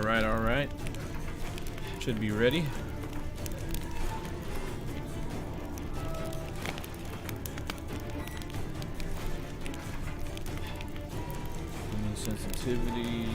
All right. Should be ready. Sensitivity.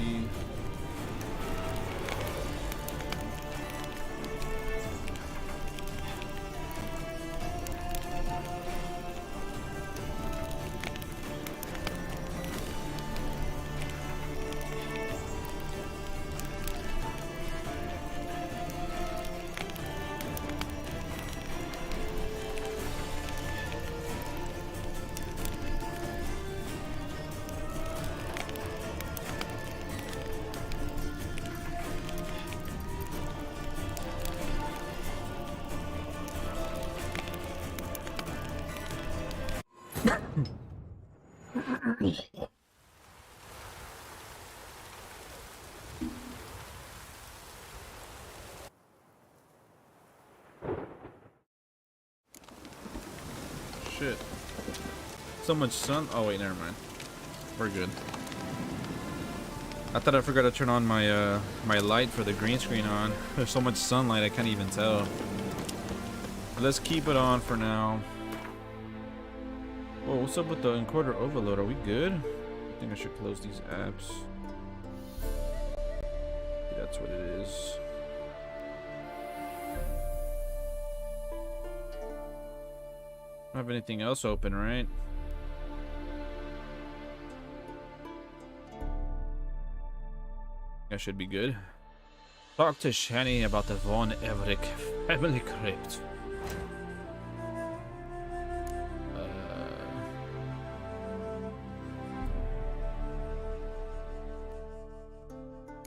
Shit. So much sun. Oh wait, never mind. We're good. I thought I forgot to turn on my my light for the green screen on. There's so much sunlight I can't even tell. But let's keep it on for now. Whoa, what's up with the encoder overload? Are we good? I think I should close these apps. That's what it is. Don't have anything else open, right? I should be good. Talk to Shani about the Von Everett family crypt.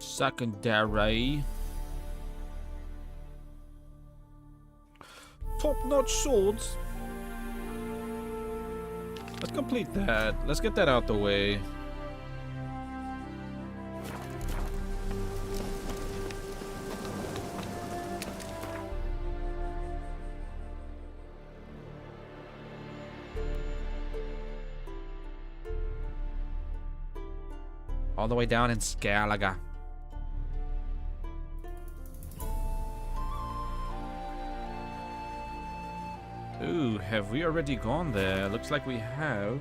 Secondary. Top-notch swords. Let's complete that. Let's get that out the way. All the way down in Scalaga. Ooh, have we already gone there? Looks like we have.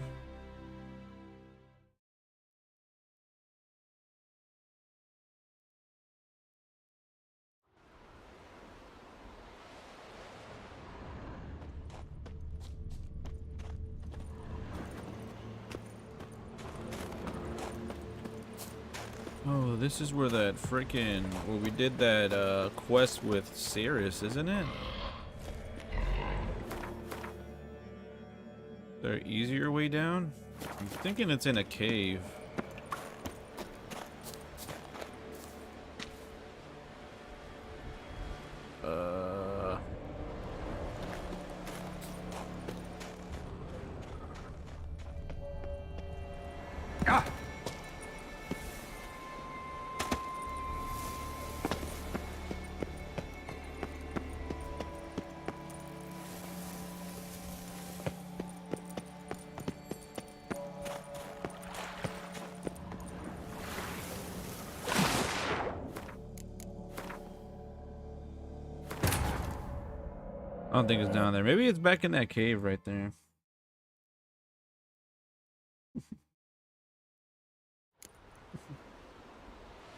Oh, this is where that freaking, where we did that quest with Sirius, isn't it? Is there an easier way down? I'm thinking it's in a cave. I don't think it's down there. Maybe it's back in that cave right there.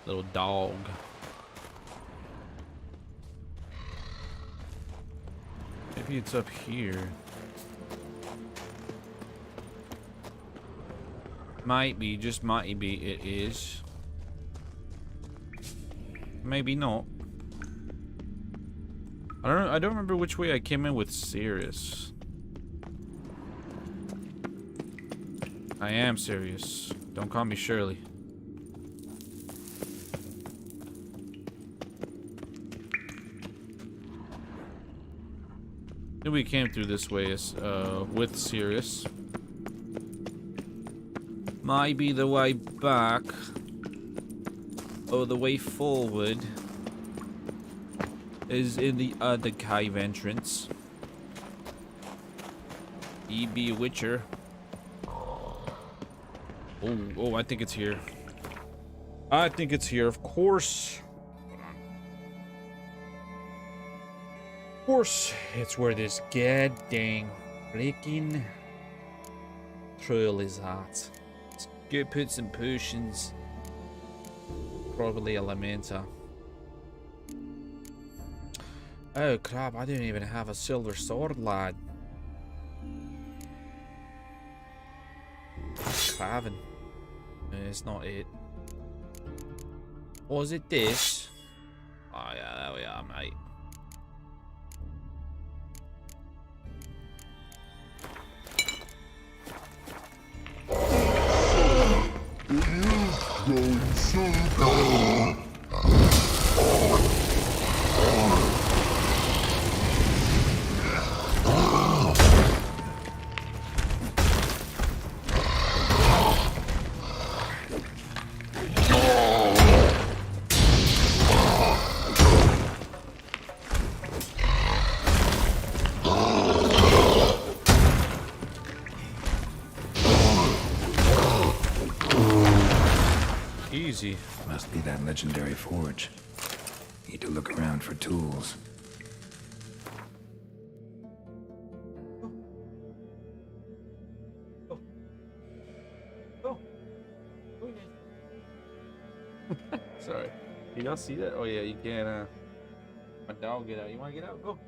Little dog. Maybe it's up here. Might be, just might be it is. Maybe not. I don't remember which way I came in with Sirius. I am serious. Don't call me Shirley. Then we came through this way with Sirius. Might be the way back. Or the way forward. Is in the other cave entrance. E.B. Witcher. Oh, I think it's here. I think it's here. Of course. course, it's where this goddamn freaking troll is at. Let's go put some potions. Probably Elementa. Oh crap, I don't even have a silver sword, lad. Craven. No, it's not it. Was it this? Oh yeah, there we are, mate. Easy. Must be that legendary forge. Need to look around for tools. Sorry. Can y'all see that? Oh yeah, you can. My dog get out. You want to get out? Go.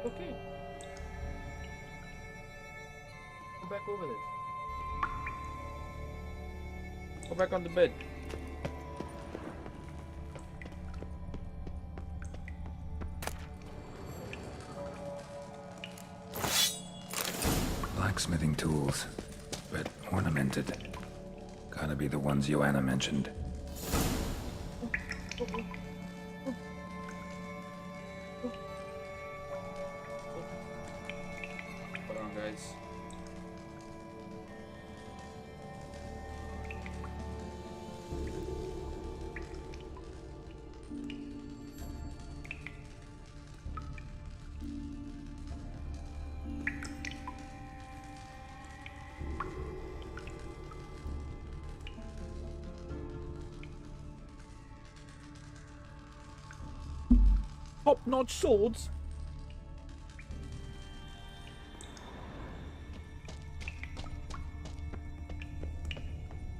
Okay. Go back over there. Go back on the bed. Blacksmithing tools, but ornamented. Gotta be the ones Joanna mentioned. Hold on, guys. Top-notch swords.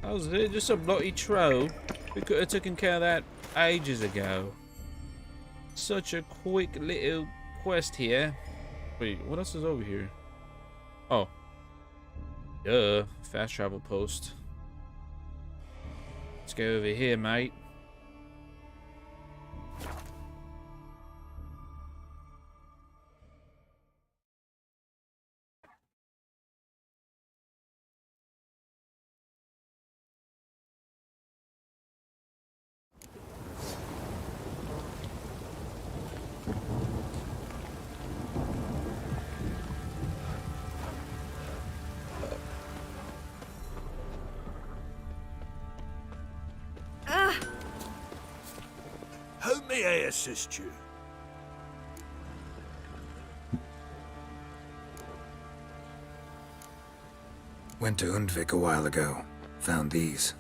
That was it, just a bloody troll. We could have taken care of that ages ago. Such a quick little quest here. Wait, what else is over here? Oh. Duh, fast travel post. Let's go over here, mate. How may I assist you? Went to Undvik a while ago. Found these.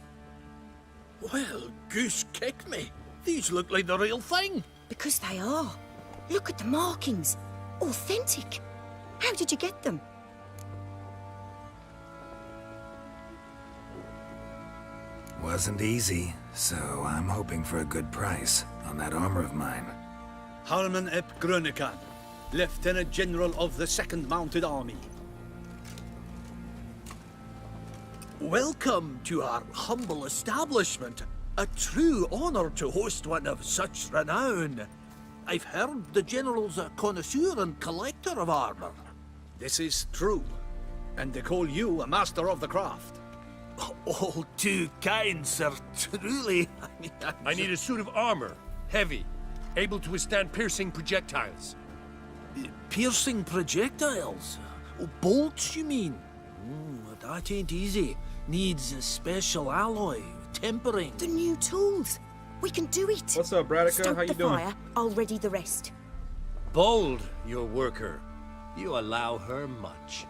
Well, goose kick me. These look like the real thing. Because they are. Look at the markings. Authentic. How did you get them? Wasn't easy, so I'm hoping for a good price on that armor of mine. Harman ep Grönekan, Lieutenant General of the 2nd Mounted Army. Welcome to our humble establishment. A true honor to host one of such renown. I've heard the General's a connoisseur and collector of armor. This is true, and they call you a master of the craft. All too kind, sir. Truly. I need a suit of armor, heavy, able to withstand piercing projectiles. Piercing projectiles? Oh, bolts, you mean? That ain't easy. Needs a special alloy, tempering. The new tools. We can do it. What's up, Bradica? Stoke How you the doing? fire. I'll ready the rest. Bold, your worker. You allow her much.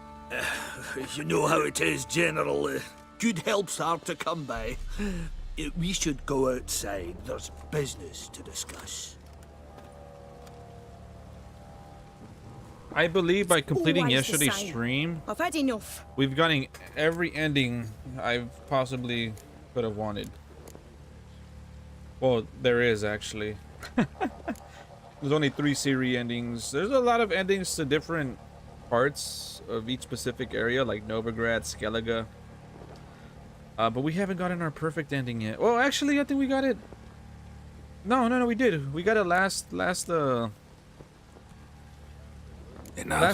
You know how it is, General. Good help's hard to come by. We should go outside. There's business to discuss. I believe by completing Always the yesterday's same. stream, I've had enough. we've gotten every ending I've possibly could have wanted. Well, there is actually. There's only 3 series endings. There's a lot of endings to different parts of each specific area, like Novigrad, Skellige. But we haven't gotten our perfect ending yet. Well, actually, I think we got it. No, we did. We got it last Enough.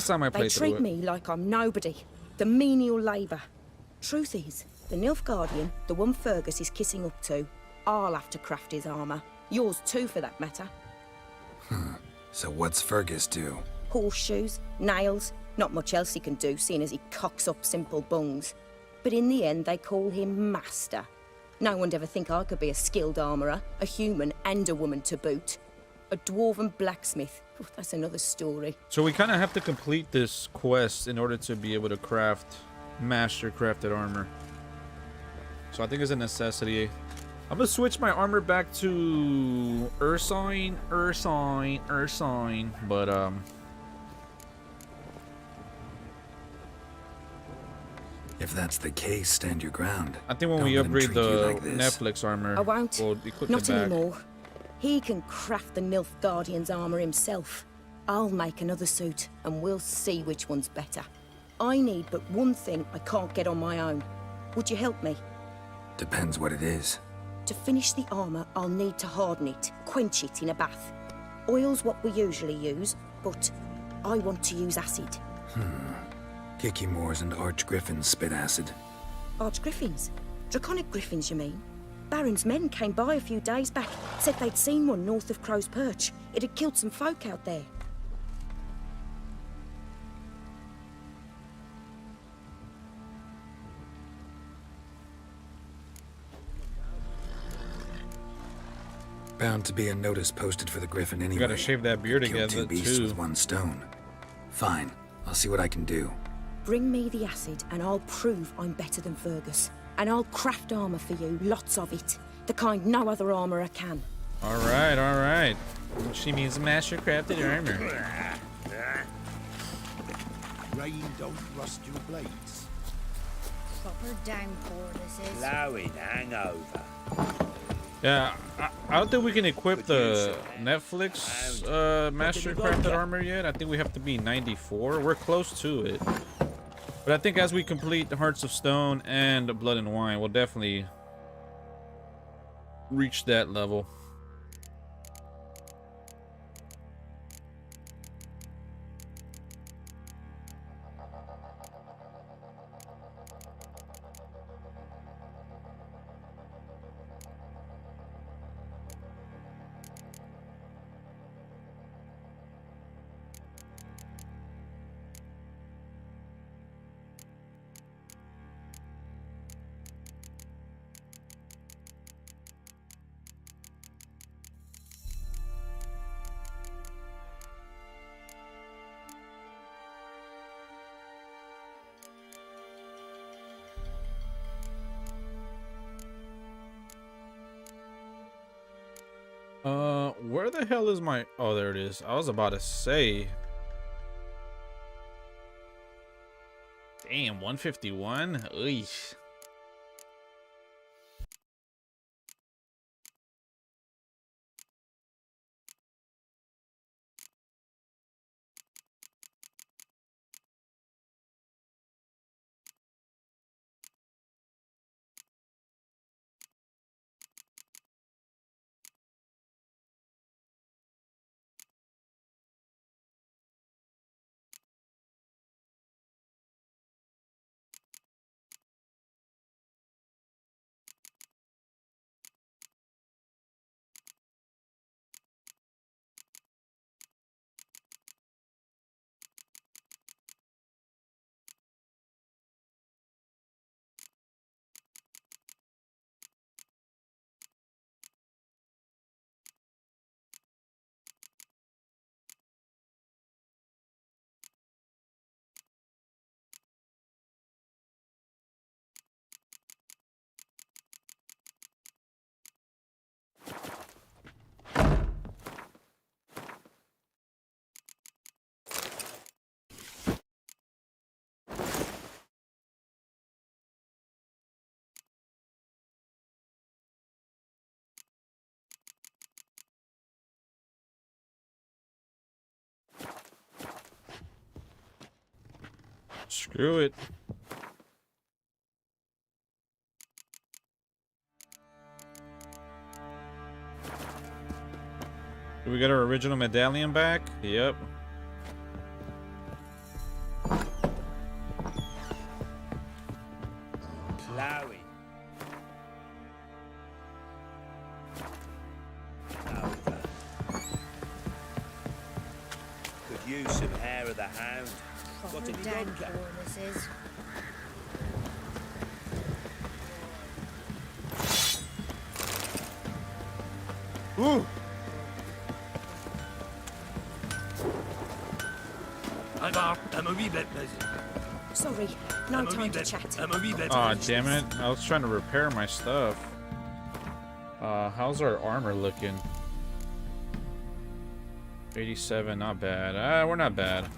time I They played through treat it. me like I'm nobody. The menial labour. Truth is, the Nilfgaardian, the one Fergus is kissing up to, I'll have to craft his armour. Yours too, for that matter. So what's Fergus do? Horseshoes, nails, not much else he can do, seeing as he cocks up simple bungs. But in the end, they call him Master. No one'd ever think I could be a skilled armourer, a human and a woman to boot. A dwarven blacksmith. Oh, that's another story. So we kind of have to complete this quest in order to be able to craft master crafted armor. So I think it's a necessity. I'm gonna switch my armor back to Ursine, but If that's the case, stand your ground. I think when Don't we let 'em upgrade treat you the like this. Netflix armor, I won't. we'll equip Not the back. anymore. He can craft the Nilfgaardian's armour himself. I'll make another suit, and we'll see which one's better. I need but one thing I can't get on my own. Would you help me? Depends what it is. To finish the armour, I'll need to harden it, quench it in a bath. Oil's what we usually use, but I want to use acid. Kikimores and Archgriffins spit acid. Archgriffins? Draconic griffins, you mean? Baron's men came by a few days back, said they'd seen one north of Crow's Perch. It had killed some folk out there. Bound to be a notice posted for the Griffin anyway. We gotta shave that beard Kill again, two beasts too. with one stone. Fine. I'll see what I can do. Bring me the acid and I'll prove I'm better than Fergus. And I'll craft armour for you, lots of it. The kind no other armourer can. Alright. She means master crafted armor. Rain don't rust your blades. Proper downpour this is. Blowing hangover. Yeah, I don't think we can equip the Netflix master crafted armor yet. I think we have to be 94. We're close to it. But I think as we complete the Hearts of Stone and Blood and Wine, we'll definitely reach that level. Where the hell is my... Oh, there it is. I was about to say. Damn, 151? Eesh. Screw it. Do we get our original medallion back? Yep. Chloe. Over. Could use some hair of the hound. What Proper have you done, Jack? downpour this is. Ooh. I'm a wee bit busy. Sorry, no time to chat. I'm a wee bit Aw, busy. damn it. I was trying to repair my stuff. How's our armor looking? 87, not bad. We're not bad.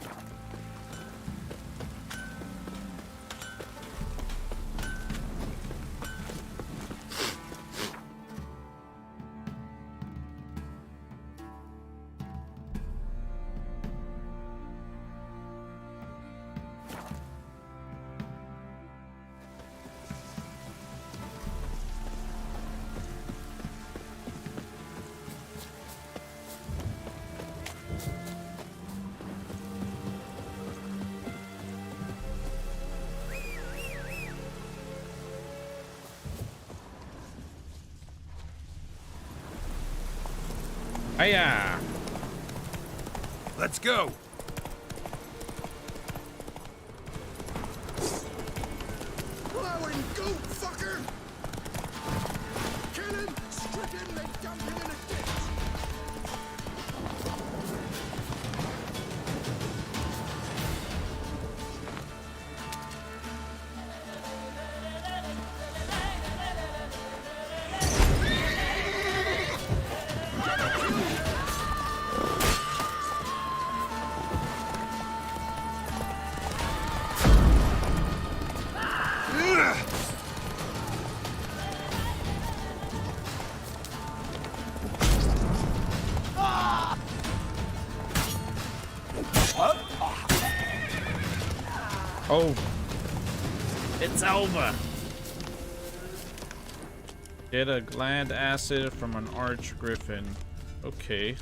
Hiya! Let's go. Plowing goat, fucker! Kill him, strip him, then dump him in a ditch! Oh. It's over. Get a gland acid from an arch griffin. Okay.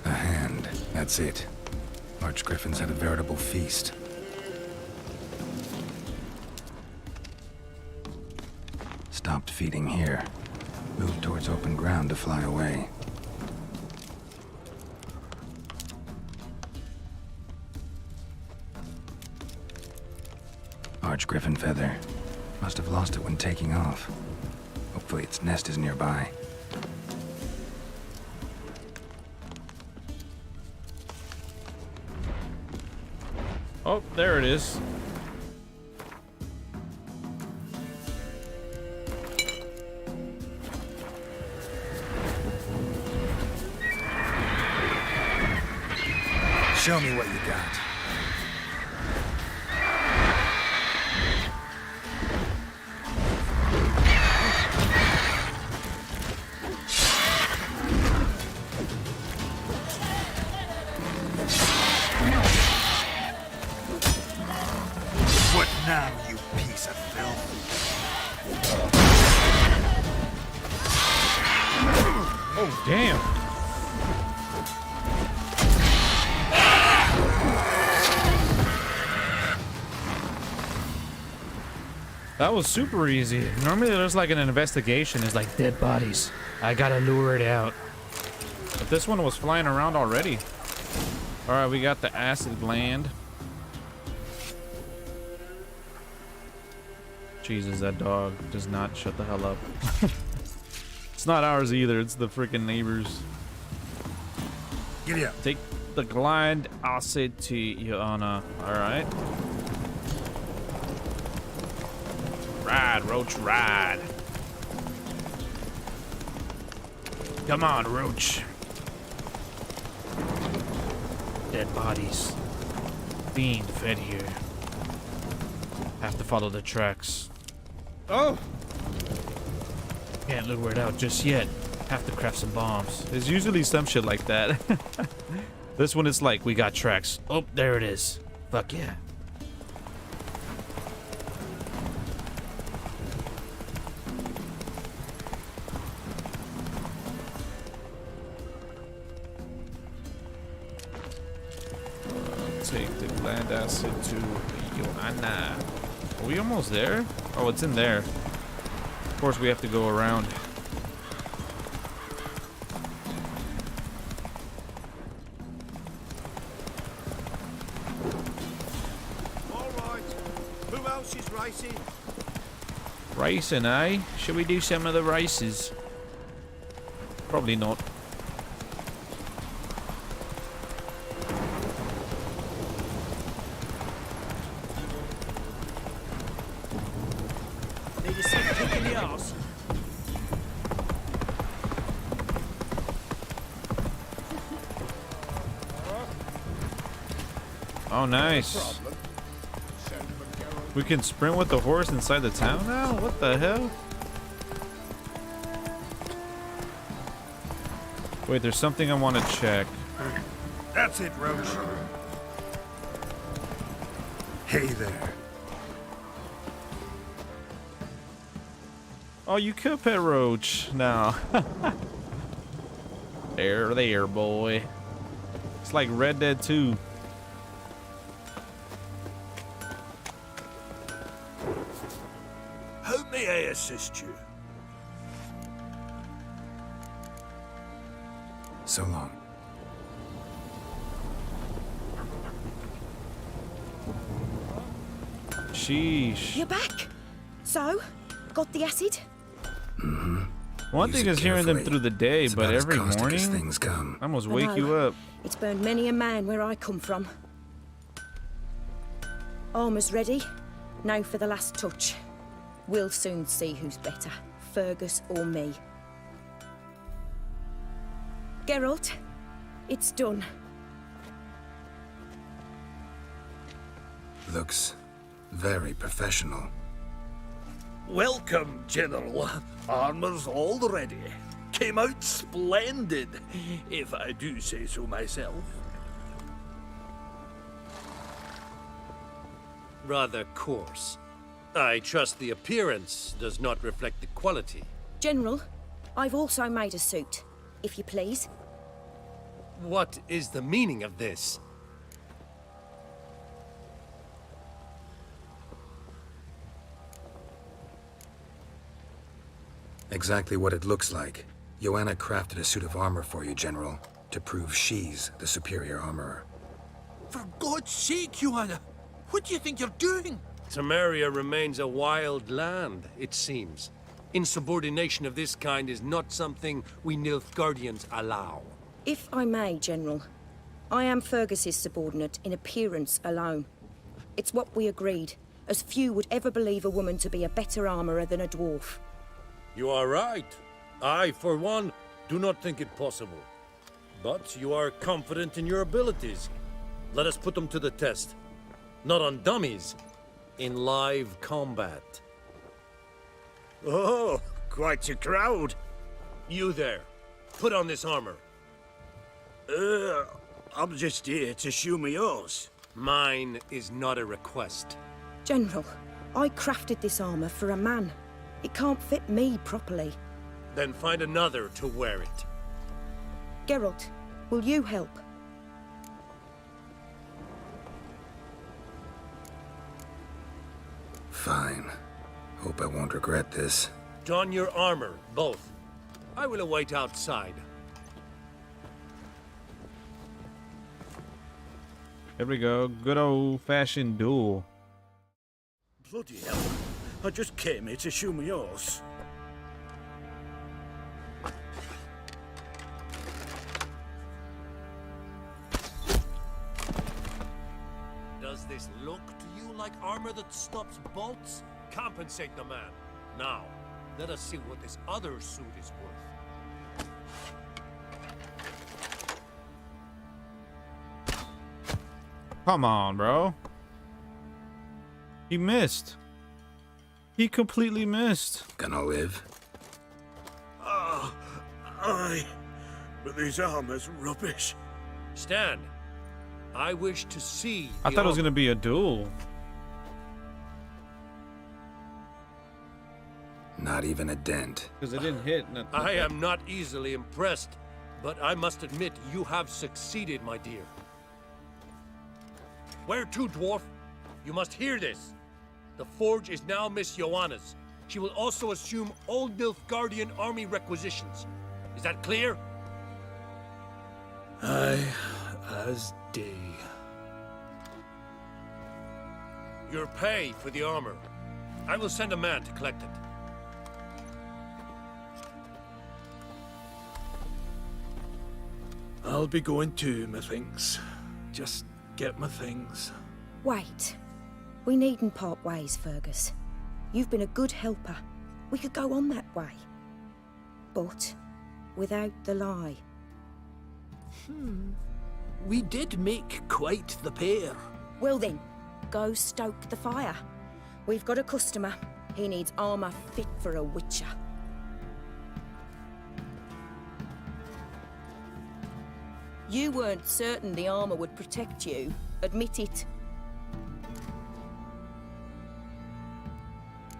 A hand. That's it. Arch griffins had a veritable feast. Stopped feeding here. Moved towards open ground to fly away. Arch griffin feather. Must have lost it when taking off. Hopefully its nest is nearby. Oh, there it is. Show me what you got. What now, you piece of filth? Oh, damn. That was super easy. Normally there's like an investigation. It's like dead bodies. I gotta lure it out. But this one was flying around already. Alright, we got the acid gland. Jesus, that dog does not shut the hell up. It's not ours either. It's the freaking neighbors. Giddy up. Take the gland acid to your honor. Alright. Ride, Roach, ride. Come on, Roach. Dead bodies. Being fed here. Have to follow the tracks. Oh! Can't lure it out just yet. Have to craft some bombs. There's usually some shit like that. This one is like, we got tracks. Oh, there it is. Fuck yeah. Take the bland acid to Joanna. Are we almost there? Oh, it's in there. Of course, we have to go around. All right. Who else is racing? Racing, eh? Should we do some of the races? Probably not. Need a sick kick in the arse. Oh, nice. We can sprint with the horse inside the town now? What the hell? Wait, there's something I want to check. That's it, Roach. Hey there. Oh, you could pet Roach now. There, boy. It's like Red Dead 2. How may I assist you? So long. Sheesh. You're back. So, got the acid? One Use thing it is hearing them carefully. through the day, It's but about as every caustic as morning, things come. I almost I wake know. you up. It's burned many a man where I come from. Armour's ready. Now for the last touch. We'll soon see who's better, Fergus or me. Geralt, it's done. Looks very professional. Welcome, General. Armour's all ready. Came out splendid, if I do say so myself. Rather coarse. I trust the appearance does not reflect the quality. General, I've also made a suit, if you please. What is the meaning of this? Exactly what it looks like. Joanna crafted a suit of armor for you, General, to prove she's the superior armorer. For God's sake, Joanna, what do you think you're doing? Temeria remains a wild land, it seems. Insubordination of this kind is not something we Nilfgaardians allow. If I may, General, I am Fergus's subordinate in appearance alone. It's what we agreed, as few would ever believe a woman to be a better armourer than a dwarf. You are right. I, for one, do not think it possible. But you are confident in your abilities. Let us put them to the test. Not on dummies, in live combat. Oh, quite a crowd. You there, put on this armor. I'm just here to show me yours. Mine is not a request. General, I crafted this armour for a man. It can't fit me properly. Then find another to wear it. Geralt, will you help? Fine. Hope I won't regret this. Don your armor, both. I will await outside. Here we go. Good old-fashioned duel. Bloody hell. I just came here to show me yours. Does this look to you like armor that stops bolts? Compensate the man. Now, let us see what this other suit is worth. Come on, bro. He missed. He completely missed. Gonna live? Aye, but this armor's rubbish. Stand. I wish to see. I the thought it was armor. gonna be a duel. Not even a dent. Because it didn't hit. Nothing. I am not easily impressed, but I must admit you have succeeded, my dear. Where to, dwarf? You must hear this. The forge is now Miss Joanna's. She will also assume Old Nilfgaardian army requisitions. Is that clear? Aye, as day. Your pay for the armor. I will send a man to collect it. I'll be going too, methinks. Just get my things. Wait. We needn't part ways, Fergus. You've been a good helper. We could go on that way. But without the lie. We did make quite the pair. Well then, go stoke the fire. We've got a customer. He needs armour fit for a witcher. You weren't certain the armour would protect you. Admit it.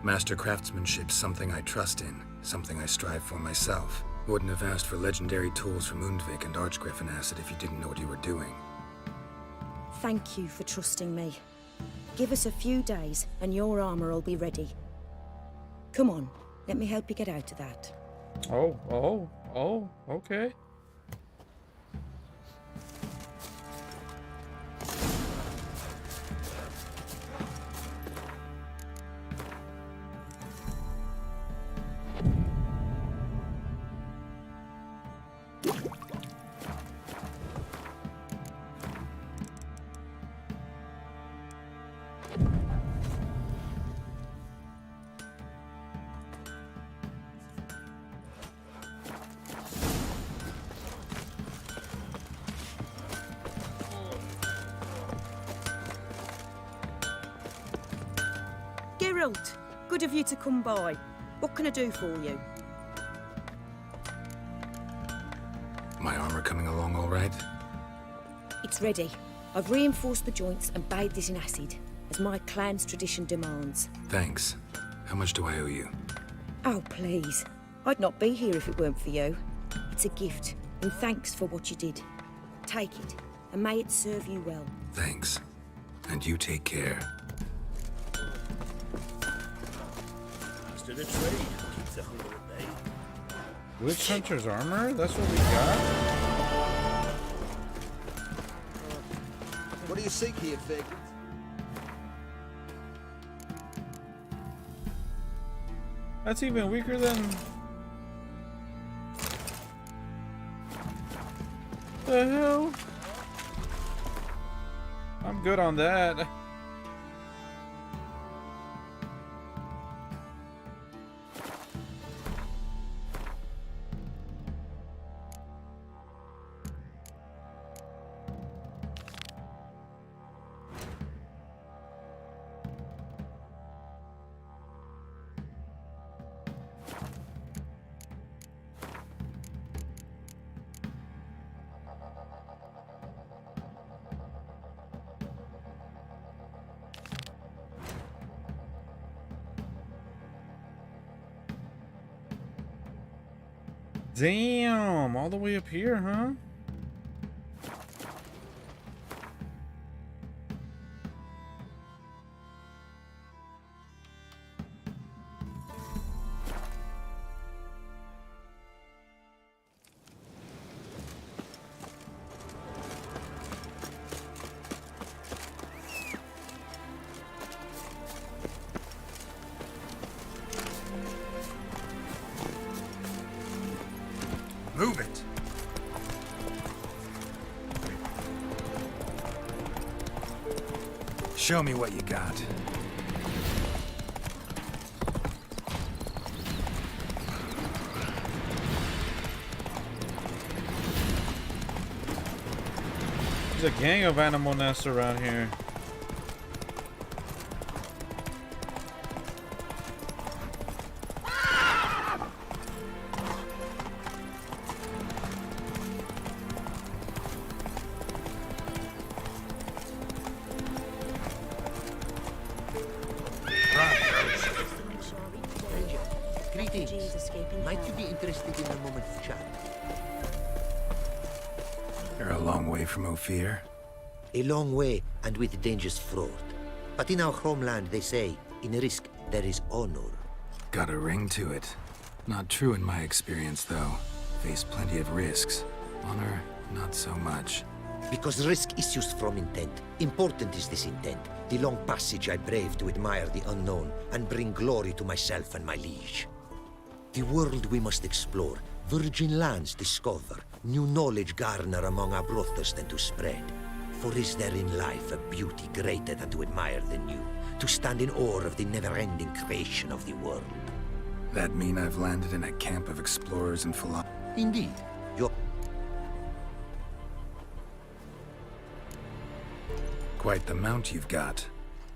Master craftsmanship's something I trust in, something I strive for myself. Wouldn't have asked for legendary tools from Undvik and Archgriffin Acid if you didn't know what you were doing. Thank you for trusting me. Give us a few days and your armour will be ready. Come on, let me help you get out of that. Oh, okay. Geralt, good of you to come by. What can I do for you? My armor coming along all right? It's ready. I've reinforced the joints and bathed it in acid, as my clan's tradition demands. Thanks. How much do I owe you? Oh, please. I'd not be here if it weren't for you. It's a gift, and thanks for what you did. Take it, and may it serve you well. Thanks. And you take care. Master the trade keeps the hunger at bay. Witch Hunter's armor? That's what we got? What do you seek here, Fig? That's even weaker than... The hell? I'm good on that. Damn, all the way up here, huh? Move it! Show me what you got. There's a gang of animal nests around here. Refugees escaping Might hell. you be interested in a moment's chat? You're a long way from Ophir. A long way, and with dangers fraught. But in our homeland, they say, in risk, there is honor. Got a ring to it. Not true in my experience, though. Face plenty of risks. Honor, not so much. Because risk issues from intent. Important is this intent. The long passage I brave to admire the unknown and bring glory to myself and my liege. The world we must explore, virgin lands discover, new knowledge garner among our brothers than to spread. For is there in life a beauty greater than to admire the new, to stand in awe of the never-ending creation of the world? That mean I've landed in a camp of explorers and philosophers? Indeed, your Quite the mount you've got.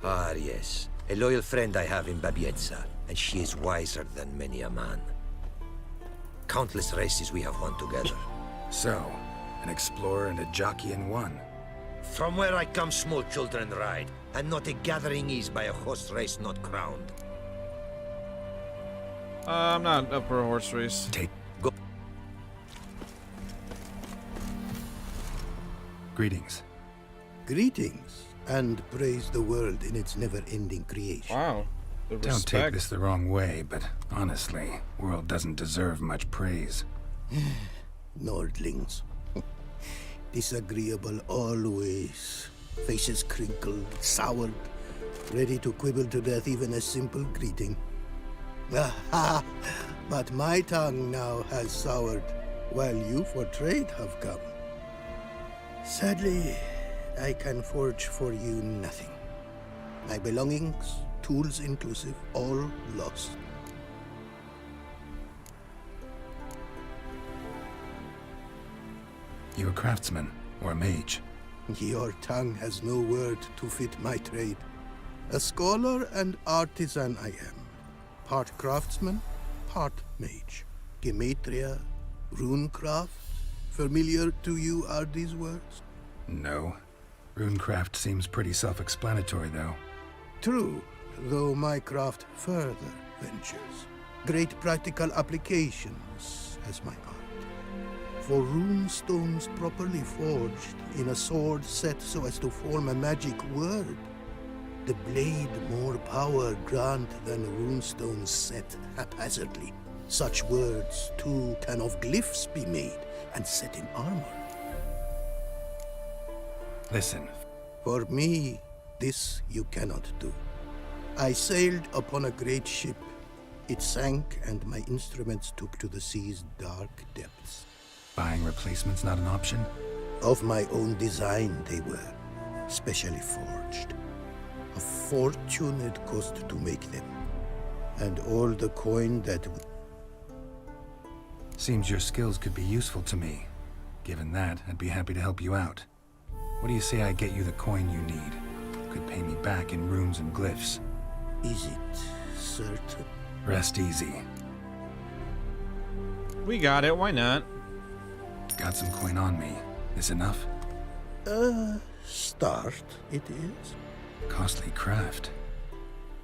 Ah, yes. A loyal friend I have in Babietza, and she is wiser than many a man. Countless races we have won together. So, an explorer and a jockey in one. From where I come, small children ride, and not a gathering is by a horse race not crowned. I'm not up for a horse race. Take. Go. Greetings. Greetings, and praise the world in its never-ending creation. Wow. The Don't take respect. this the wrong way, but honestly, world doesn't deserve much praise. Nordlings. Disagreeable always. Faces crinkled, soured, ready to quibble to death even a simple greeting. Aha! But my tongue now has soured, while you for trade have come. Sadly, I can forge for you nothing. My belongings, tools inclusive, all lost. You a craftsman or a mage? Your tongue has no word to fit my trade. A scholar and artisan I am. Part craftsman, part mage. Gematria, runecraft. Familiar to you are these words? No. Runecraft seems pretty self-explanatory, though. True, though my craft further ventures. Great practical applications as my art. For rune stones properly forged in a sword set so as to form a magic word. The blade more power grant than runestones set haphazardly. Such words, too, can of glyphs be made and set in armor. Listen. For me, this you cannot do. I sailed upon a great ship. It sank, and my instruments took to the sea's dark depths. Buying replacements not an option? Of my own design they were, specially forged. A fortune it cost to make them. And all the coin that... Seems your skills could be useful to me. Given that, I'd be happy to help you out. What do you say I get you the coin you need? Could pay me back in runes and glyphs. Is it certain? Rest easy. We got it. Why not? Got some coin on me. This enough? Start it is. Costly craft.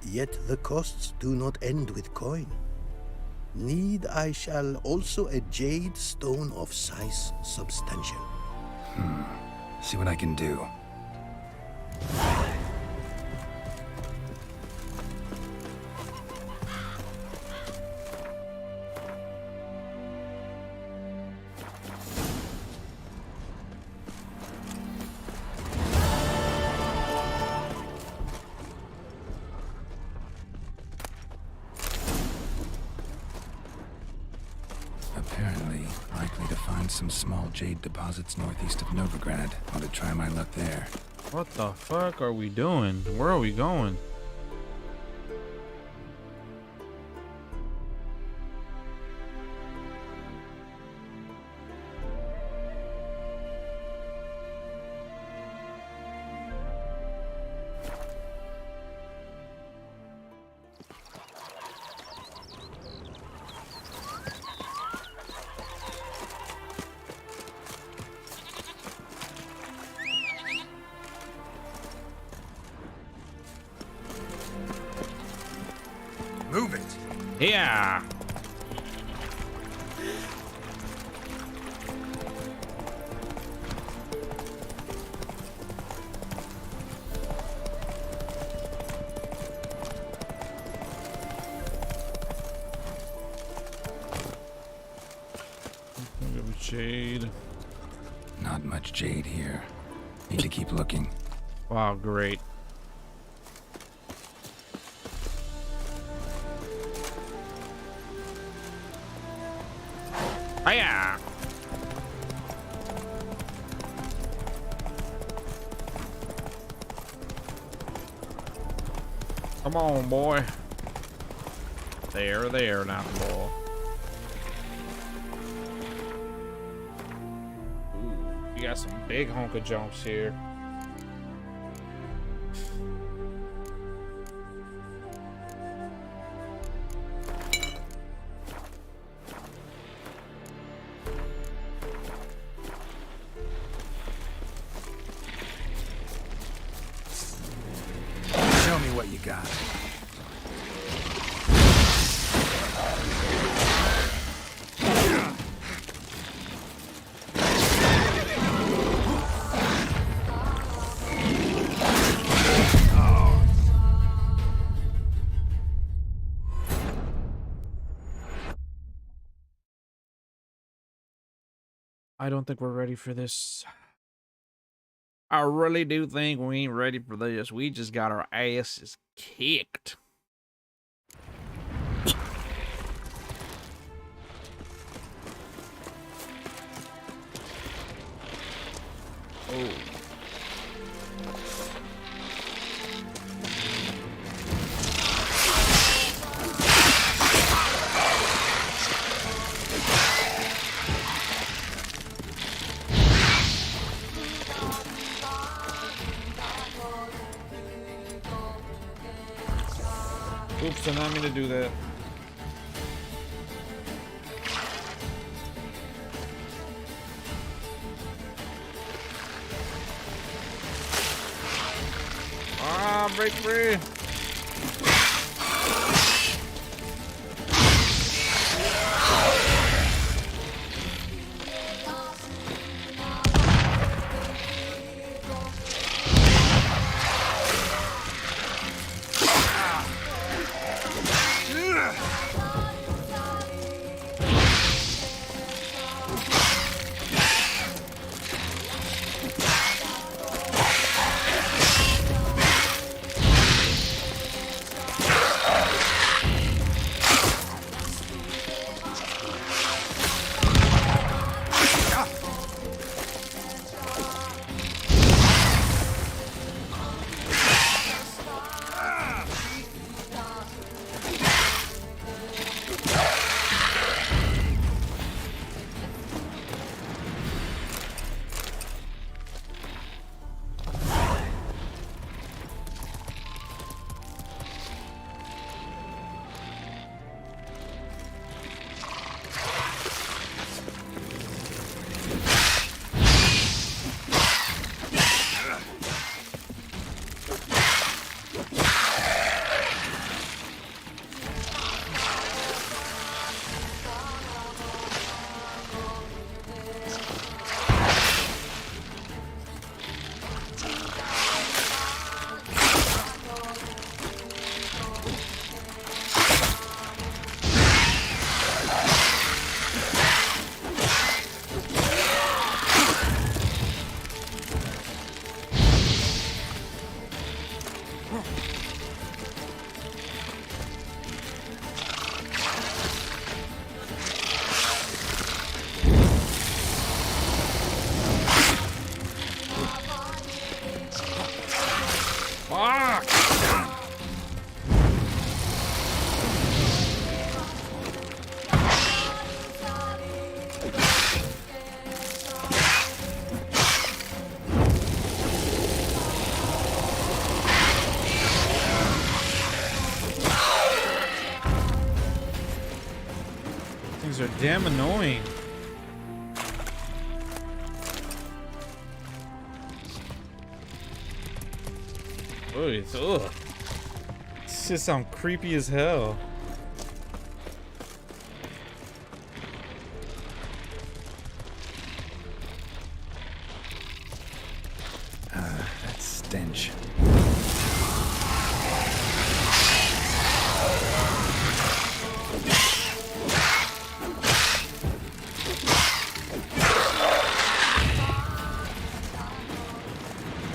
Yet the costs do not end with coin. Need I shall also a jade stone of size substantial. See what I can do. Apparently, likely to find some small jade deposits northeast of Novigrad. Ought to try my luck there. What the fuck are we doing? Where are we going? Move it! Yeah. much jade here. Need to keep looking. Wow, great. Hiya! Come on, boy. There, now, boy. Ooh, you got some big honka jumps here. Show me what you got. I don't think we're ready for this. I really do think we ain't ready for this. We just got our asses kicked. Oh. Oops, I didn't mean to do that. Ah, break free. Things are damn annoying. Oh, it's ugh. This just sounds creepy as hell. That stench.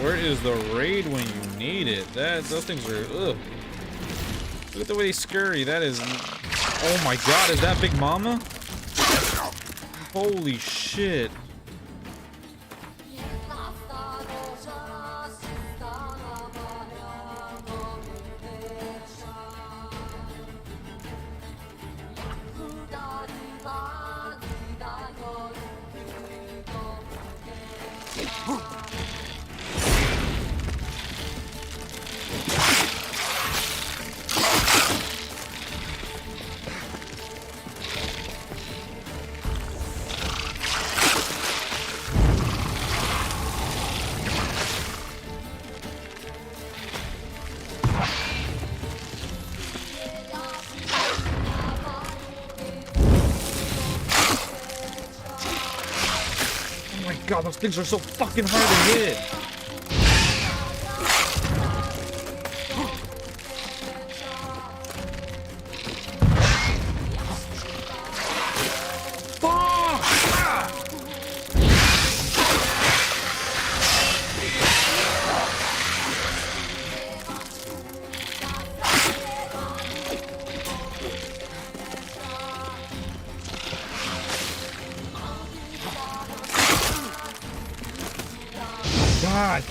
Where is the raid when you need it? Those things are ugh. Look at the way they scurry. That is. Oh my God! Is that Big Mama? Holy shit! God, those things are so fucking hard to hit. God.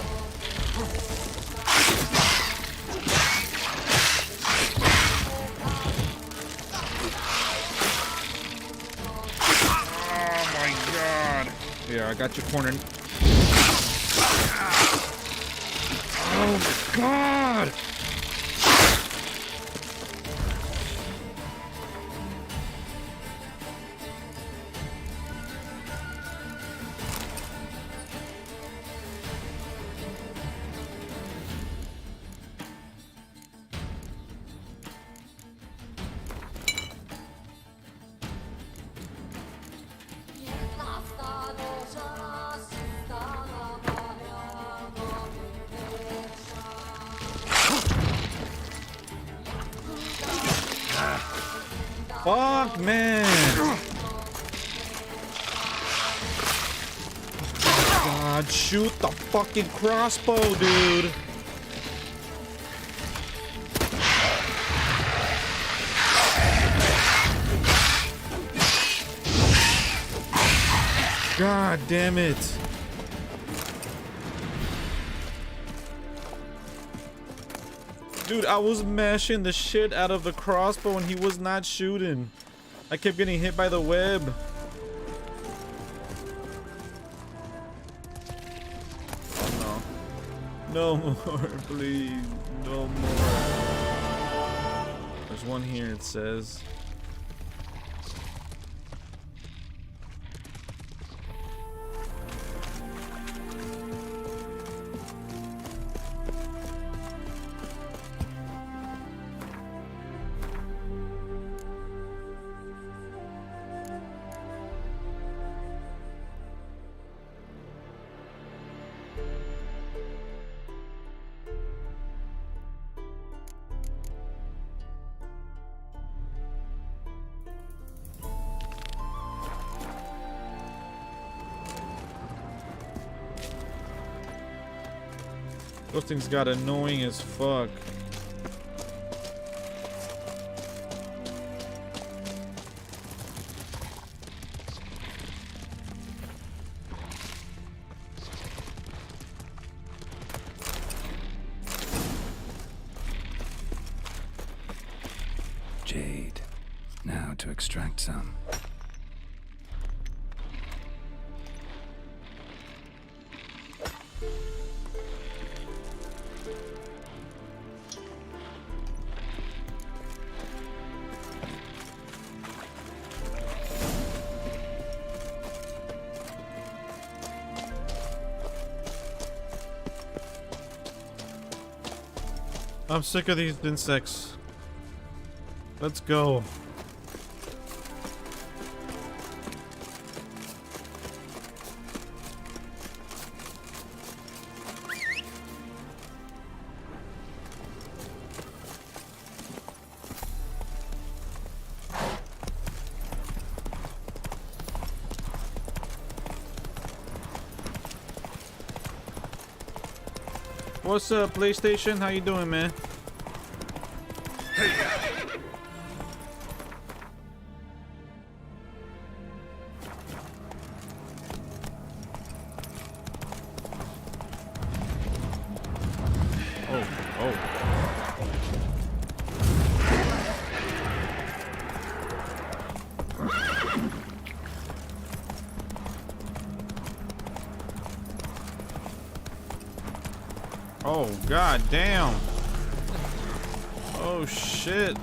Oh my God. Yeah, I got you cornered. Oh my God. Fuck, man. God, shoot the fucking crossbow, dude. God damn it. Dude, I was mashing the shit out of the crossbow and he was not shooting. I kept getting hit by the web. Oh, no. No more, please. No more. There's one here, it says. Those things got annoying as fuck. Jade. Now to extract some. I'm sick of these insects. Let's go. What's up, PlayStation? How you doing, man? Oh, god damn. Oh shit.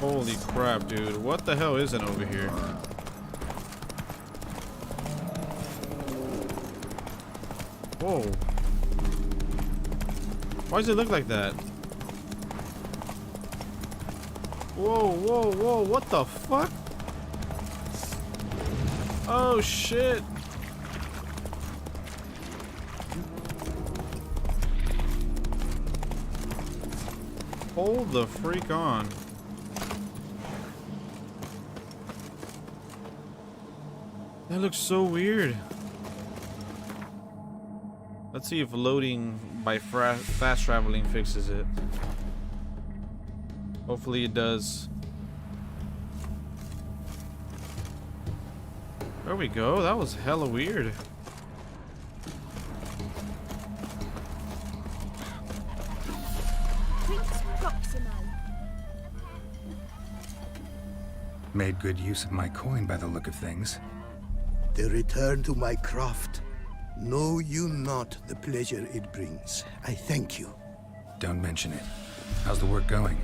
Holy crap, dude. What the hell is it over here? Whoa. Why does it look like that? Whoa, whoa, whoa, what the fuck? Oh shit. Hold the freak on. That looks so weird. Let's see if loading by fast traveling fixes it. Hopefully it does. There we go. That was hella weird. Made good use of my coin by the look of things. The return to my craft. Know you not the pleasure it brings. I thank you. Don't mention it. How's the work going?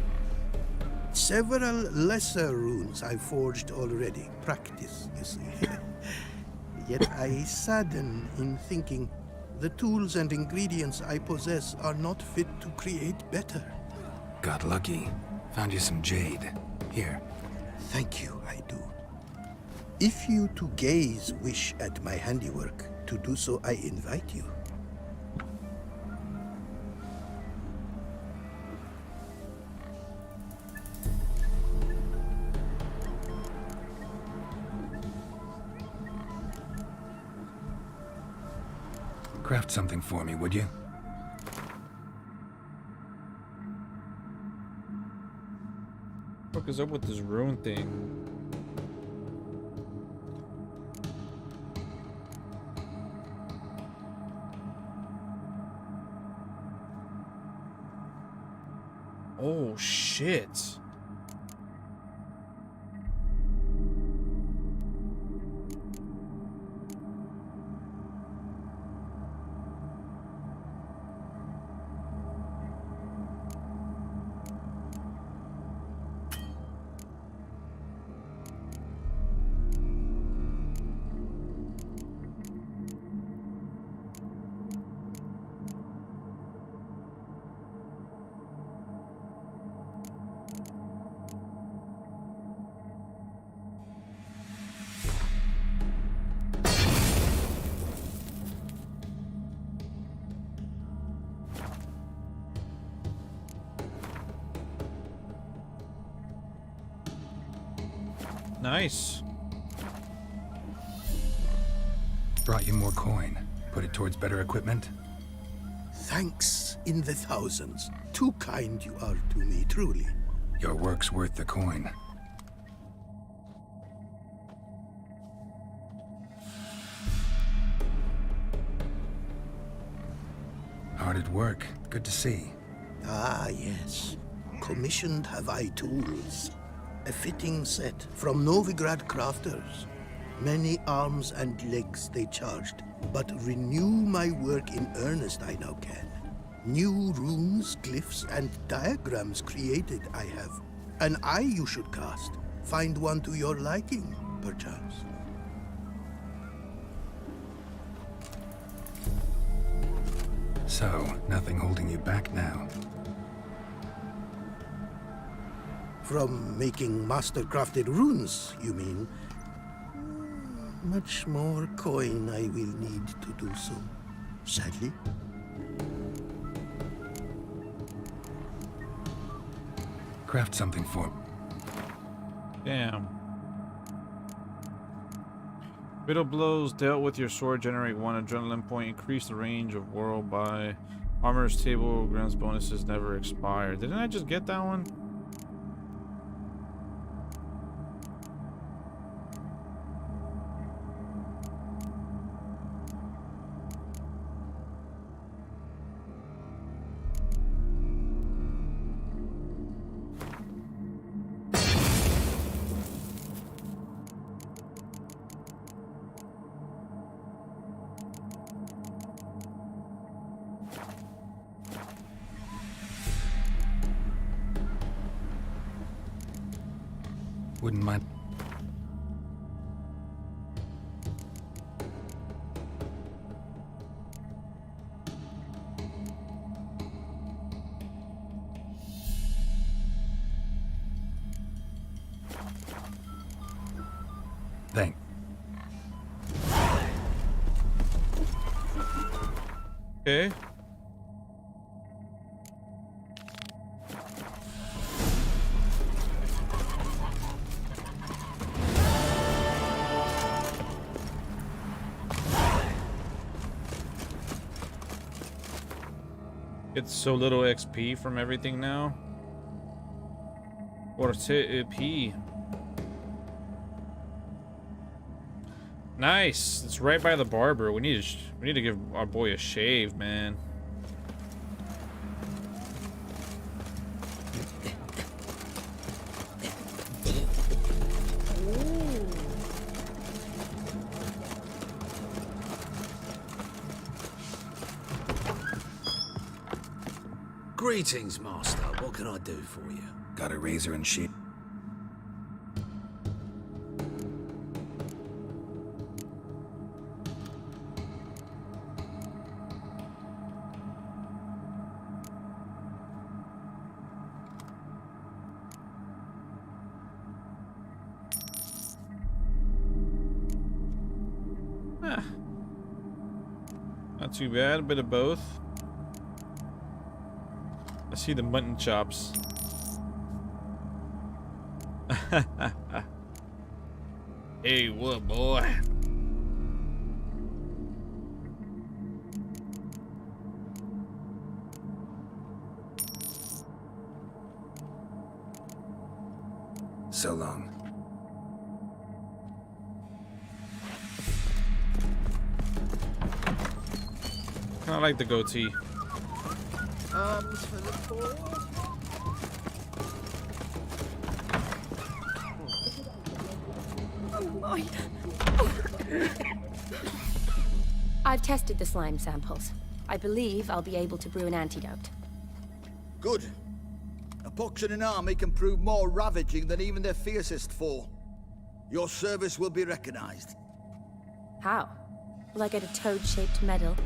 Several lesser runes I've forged already. Practice, you see. Yet I sadden in thinking the tools and ingredients I possess are not fit to create better. Got lucky. Found you some jade. Here. Thank you, I do. If you to gaze wish at my handiwork, to do so I invite you. Craft something for me, would you? What is up with this rune thing? Oh shit. Nice. Brought you more coin. Put it towards better equipment? Thanks in the thousands. Too kind you are to me, truly. Your work's worth the coin. Hard at work. Good to see. Ah, yes. Commissioned have I tools. A fitting set from Novigrad crafters. Many arms and legs they charged, but renew my work in earnest I now can. New runes, glyphs, and diagrams created I have. An eye you should cast. Find one to your liking, perchance. So, nothing holding you back now. From making master-crafted runes, you mean? much more coin I will need to do so, sadly. Craft something for me. Damn. Fatal blows dealt with your sword generate 1 adrenaline point. Increase the range of whirl by armor's table. Grants bonuses never expire. Didn't I just get that one? Wouldn't mind. Thanks. Okay. It's so little XP from everything now. Or TP. Nice. It's right by the barber. We need to give our boy a shave, man. Greetings, Master. What can I do for you? Got a razor and sheet. Not too bad, a bit of both. I see the mutton chops. Hey, what, boy? So long. Kind of like the goatee. Arms for the poor. Oh my. I've tested the slime samples. I believe I'll be able to brew an antidote. Good. A pox in an army can prove more ravaging than even their fiercest foe. Your service will be recognized. How? Will I get a toad-shaped medal?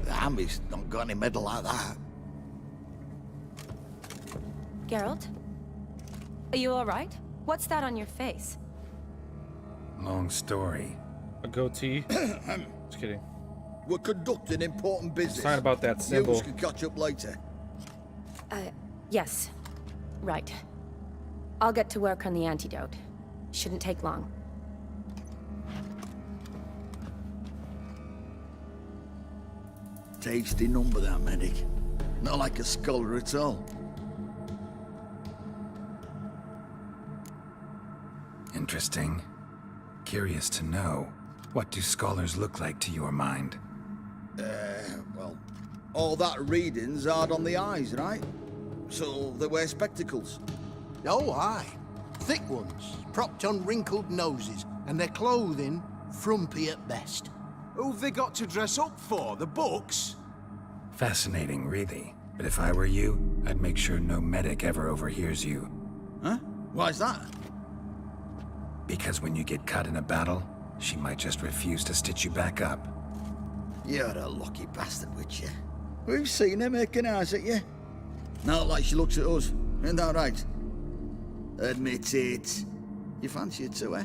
The army's not got any medal like that. Geralt? Are you alright? What's that on your face? Long story. A goatee. Just kidding. We're conducting important business. It's not about that symbol. You can catch up later. Yes. Right. I'll get to work on the antidote. Shouldn't take long. Tasty number, that medic. Not like a scholar at all. Interesting. Curious to know. What do scholars look like to your mind? Well, all that reading's hard on the eyes, right? So they wear spectacles. Oh, aye. Thick ones, propped on wrinkled noses, and their clothing frumpy at best. Who've they got to dress up for? The books? Fascinating, really. But if I were you, I'd make sure no medic ever overhears you. Huh? Why's that? Because when you get cut in a battle, she might just refuse to stitch you back up. You're a lucky bastard, witch you. We've seen her making eyes at you. Not like she looks at us. Ain't that right? Admit it. You fancy it too, eh?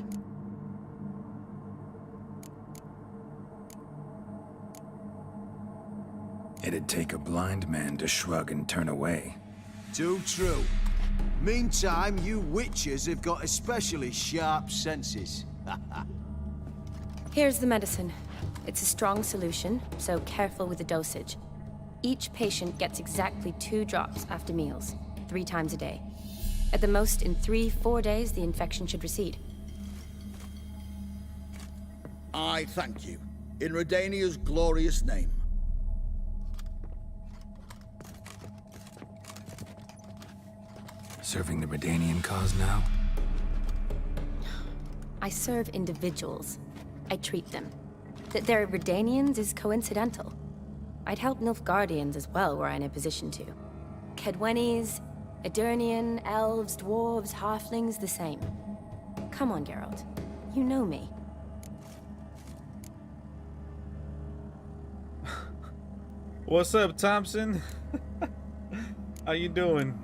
It'd take a blind man to shrug and turn away. Too true. Meantime, you witches have got especially sharp senses. Here's the medicine. It's a strong solution, so careful with the dosage. Each patient gets exactly 2 drops after meals, 3 times a day. At the most, in 3-4 days, the infection should recede. I thank you. In Redania's glorious name. Serving the Redanian cause now? I serve individuals. I treat them. That they're Redanians is coincidental. I'd help Nilfgaardians as well were I in a position to. Kedwenis, Edirnian, elves, dwarves, halflings, the same. Come on, Geralt. You know me. What's up, Thompson? How you doing?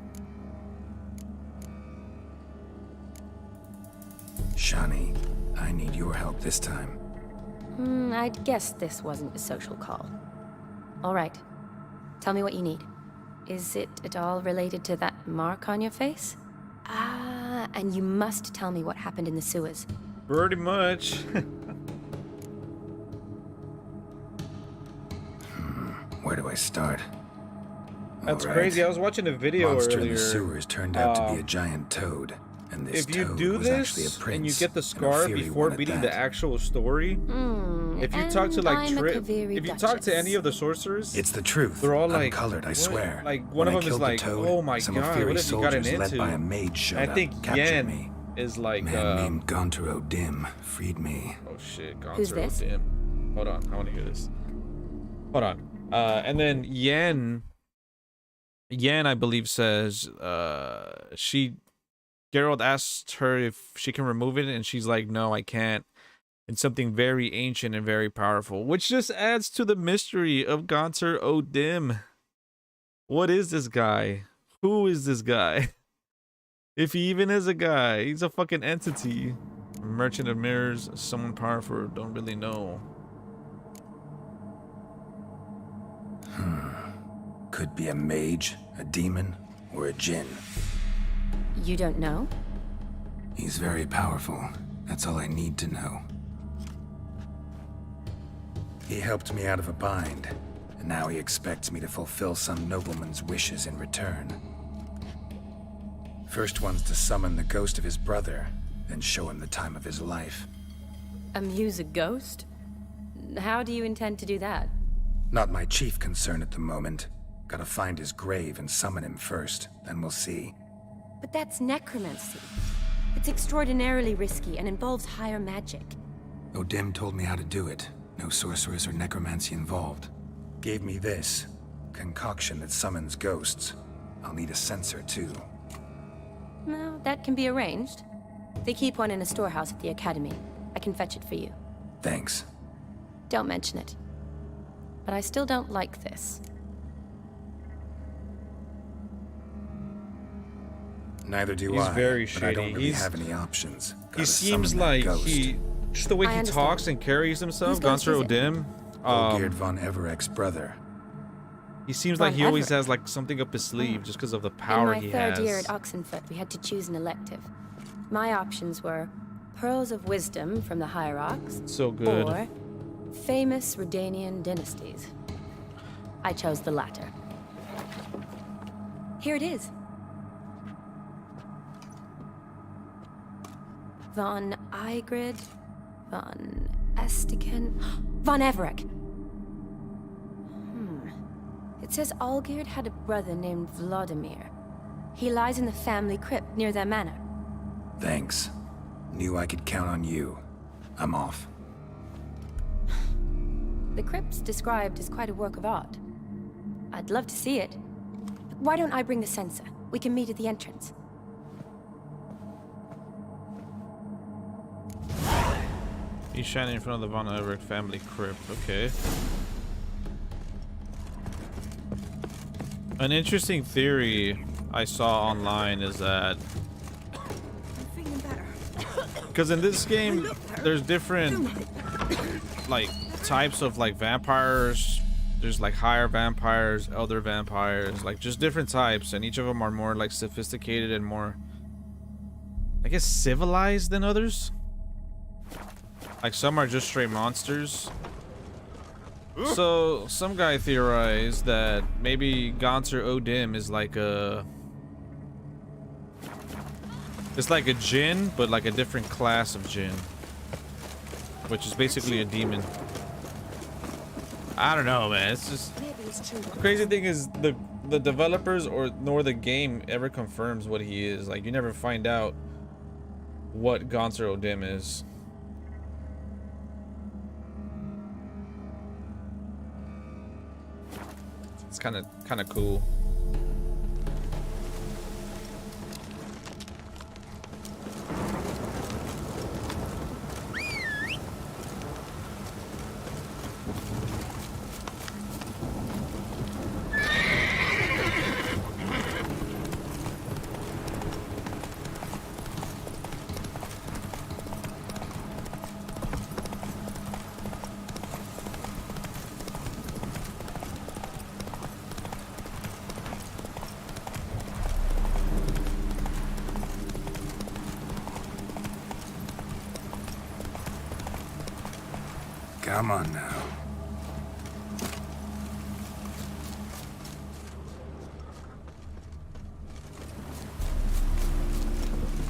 Shani, I need your help this time. I'd guess this wasn't a social call. All right. Tell me what you need. Is it at all related to that mark on your face? Ah, and you must tell me what happened in the sewers. Pretty much. Where do I start? That's All right. crazy. I was watching a video Monster earlier. in the sewers turned out to be a giant toad. And this If you toad do was actually a this prince, and you get the and scar Ophiri before wanted beating that. the actual story, if you talk to like I'm a Trip, Kaviri if you talk to Duchess. any of the sorcerers, It's the truth. they're all like uncolored, I what? swear. Like When one of I them is killed the like, toad, oh my some god, Ophiri what have you gotten soldiers led by a into? mage showed I think up, captured Yen me. is like Man named Gontar Dim freed me. oh shit, Who's this? Dim. Hold on, I want to hear this. Hold on. And then Yen, I believe says, Geralt asked her if she can remove it, and she's like, no, I can't. It's something very ancient and very powerful, which just adds to the mystery of Gontar O'Dim. What is this guy? Who is this guy? If he even is a guy, he's a fucking entity. Merchant of Mirrors, someone powerful, don't really know. Could be a mage, a demon, or a djinn. You don't know? He's very powerful. That's all I need to know. He helped me out of a bind, and now he expects me to fulfill some nobleman's wishes in return. First one's to summon the ghost of his brother, then show him the time of his life. Amuse a ghost? How do you intend to do that? Not my chief concern at the moment. Gotta find his grave and summon him first, then we'll see. But that's necromancy. It's extraordinarily risky and involves higher magic. O'Dim told me how to do it. No sorcerers or necromancy involved. Gave me this concoction that summons ghosts. I'll need a censer too. No, that can be arranged. They keep one in a storehouse at the academy. I can fetch it for you. Thanks. Don't mention it. But I still don't like this. Neither do He's I. very but I don't shady. really have any options. He Gotta seems summon that like ghost. just the way I he understand. talks and carries himself, Whose ghost Gontar is it? O'Dim. Olgierd von Evereck's brother. He seems Von like he always Everett. has like something up his sleeve just because of the power in he my has. third year at Oxenfoot, we had to choose an elective. My options were Pearls of Wisdom from the Hierarchs, So good. or famous Redanian dynasties. I chose the latter. Here it is. Von Igrid, Von Estiken, Von Everett. It says Olgierd had a brother named Vladimir. He lies in the family crypt near their manor. Thanks. Knew I could count on you. I'm off. The crypt's described as quite a work of art. I'd love to see it. Why don't I bring the censer? We can meet at the entrance. He's shining in front of the Von Everett family crypt. Okay. An interesting theory I saw online is that because in this game there's different like types of like vampires, there's like higher vampires, elder vampires, like just different types, and each of them are more like sophisticated and more, I guess, civilized than others. Like some are just straight monsters. So some guy theorized that maybe Ganser Odim is like it's like a djinn, but like a different class of djinn, which is basically a demon. I don't know, man. It's just the crazy thing is the developers nor the game ever confirms what he is. Like you never find out what Ganser Odim is. It's kind of cool. Come on now.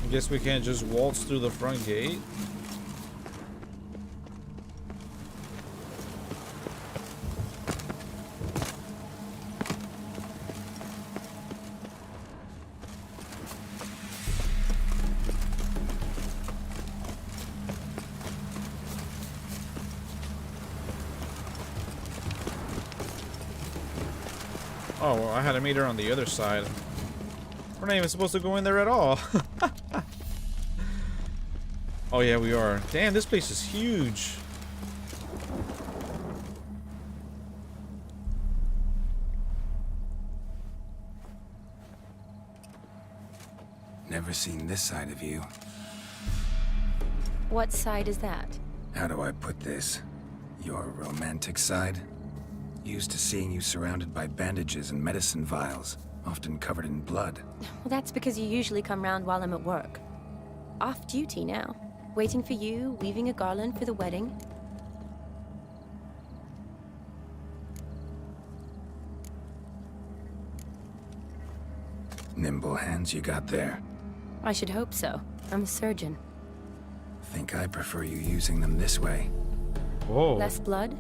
I guess we can't just waltz through the front gate. Oh, well, I had to meet her on the other side. We're not even supposed to go in there at all. Oh yeah, we are. Damn, this place is huge. Never seen this side of you. What side is that? How do I put this? Your romantic side? Used to seeing you surrounded by bandages and medicine vials, often covered in blood. Well, that's because you usually come round while I'm at work. Off duty now. Waiting for you, weaving a garland for the wedding. Nimble hands you got there. I should hope so. I'm a surgeon. Think I prefer you using them this way. Whoa. Less blood?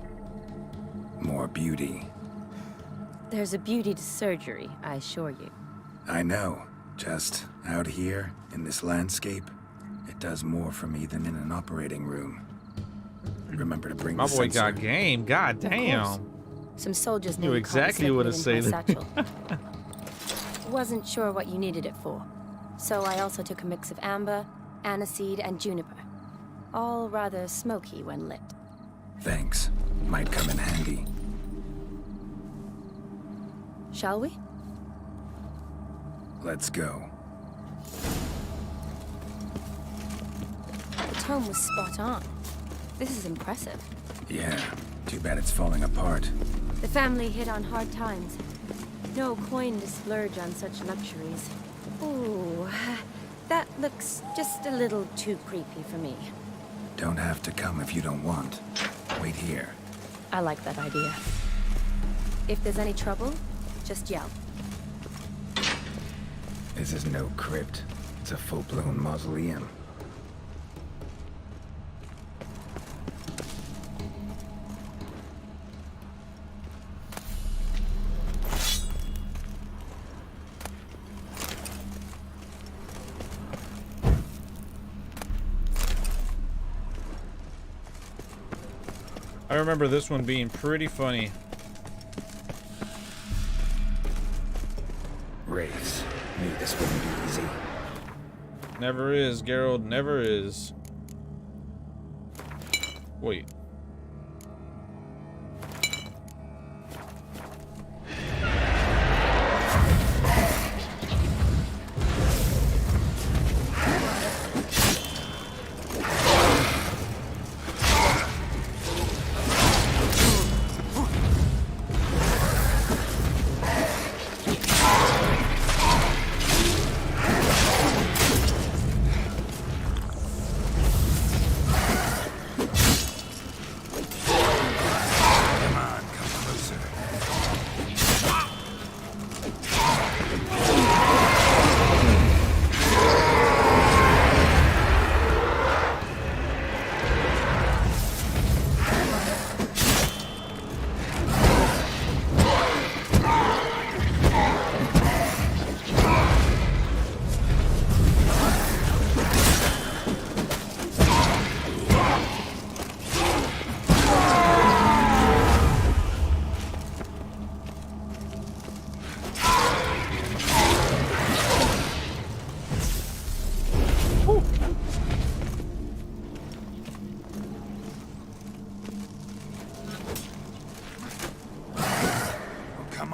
More beauty. There's a beauty to surgery, I assure you. I know. Just out here, in this landscape, it does more for me than in an operating room. Remember to bring My the boy sensor. got game. God damn. Some soldiers Knew named exactly what to say there. Wasn't sure what you needed it for. So I also took a mix of amber, aniseed, and juniper. All rather smoky when lit. Thanks. Might come in handy. Shall we? Let's go. The tome was spot on. This is impressive. Yeah. Too bad it's falling apart. The family hit on hard times. No coin to splurge on such luxuries. Ooh, that looks just a little too creepy for me. Don't have to come if you don't want. Wait here. I like that idea. If there's any trouble, just yell. This is no crypt. It's a full-blown mausoleum. I remember this one being pretty funny. Wraiths. Knew this wouldn't be easy. Never is, Geralt, never is. Wait.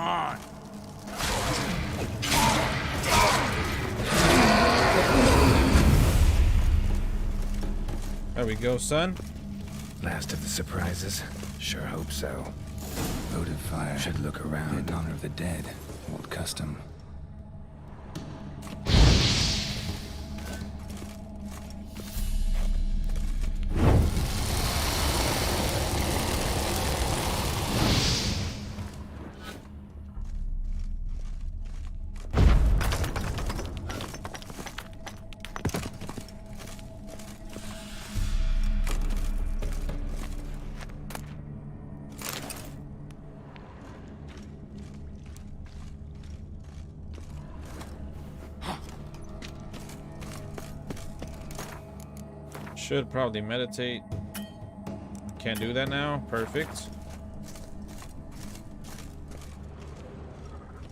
on. There we go, son. Last of the surprises? Sure hope so. Votive fire. Should look around in honor of the dead. Old custom. Should probably meditate. Can't do that now. Perfect.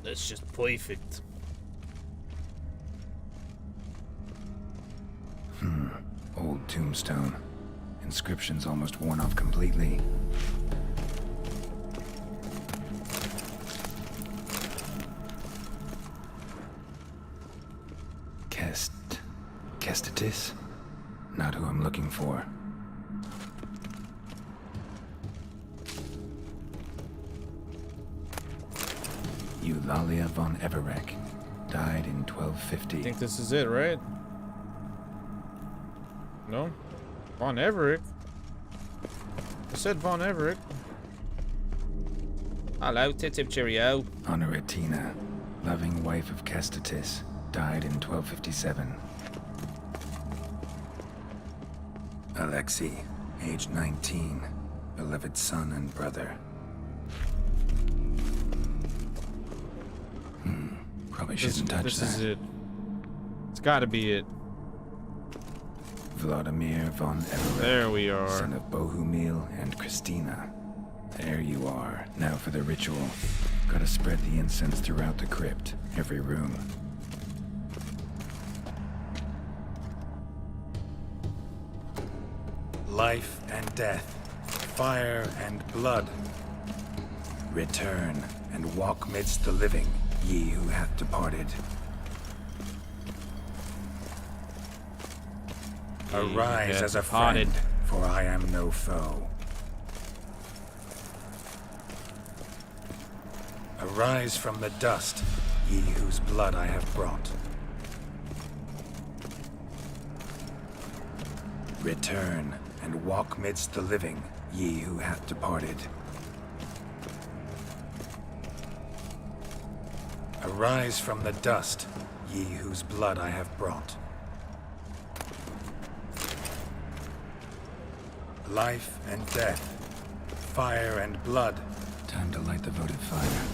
That's just perfect. Old tombstone. Inscription's almost worn off completely. Kestatis? Not who I'm looking for. Eulalia von Everek. Died in 1250. I think this is it, right? No? Von Everek? I said Von Everek. Hello, Titip Cheerio. Honoratina, loving wife of Kestatis. Died in 1257. Alexei, age 19, beloved son and brother. Probably shouldn't touch that. This is it. It's gotta be it. Vladimir von Everett. There we are. Son of Bohumil and Christina. There you are. Now for the ritual. Gotta spread the incense throughout the crypt, every room. Life and death, fire and blood. Return and walk midst the living, ye who hath departed. Arise as a friend, for I am no foe. Arise from the dust, ye whose blood I have brought. Return and walk midst the living, ye who hath departed. Arise from the dust, ye whose blood I have brought. Life and death, fire and blood. Time to light the votive fire.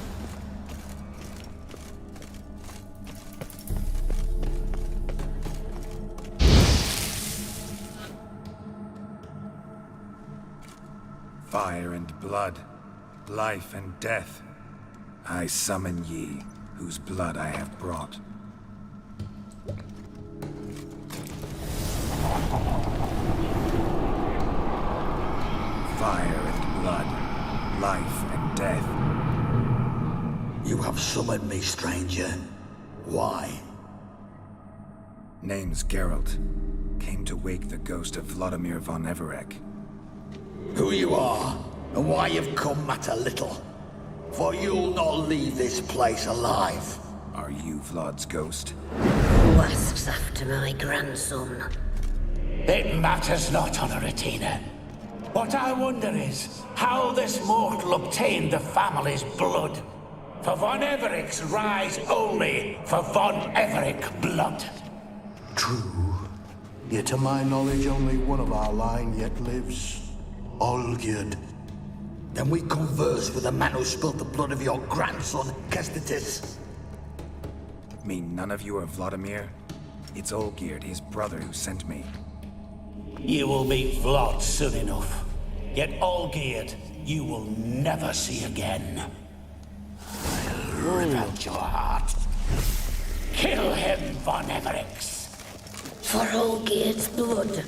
Fire and blood, life and death. I summon ye, whose blood I have brought. Fire and blood, life and death. You have summoned me, stranger. Why? Name's Geralt. Came to wake the ghost of Vladimir von Everek. Who you are, and why you've come matter little. For you'll not leave this place alive. Are you Vlad's ghost? Who asks after my grandson? It matters not, Honoratina. What I wonder is how this mortal obtained the family's blood. For von Everek's rise only for von Everek blood. True. Yet to my knowledge, only one of our line yet lives. Olgierd. Then we converse with the man who spilled the blood of your grandson, Kestatis. Mean none of you are Vladimir? It's Olgierd, his brother, who sent me. You will meet Vlad soon enough. Yet Olgierd, you will never see again. I'll rip out your heart. Kill him, von Evereks. For Olgierd's blood.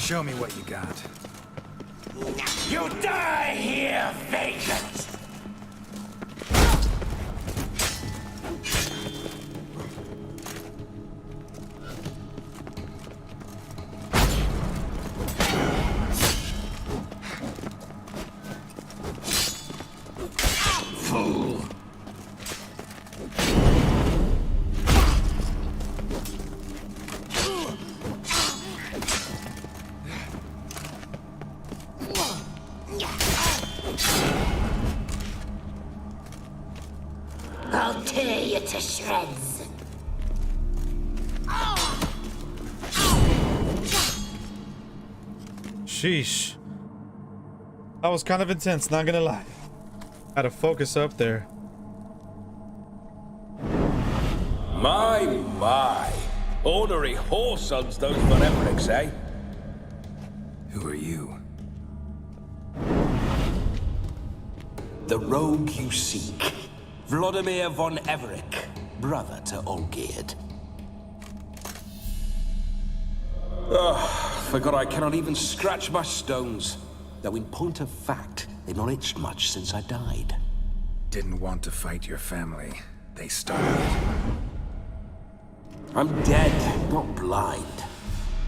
Show me what you got. You die here, vacant! Fool! I'll tear you to shreds. Sheesh. That was kind of intense, not gonna lie. Had to focus up there. My. Ornery whoresons those von Evericks, eh? Who are you? The rogue you seek. Vladimir von Everik, brother to Olgierd. Forgot I cannot even scratch my stones. Though in point of fact, they've not itched much since I died. Didn't want to fight your family. They started. I'm dead, not blind.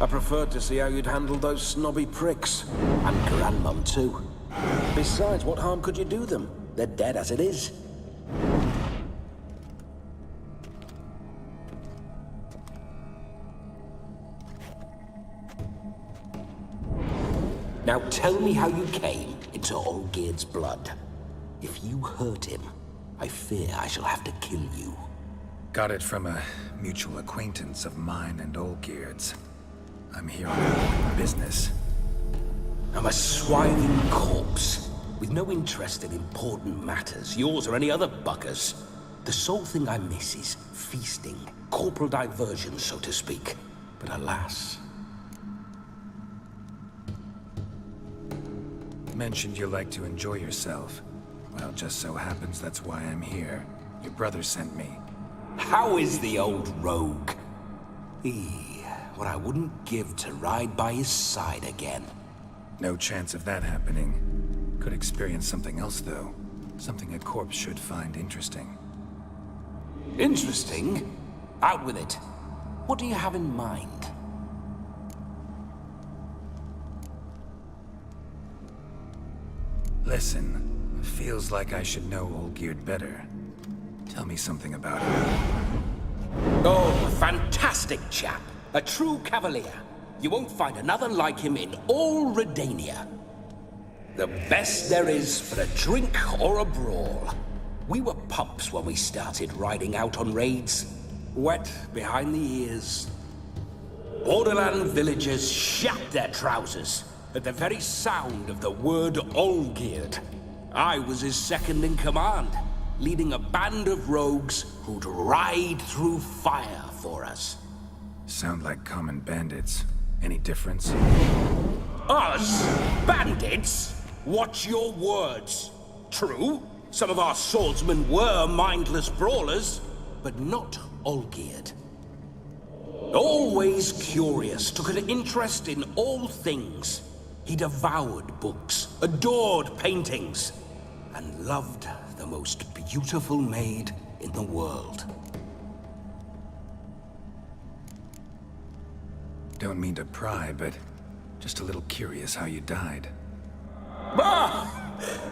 I preferred to see how you'd handle those snobby pricks. And Grandmum, too. Besides, what harm could you do them? They're dead as it is. Now tell me how you came into Olgierd's blood. If you hurt him, I fear I shall have to kill you. Got it from a mutual acquaintance of mine and Olgierd's. I'm here on business. I'm a swiving corpse, with no interest in important matters, yours or any other buggers. The sole thing I miss is feasting, corporal diversion, so to speak. But alas... Mentioned you like to enjoy yourself. Well, just so happens that's why I'm here. Your brother sent me. How is the old rogue? What I wouldn't give to ride by his side again. No chance of that happening. Could experience something else, though. Something a corpse should find interesting. Interesting? Out with it. What do you have in mind? Listen, feels like I should know Olgierd better. Tell me something about him. Oh, fantastic chap. A true cavalier. You won't find another like him in all Redania. The best there is for a drink or a brawl. We were pups when we started riding out on raids. Wet behind the ears. Borderland villagers shat their trousers at the very sound of the word Olgierd. I was his second in command, leading a band of rogues who'd ride through fire for us. Sound like common bandits. Any difference? Us? Bandits? Watch your words. True, some of our swordsmen were mindless brawlers, but not Olgierd. Always curious, took an interest in all things. He devoured books, adored paintings, and loved the most beautiful maid in the world. Don't mean to pry, but just a little curious how you died.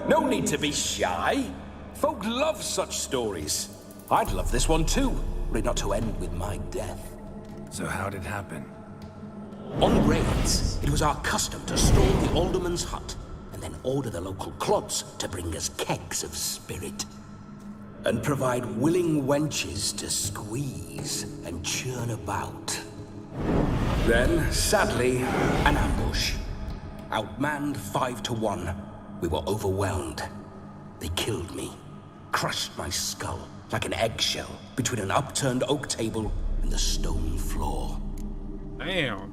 No need to be shy. Folk love such stories. I'd love this one too, were it not to end with my death. So how'd it happen? On raids, it was our custom to storm the alderman's hut, and then order the local clods to bring us kegs of spirit. And provide willing wenches to squeeze and churn about. Then, sadly, an ambush. Outmanned 5-1, we were overwhelmed. They killed me, crushed my skull like an eggshell between an upturned oak table and the stone floor. Damn.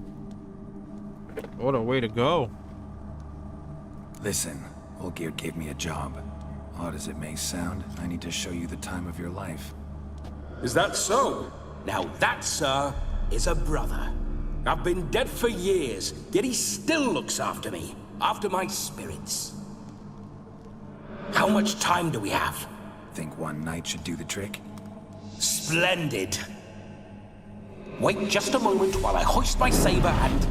What a way to go. Listen, Olgierd gave me a job. Odd as it may sound, I need to show you the time of your life. Is that so? Now that, sir, is a brother. I've been dead for years, yet he still looks after me, after my spirits. How much time do we have? Think one night should do the trick? Splendid. Wait just a moment while I hoist my saber and...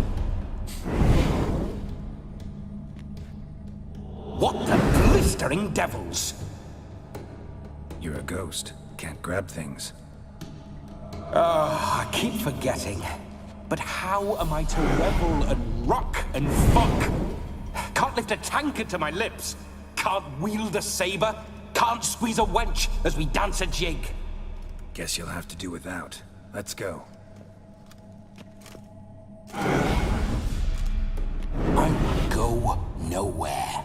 What the blistering devils? You're a ghost. Can't grab things. I keep forgetting. But how am I to revel and rock and fuck? Can't lift a tankard to my lips. Can't wield a saber. Can't squeeze a wench as we dance a jig. Guess you'll have to do without. Let's go. I will go nowhere.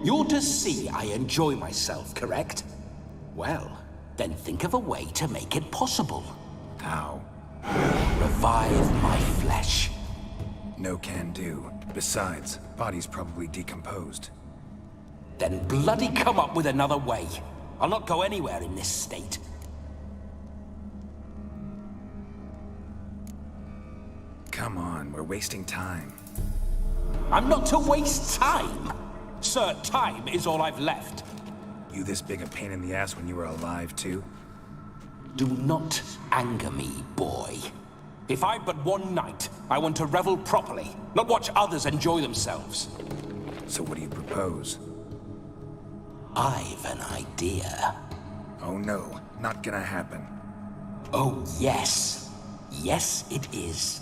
You're to see I enjoy myself, correct? Well, then think of a way to make it possible. How? Revive my flesh. No can do. Besides, body's probably decomposed. Then bloody come up with another way. I'll not go anywhere in this state. Come on, we're wasting time. I'm not to waste time. Sir, time is all I've left. You this big a pain in the ass when you were alive, too? Do not anger me, boy. If I've but one night, I want to revel properly, not watch others enjoy themselves. So what do you propose? I've an idea. Oh no, not gonna happen. Oh yes. Yes, it is.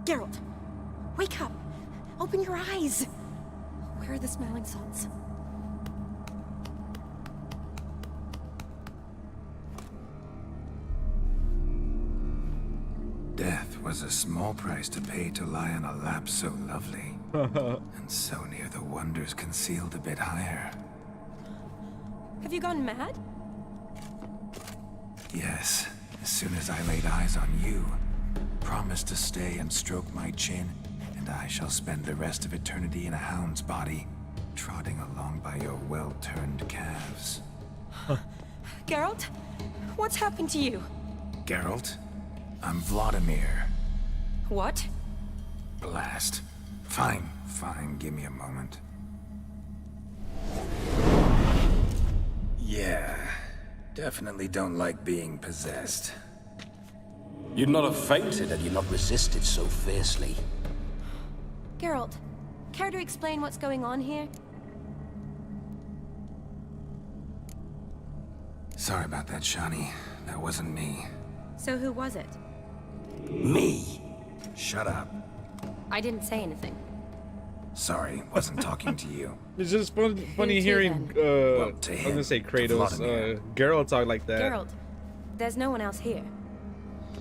Geralt, wake up! Open your eyes! Where are the smelling salts? Death was a small price to pay to lie on a lap so lovely. And so near the wonders concealed a bit higher. Have you gone mad? Yes, as soon as I laid eyes on you. Promise to stay and stroke my chin, and I shall spend the rest of eternity in a hound's body, trotting along by your well-turned calves. Geralt? What's happened to you? Geralt? I'm Vladimir. What? Blast. Fine, give me a moment. Yeah, definitely don't like being possessed. You'd not have fainted had you not resisted so fiercely. Geralt, care to explain what's going on here? Sorry about that, Shani. That wasn't me. So who was it? Me. Shut up. I didn't say anything. Sorry, wasn't talking to you. It's just funny hearing, well, I was gonna say Kratos, Geralt talk like that. Geralt, there's no one else here.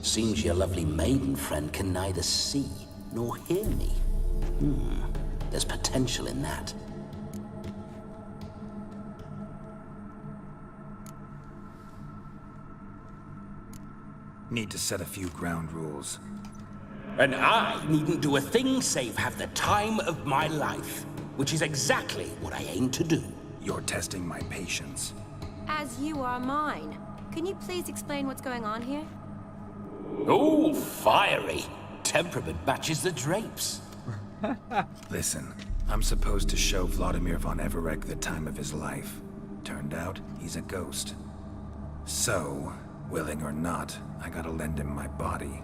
Seems your lovely maiden friend can neither see nor hear me. There's potential in that. Need to set a few ground rules. And I needn't do a thing save have the time of my life, which is exactly what I aim to do. You're testing my patience. As you are mine. Can you please explain what's going on here? Oh, fiery. Temperament matches the drapes. Listen, I'm supposed to show Vladimir von Everec the time of his life. Turned out, he's a ghost. So, willing or not, I gotta lend him my body.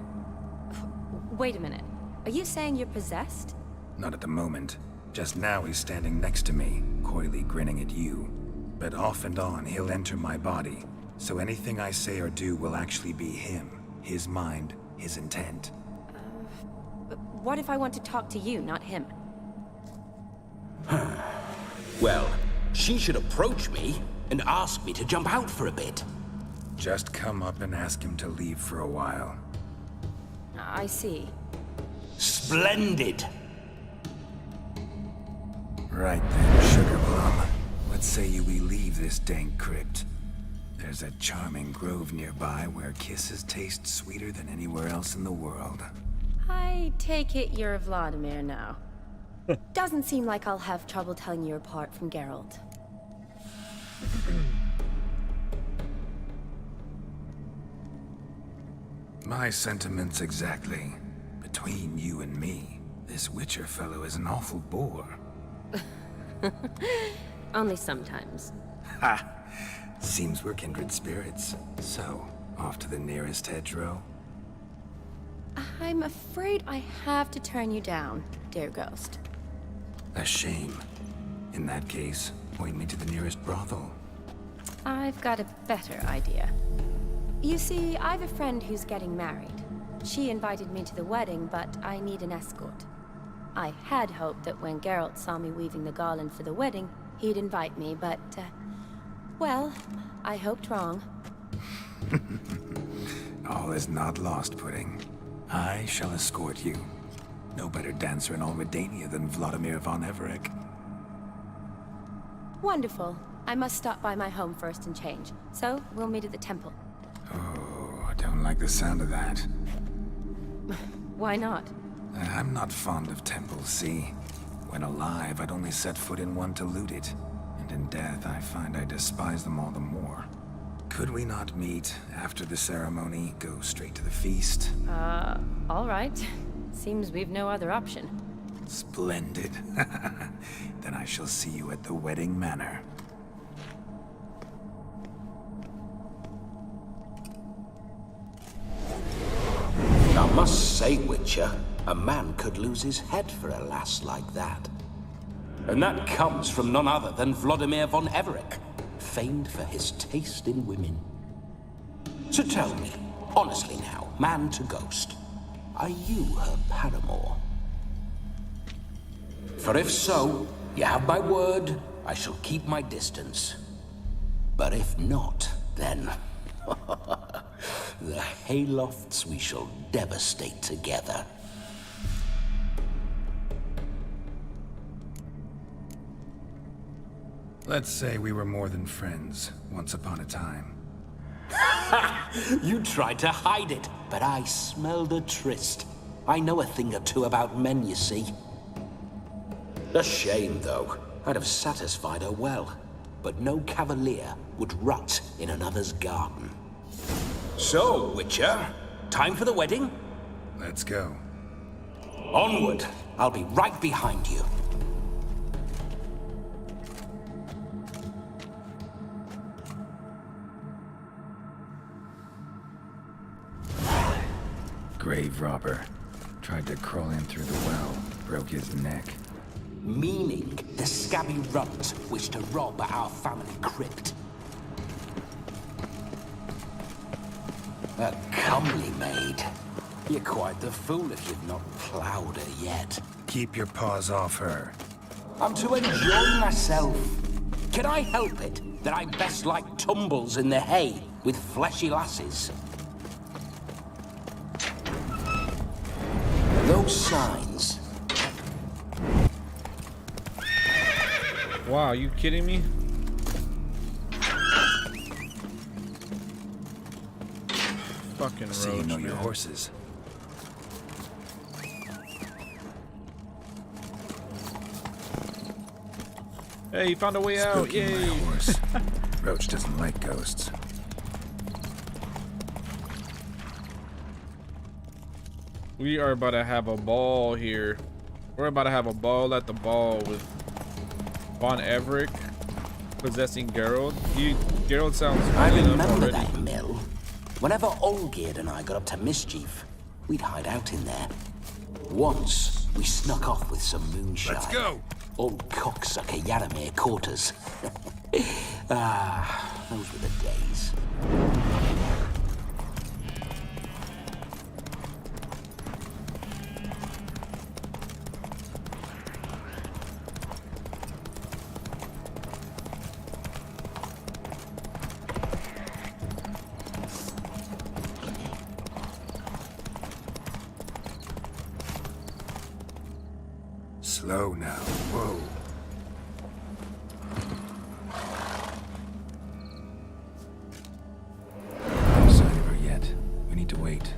Wait a minute. Are you saying you're possessed? Not at the moment. Just now he's standing next to me, coyly grinning at you. But off and on, he'll enter my body. So anything I say or do will actually be him. His mind, his intent. But what if I want to talk to you, not him? Well, she should approach me and ask me to jump out for a bit. Just come up and ask him to leave for a while. I see. Splendid! Right then, Sugar Plum. What say you we leave this dank crypt? There's a charming grove nearby where kisses taste sweeter than anywhere else in the world. I take it you're Vladimir now. Doesn't seem like I'll have trouble telling you apart from Geralt. My sentiments exactly. Between you and me, this Witcher fellow is an awful bore. Only sometimes. Ha! Seems we're kindred spirits. So, off to the nearest hedgerow? I'm afraid I have to turn you down, dear ghost. A shame. In that case, point me to the nearest brothel. I've got a better idea. You see, I've a friend who's getting married. She invited me to the wedding, but I need an escort. I had hoped that when Geralt saw me weaving the garland for the wedding, he'd invite me, but, well, I hoped wrong. All is not lost, Pudding. I shall escort you. No better dancer in all Redania than Vladimir von Everec. Wonderful. I must stop by my home first and change, so we'll meet at the temple. Oh, I don't like the sound of that. Why not? I'm not fond of temples, see? When alive, I'd only set foot in one to loot it. And in death, I find I despise them all the more. Could we not meet after the ceremony, go straight to the feast? All right. Seems we've no other option. Splendid. Then I shall see you at the wedding manor. I must say, Witcher, a man could lose his head for a lass like that. And that comes from none other than Vladimir von Everec, famed for his taste in women. So tell me, honestly now, man to ghost, are you her paramour? For if so, you have my word, I shall keep my distance. But if not, then... the haylofts we shall devastate together. Let's say we were more than friends, once upon a time. You tried to hide it, but I smelled a tryst. I know a thing or two about men, you see. A shame, though. I'd have satisfied her well. But no cavalier would rot in another's garden. So, Witcher, time for the wedding? Let's go. Onward. I'll be right behind you. Grave robber. Tried to crawl in through the well, broke his neck. Meaning the scabby runt wished to rob our family crypt. A comely maid. You're quite the fool if you've not ploughed her yet. Keep your paws off her. I'm to enjoy myself. Can I help it that I best like tumbles in the hay with fleshy lasses? Those signs. Wow, are you kidding me? Fucking So you know roach, your man. horses. Hey, you found a way out! Spooky Yay! my horse. Roach doesn't like ghosts. We are about to have a ball here. We're about to have a ball at the ball with Von Everec possessing Geralt. Geralt sounds I good enough remember already. that mill. Whenever Olgierd and I got up to mischief, we'd hide out in there. Once, we snuck off with some moonshine. Let's go! Old cocksucker Yaramir caught us. Those were the days. Slow now. Whoa. No sign of her yet. We need to wait.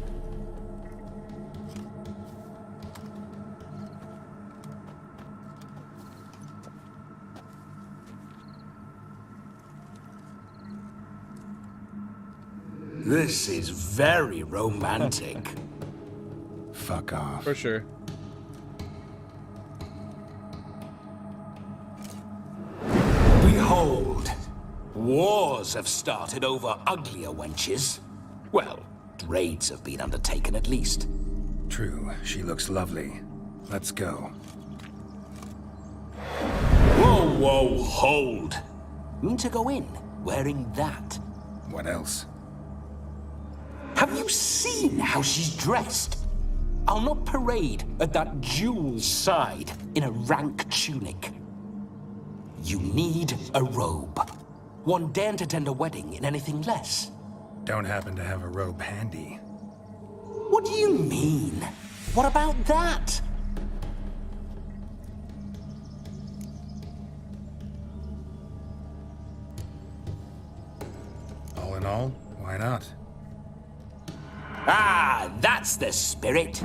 This is very romantic. Fuck off. For sure. Behold, wars have started over uglier wenches. Well, raids have been undertaken at least. True, she looks lovely. Let's go. Whoa, whoa, hold. Mean to go in wearing that? What else? Have you seen how she's dressed? I'll not parade at that jewel's side in a rank tunic. You need a robe. One daren't attend a wedding in anything less. Don't happen to have a robe handy. What do you mean? What about that? All in all, why not? Ah, that's the spirit.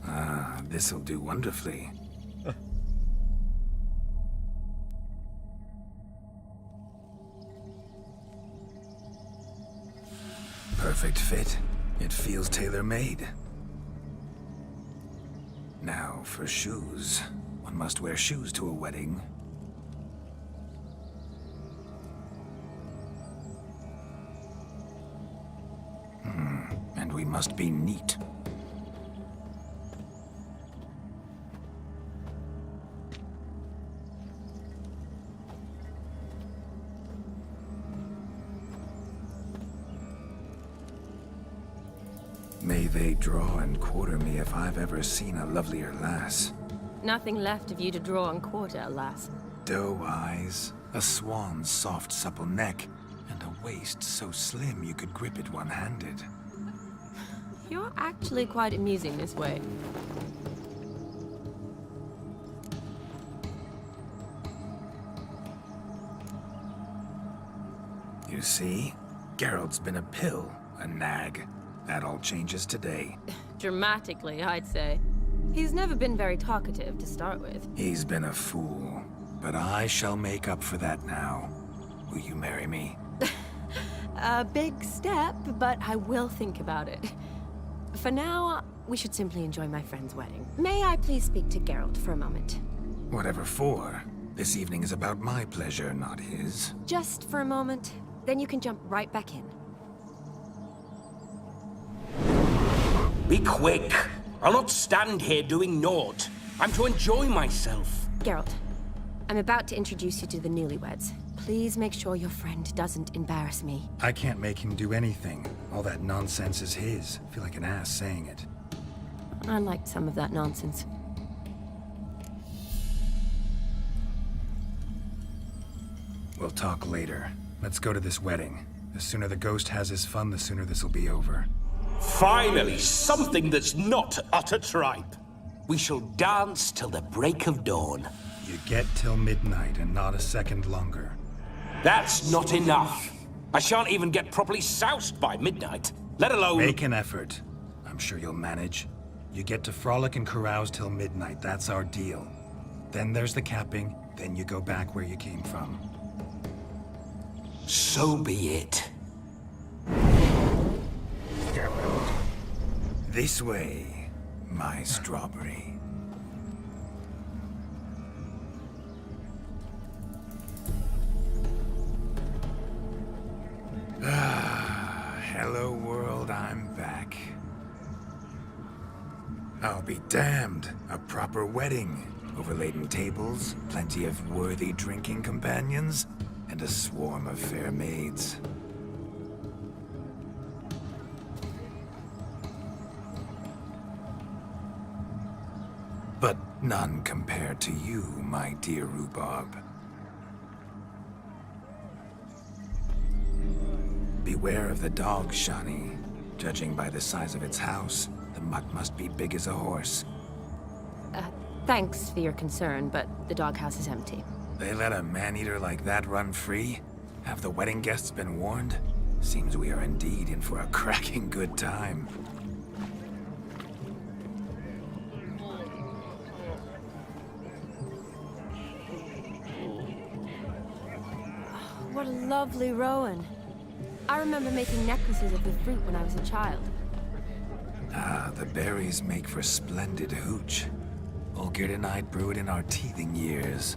Ah, this'll do wonderfully. Perfect fit. It feels tailor-made. Now, for shoes. One must wear shoes to a wedding. And we must be neat. May they draw and quarter me if I've ever seen a lovelier lass. Nothing left of you to draw and quarter, alas. Doe eyes, a swan's soft supple neck, and a waist so slim you could grip it one-handed. You're actually quite amusing this way. You see? Geralt's been a pill, a nag. That all changes today. Dramatically, I'd say. He's never been very talkative to start with. He's been a fool, but I shall make up for that now. Will you marry me? A big step, but I will think about it. For now, we should simply enjoy my friend's wedding. May I please speak to Geralt for a moment? Whatever for. This evening is about my pleasure, not his. Just for a moment, then you can jump right back in. Be quick. I'll not stand here doing naught. I'm to enjoy myself. Geralt, I'm about to introduce you to the newlyweds. Please make sure your friend doesn't embarrass me. I can't make him do anything. All that nonsense is his. I feel like an ass saying it. I liked some of that nonsense. We'll talk later. Let's go to this wedding. The sooner the ghost has his fun, the sooner this'll be over. Finally, something that's not utter tripe. We shall dance till the break of dawn. You get till midnight and not a second longer. That's not enough. I shan't even get properly soused by midnight, let alone... Make an effort. I'm sure you'll manage. You get to frolic and carouse till midnight. That's our deal. Then there's the capping. Then you go back where you came from. So be it. This way, my strawberry. Ah, hello world, I'm back. I'll be damned. A proper wedding. Overladen tables, plenty of worthy drinking companions, and a swarm of fair maids. But none compared to you, my dear rhubarb. Beware of the dog, Shani. Judging by the size of its house, the mutt must be big as a horse. Thanks for your concern, but the doghouse is empty. They let a man-eater like that run free? Have the wedding guests been warned? Seems we are indeed in for a cracking good time. Lovely Rowan. I remember making necklaces of the fruit when I was a child. Ah, the berries make for splendid hooch. Olgerd and I brew it in our teething years.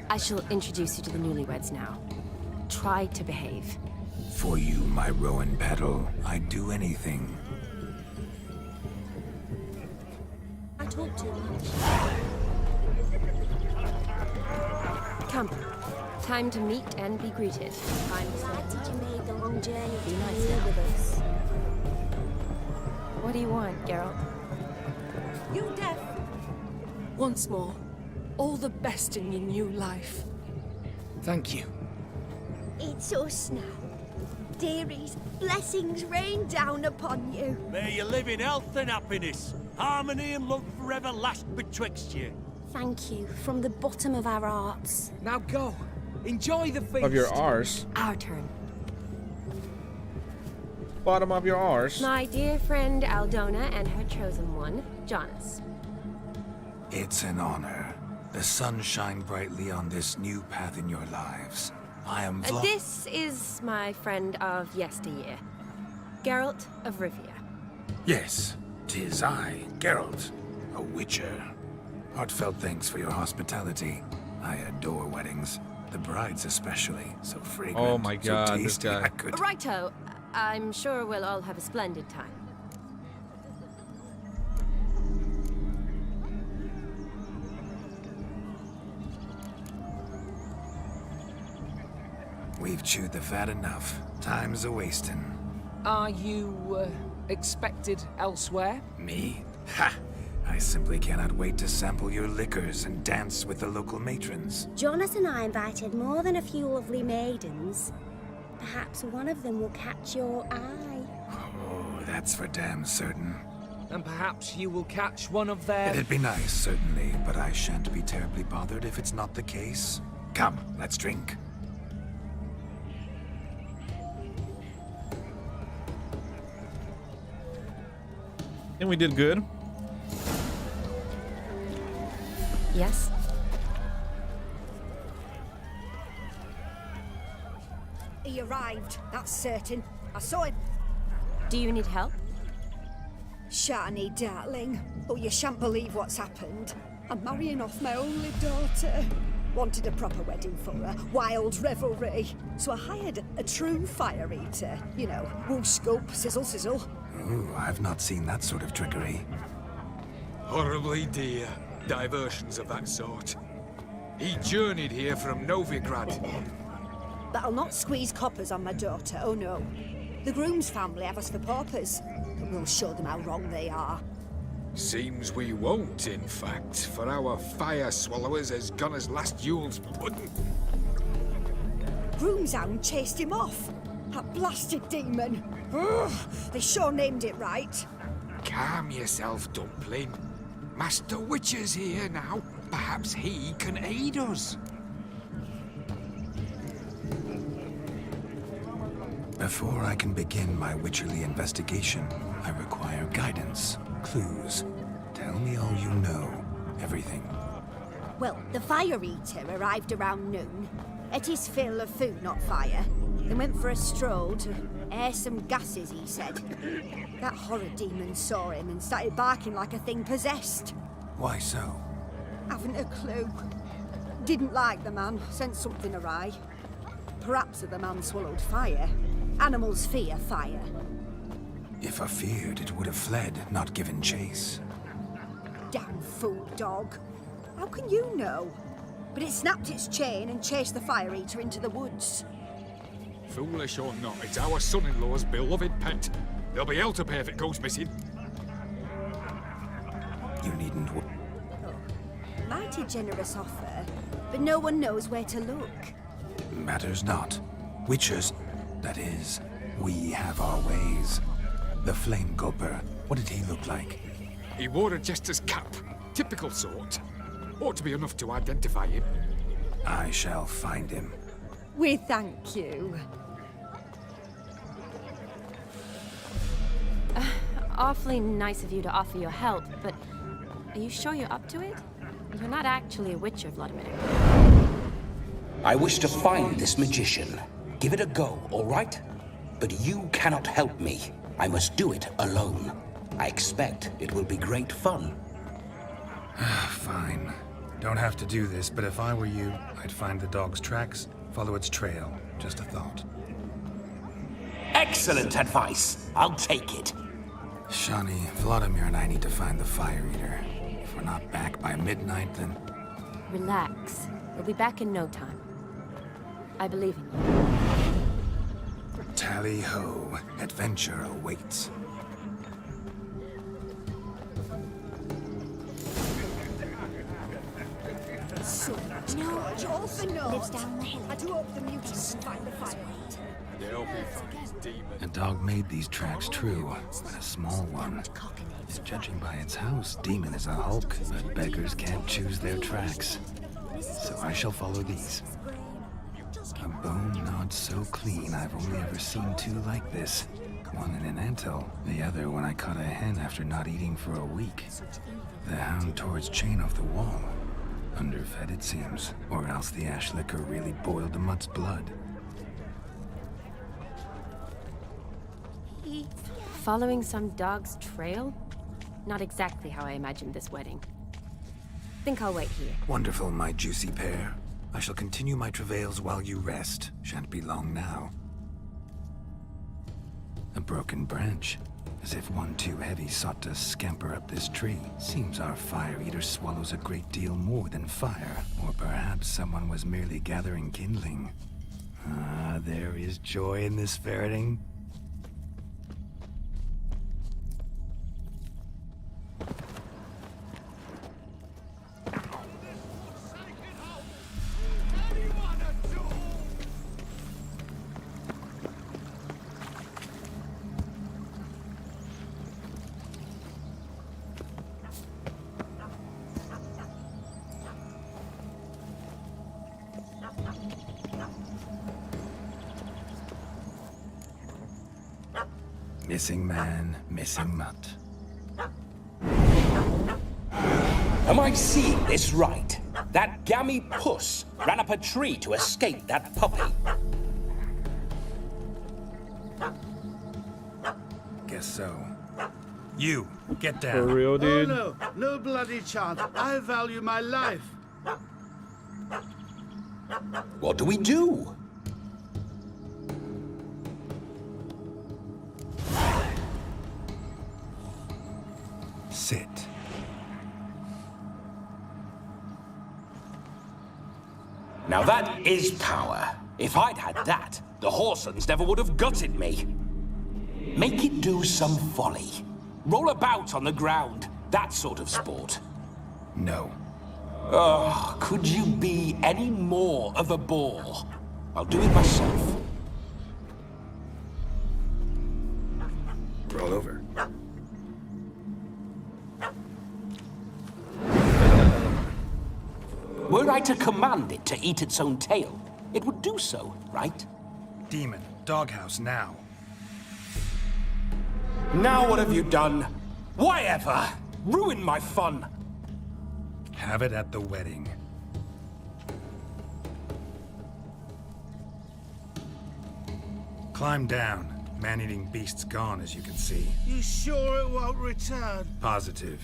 I shall introduce you to the newlyweds now. Try to behave. For you, my Rowan petal, I'd do anything. I talk too much. Come. Time to meet and be greeted. Why did you make the long journey Be to nice be here now. with us? What do you want, Geralt? You deaf? Once more, all the best in your new life. Thank you. It's us now. Dearies, blessings rain down upon you. May you live in health and happiness. Harmony and love forever last betwixt you. Thank you from the bottom of our hearts. Now go. Enjoy the feast. Of your arse. Our turn. Bottom of your arse. My dear friend Aldona and her chosen one, Jonas. It's an honor. The sun shine brightly on this new path in your lives. I am This is my friend of yesteryear, Geralt of Rivia. Yes, 'tis I, Geralt, a witcher. Heartfelt thanks for your hospitality. I adore weddings. The brides especially, so fragrant. Oh my God, so this tasty, guy. I could... Righto, I'm sure we'll all have a splendid time. We've chewed the fat enough. Time's a-wasting. Are you, expected elsewhere? Me? Ha! I simply cannot wait to sample your liquors and dance with the local matrons. Jonas and I invited more than a few lovely maidens. Perhaps one of them will catch your eye. Oh, that's for damn certain. And perhaps you will catch one of their... It'd be nice, certainly, but I shan't be terribly bothered if it's not the case. Come, let's drink. And we did good. Yes? He arrived, that's certain. I saw him. Do you need help? Shani, darling. Oh, you shan't believe what's happened. I'm marrying off my only daughter. Wanted a proper wedding for her, wild revelry. So I hired a true fire eater. You know, woo scope, sizzle sizzle. Ooh, I've not seen that sort of trickery. Horribly dear diversions of that sort. He journeyed here from Novigrad. But I'll not squeeze coppers on my daughter, oh no. The groom's family have us for paupers, but we'll show them how wrong they are. Seems we won't, in fact, for our fire swallowers has gone as last Yule's pudding. Groom's hound chased him off. That blasted demon. Ugh, they sure named it right. Calm yourself, Dumpling. Master Witcher's here now. Perhaps he can aid us. Before I can begin my witcherly investigation, I require guidance, clues. Tell me all you know. Everything. Well, the fire eater arrived around noon. Ate his fill of food, not fire. Then went for a stroll to air some gases, he said. That horrid demon saw him and started barking like a thing possessed. Why so? Haven't a clue. Didn't like the man, sent something awry. Perhaps the man swallowed fire. Animals fear fire. If I feared, it would have fled, not given chase. Damn fool dog. How can you know? But it snapped its chain and chased the fire eater into the woods. Foolish or not, it's our son-in-law's beloved pet. There'll be hell to pay if it goes missing. You needn't Mighty generous offer, but no one knows where to look. Matters not. Witchers, that is, we have our ways. The Flame Gulper, what did he look like? He wore a jester's cap. Typical sort. Ought to be enough to identify him. I shall find him. We thank you. Awfully nice of you to offer your help, but are you sure you're up to it? You're not actually a witcher, Vladimir. I wish to find this magician. Give it a go, all right? But you cannot help me. I must do it alone. I expect it will be great fun. Fine. Don't have to do this, but if I were you, I'd find the dog's tracks, follow its trail. Just a thought. Excellent advice. I'll take it. Shani, Vladimir and I need to find the Fire Eater. If we're not back by midnight, then... Relax. We'll be back in no time. I believe in you. Tally-ho. Adventure awaits. So much courage, all for naught. Lives down the hill. I do hope the mutants can find the fire. They'll be fine, demon. A dog made these tracks true, but a small one. Judging by its house, Demon is a hulk, but beggars can't choose their tracks. So I shall follow these. A bone gnawed so clean I've only ever seen two like this. One in an anthill, the other when I caught a hen after not eating for a week. The hound tore its chain off the wall. Underfed it seems, or else the ash liquor really boiled the mutt's blood. Following some dog's trail? Not exactly how I imagined this wedding. Think I'll wait here. Wonderful, my juicy pair. I shall continue my travails while you rest. Shan't be long now. A broken branch. As if one too heavy sought to scamper up this tree. Seems our Fire Eater swallows a great deal more than fire. Or perhaps someone was merely gathering kindling. Ah, there is joy in this ferreting. Missing man, missing mutt. Am I seeing this right? That gammy puss ran up a tree to escape that puppy. Guess so. You, get down. For real, dude? Oh no, no bloody chance. I value my life. What do we do? Sit. Now that is power. If I'd had that, the Horsons never would have gutted me. Make it do some folly. Roll about on the ground. That sort of sport. No. Oh, could you be any more of a bore? I'll do it myself. Roll over. Were I to command it to eat its own tail, it would do so, right? Demon, doghouse now. Now what have you done? Why ever? Ruin my fun. Have it at the wedding. Climb down. Man-eating beast's gone, as you can see. You sure it won't return? Positive.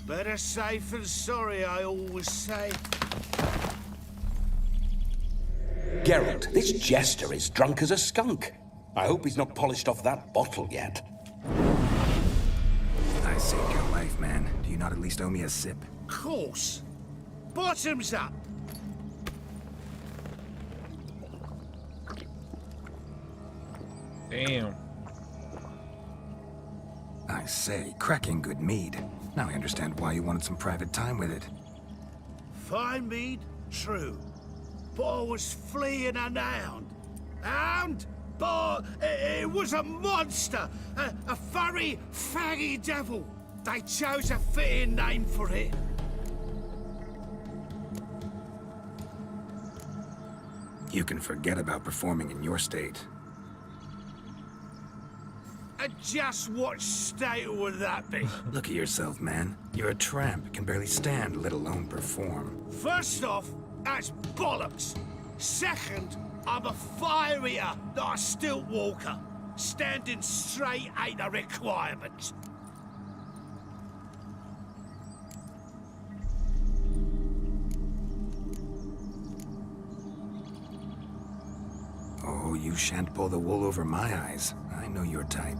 Better safe than sorry, I always say. Geralt, this jester is drunk as a skunk. I hope he's not polished off that bottle yet. I saved your life, man. Do you not at least owe me a sip? Course. Bottoms up. Damn. I say, cracking good mead. Now I understand why you wanted some private time with it. Fine mead, true. But I was fleeing a hound. Hound? But it was a monster. A furry, faggy devil. They chose a fitting name for it. You can forget about performing in your state. And just what state would that be? Look at yourself, man. You're a tramp, can barely stand, let alone perform. First off, that's bollocks. Second, I'm a fire eater, not a stilt walker. Standing straight ain't a requirement. Oh, you shan't pull the wool over my eyes. I know your type.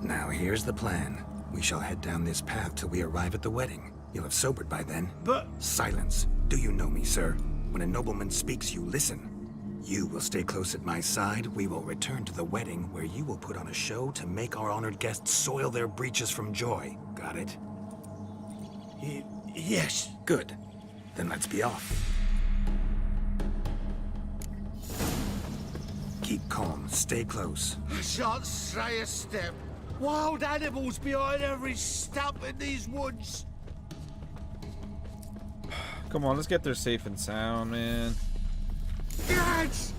Now, here's the plan. We shall head down this path till we arrive at the wedding. You'll have sobered by then. But... Silence. Do you know me, sir? When a nobleman speaks, you listen. You will stay close at my side. We will return to the wedding, where you will put on a show to make our honored guests soil their breeches from joy. Got it? Yes. Good. Then let's be off. Keep calm. Stay close. I shan't stray a step. Wild animals behind every stump in these woods. Come on, let's get there safe and sound, man. Guards!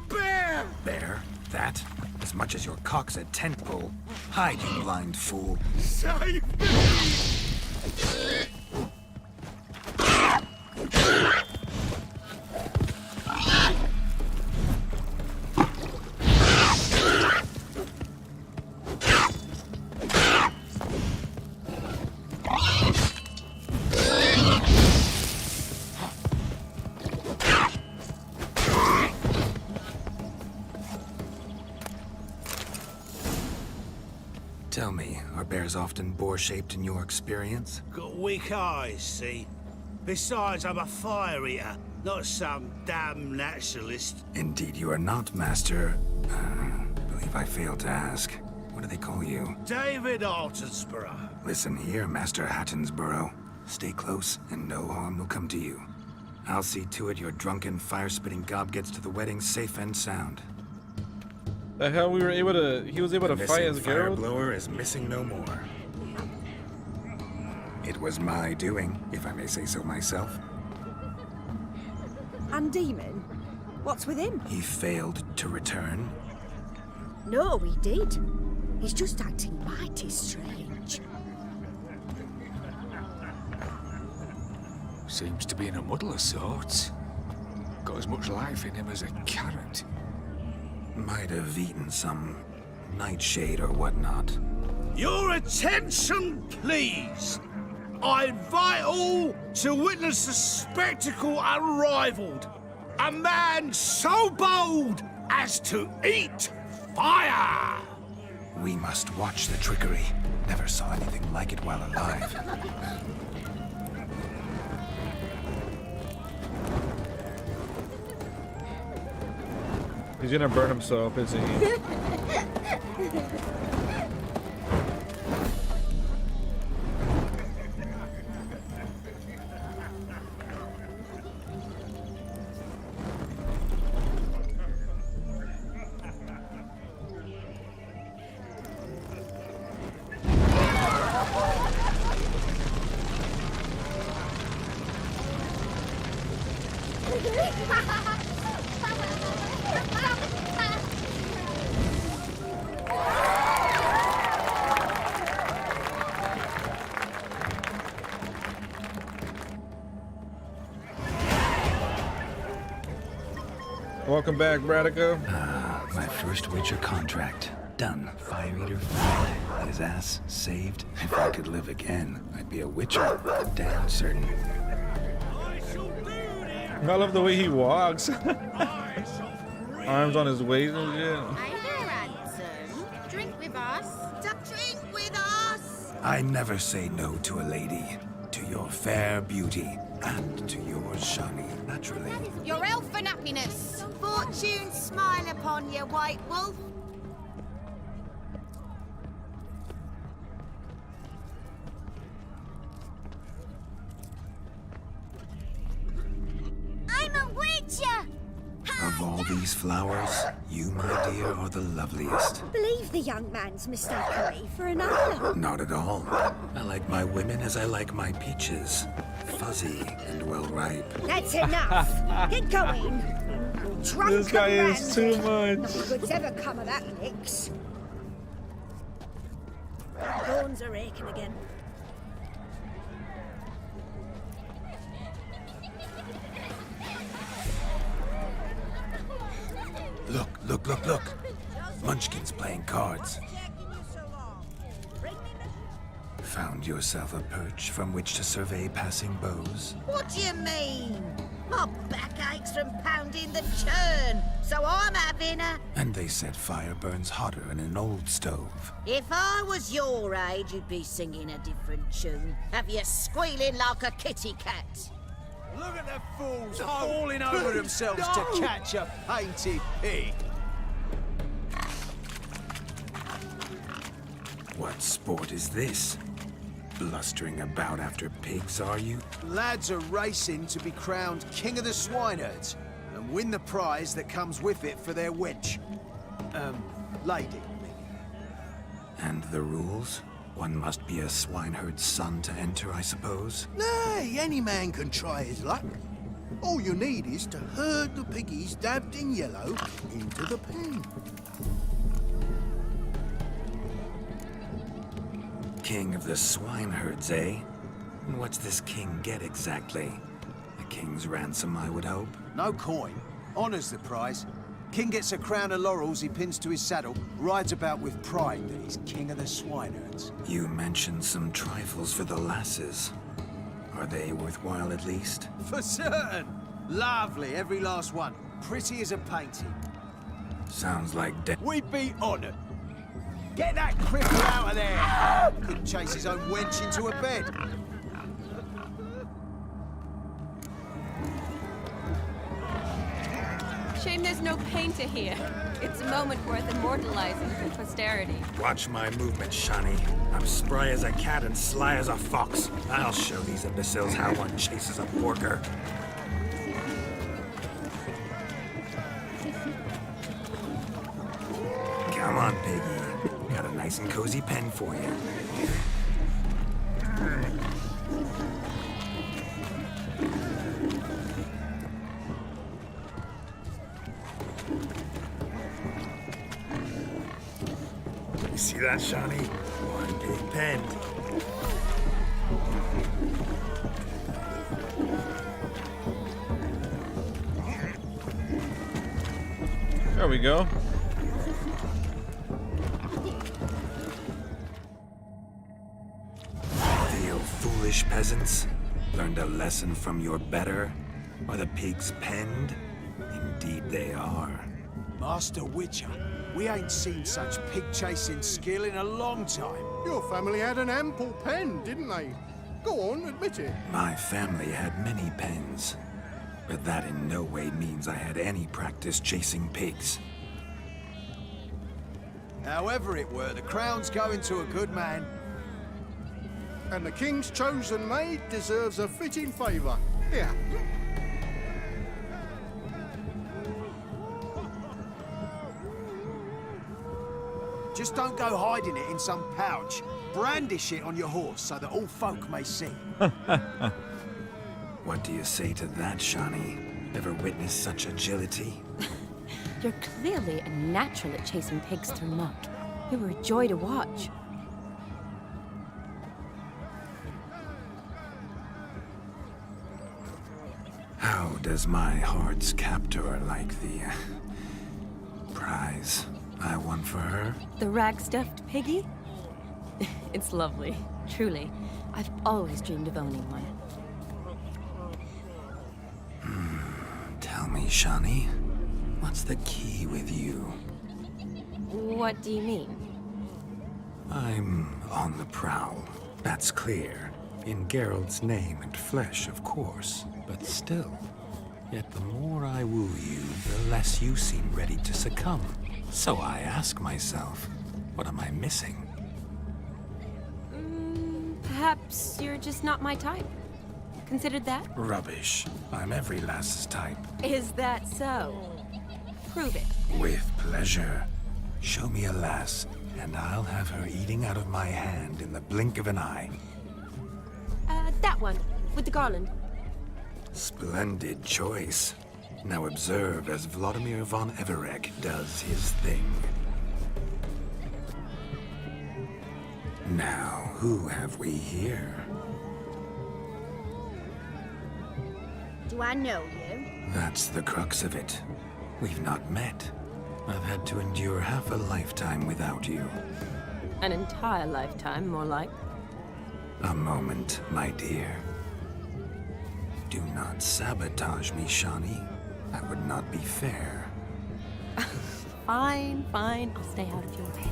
Bear! Bear? That? As much as your cock's a tent pole. Hide, you blind fool. Save me! Tell me, are bears often boar-shaped in your experience? Got weak eyes, see? Besides, I'm a fire eater, not some damn naturalist. Indeed you are not, Master. Believe I failed to ask. What do they call you? David Altonsborough. Listen here, Master Hattonsborough. Stay close, and no harm will come to you. I'll see to it your drunken, fire-spitting gob gets to the wedding safe and sound. The hell he was able to fight as a girl? The fireblower is missing no more. It was my doing, if I may say so myself. And Demon? What's with him? He failed to return. No, he did. He's just acting mighty strange. Seems to be in a muddle of sorts. Got as much life in him as a carrot. Might have eaten some nightshade or whatnot. Your attention, please! I invite all to witness a spectacle unrivaled. A man so bold as to eat fire! We must watch the trickery. Never saw anything like it while alive. He's gonna burn himself, isn't he? Welcome back, Bradico. My first Witcher contract. Done. Fire Eater fired. His ass saved. If I could live again, I'd be a Witcher. Damn certain. I love the way he walks. Arms on his waist and shit. Hey there, handsome. Drink with us. Drink with us. I never say no to a lady. To your fair beauty. And to yours, Shani, naturally. Your elfin happiness. Fortune smile upon you, White Wolf. I'm a Witcher! Of all these flowers, you, my dear, are the loveliest. Believe the young man's mistaken me for another. Not at all. I like my women as I like my peaches. Fuzzy and well ripe. That's enough. Get going. Drunk This guy and is too randy. much. Nothing good's ever come of that mix. Bones are aching again. Look. Munchkin's playing cards. Found yourself a perch from which to survey passing bows? What do you mean? My back aches from pounding the churn, so I'm having a... And they said fire burns hotter in an old stove. If I was your age, you'd be singing a different tune. Have you squealing like a kitty cat? Look at the fools falling over themselves to catch a painted pig. What sport is this? Blustering about after pigs, are you? Lads are racing to be crowned King of the Swineherds and win the prize that comes with it for their wench. Lady. And the rules? One must be a swineherd's son to enter, I suppose? Nay, any man can try his luck. All you need is to herd the piggies dabbed in yellow into the pen. King of the swineherds, eh? And what's this king get exactly? A king's ransom, I would hope. No coin. Honours the prize. King gets a crown of laurels he pins to his saddle, rides about with pride that he's king of the swineherds. You mentioned some trifles for the lasses. Are they worthwhile at least? For certain! Lovely, every last one. Pretty as a painting. Sounds like We'd be honoured. Get that cripple out of there! Couldn't chase his own wench into a bed. Shame there's no painter here. It's a moment worth immortalizing for posterity. Watch my movement, Shani. I'm spry as a cat and sly as a fox. I'll show these imbeciles how one chases a porker. Come on, piggy. Got a nice and cozy pen for you. You see that, Shani? One big pen. There we go. Hail, foolish peasants. Learned a lesson from your better? Are the pigs penned? Indeed they are. Master Witcher, we ain't seen such pig-chasing skill in a long time. Your family had an ample pen, didn't they? Go on, admit it. My family had many pens, but that in no way means I had any practice chasing pigs. However it were, the crown's going to a good man. And the king's chosen maid deserves a fitting favour. Here. Just don't go hiding it in some pouch. Brandish it on your horse so that all folk may see. What do you say to that, Shani? Ever witnessed such agility? You're clearly a natural at chasing pigs through muck. You were a joy to watch. How does my heart's captor like the prize I won for her? The rag-stuffed piggy? It's lovely, truly. I've always dreamed of owning one. Tell me, Shani, what's the key with you? What do you mean? I'm on the prowl, that's clear. In Geralt's name and flesh, of course, but still. Yet the more I woo you, the less you seem ready to succumb. So I ask myself, what am I missing? Perhaps you're just not my type. Considered that? Rubbish. I'm every lass's type. Is that so? Prove it. With pleasure. Show me a lass, and I'll have her eating out of my hand in the blink of an eye. That one, with the garland. Splendid choice. Now observe as Vladimir von Everek does his thing. Now, who have we here? Do I know you? That's the crux of it. We've not met. had to endure half a lifetime without you. An entire lifetime, more like. A moment, my dear. Do not sabotage me, Shani. That would not be fair. Fine, fine. I'll stay out of your way.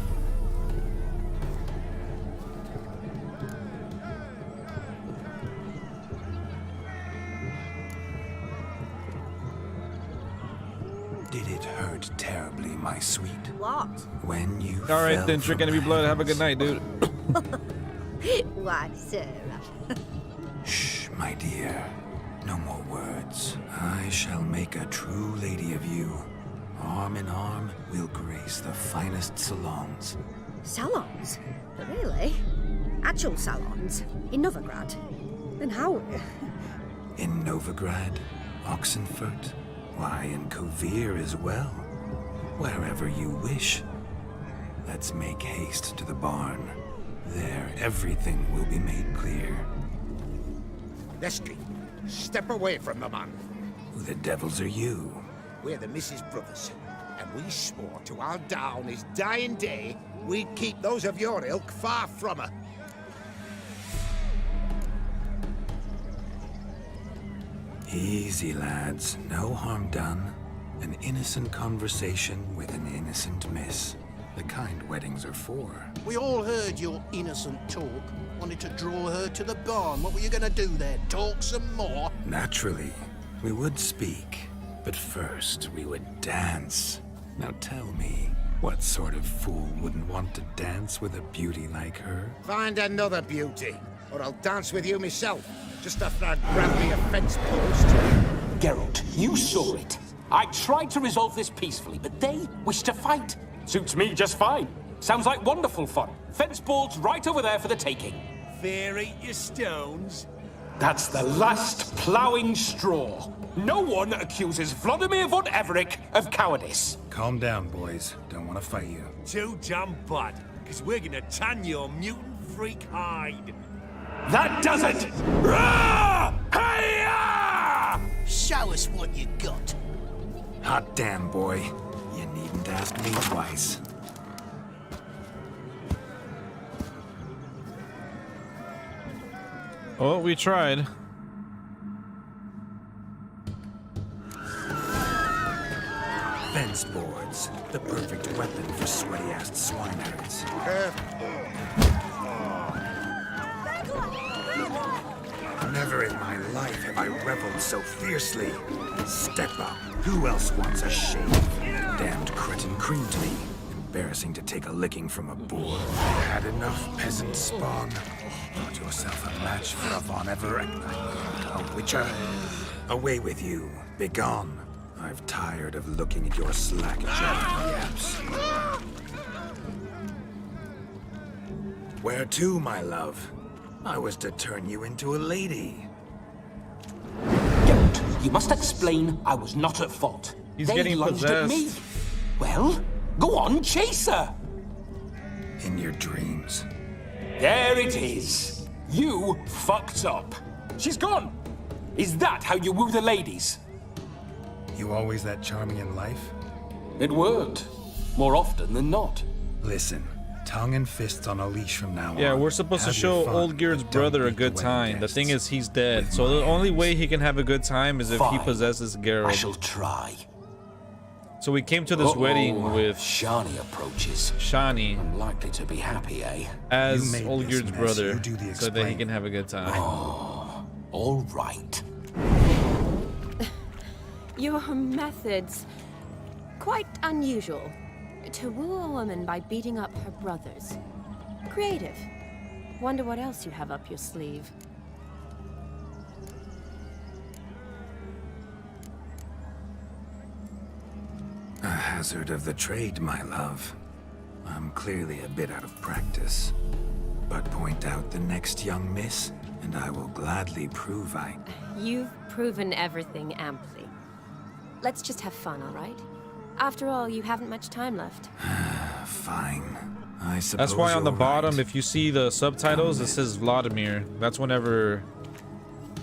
Did it hurt terribly, my sweet? What? When you All right, fell then, from Trick Enemy Blood. Have a good night, dude. Why, Sarah? Shh, my dear. No more words. I shall make a true lady of you. Arm in arm, we'll grace the finest salons. Salons? Really? Actual salons? In Novigrad? Then how? In Novigrad, Oxenfurt, why, in Kovir as well. Wherever you wish. Let's make haste to the barn. There, everything will be made clear. Lesky, step away from the man. Who the devils are you? We're the Mrs. Brothers, and we swore to our down his dying day we'd keep those of your ilk far from her. Easy, lads. No harm done. An innocent conversation with an innocent miss. The kind weddings are for. We all heard your innocent talk. Wanted to draw her to the barn. What were you gonna do there? Talk some more? Naturally, we would speak. But first, we would dance. Now tell me, what sort of fool wouldn't want to dance with a beauty like her? Find another beauty, or I'll dance with you myself. Just after I grab me a fence post. Geralt, you saw it. I tried to resolve this peacefully, but they wish to fight. Suits me just fine. Sounds like wonderful fun. Fence boards right over there for the taking. Fear eat your stones. That's the last ploughing straw. No one accuses Vladimir von Everett of cowardice. Calm down, boys. Don't want to fight you. Too damn bad, because we're gonna tan your mutant freak hide. That does it! Rah! Hi-ya! Show us what you got. Hot damn, boy. You needn't ask me twice. Oh, we tried. Fence boards. The perfect weapon for sweaty-assed swineherds. Never in my life have I reveled so fiercely. Step up. Who else wants a shave? Damned cretin creamed me. Embarrassing to take a licking from a boar. Had enough, peasant spawn. Got yourself a match for a Von Everett. A witcher. Away with you. Begone. I've tired of looking at your slack-jawed yaps. Where to, my love? I was to turn you into a lady. Geralt, you must explain I was not at fault. He's They getting lunged at me. possessed. Well, go on, chase her. In your dreams. There it is. You fucked up. She's gone. Is that how you woo the ladies? You always that charming in life? It worked. More often than not. Listen, tongue and fists on a leash from now on. Yeah, we're supposed to Have your show fun, Old Geared's but don't brother a beat good the time. wedding The thing guests. is, he's dead. With So the my only way eyes. he can have a good time is if he Fine. possesses I Geralt. shall try. So we came to this wedding with Shani approaches. Shani Unlikely to be happy, eh? as You made Old this Geared's mess, brother, you do the so that he explaining. can have a good time. Oh, all right. Your methods quite unusual. To woo a woman by beating up her brothers. Creative. Wonder what else you have up your sleeve. A hazard of the trade, my love. I'm clearly a bit out of practice. But point out the next young miss, and I will gladly prove I... You've proven everything amply. Let's just have fun, all right? After all, you haven't much time left. Fine. I suppose That's why on the you're bottom, right. if you see the subtitles, it says Vladimir. That's whenever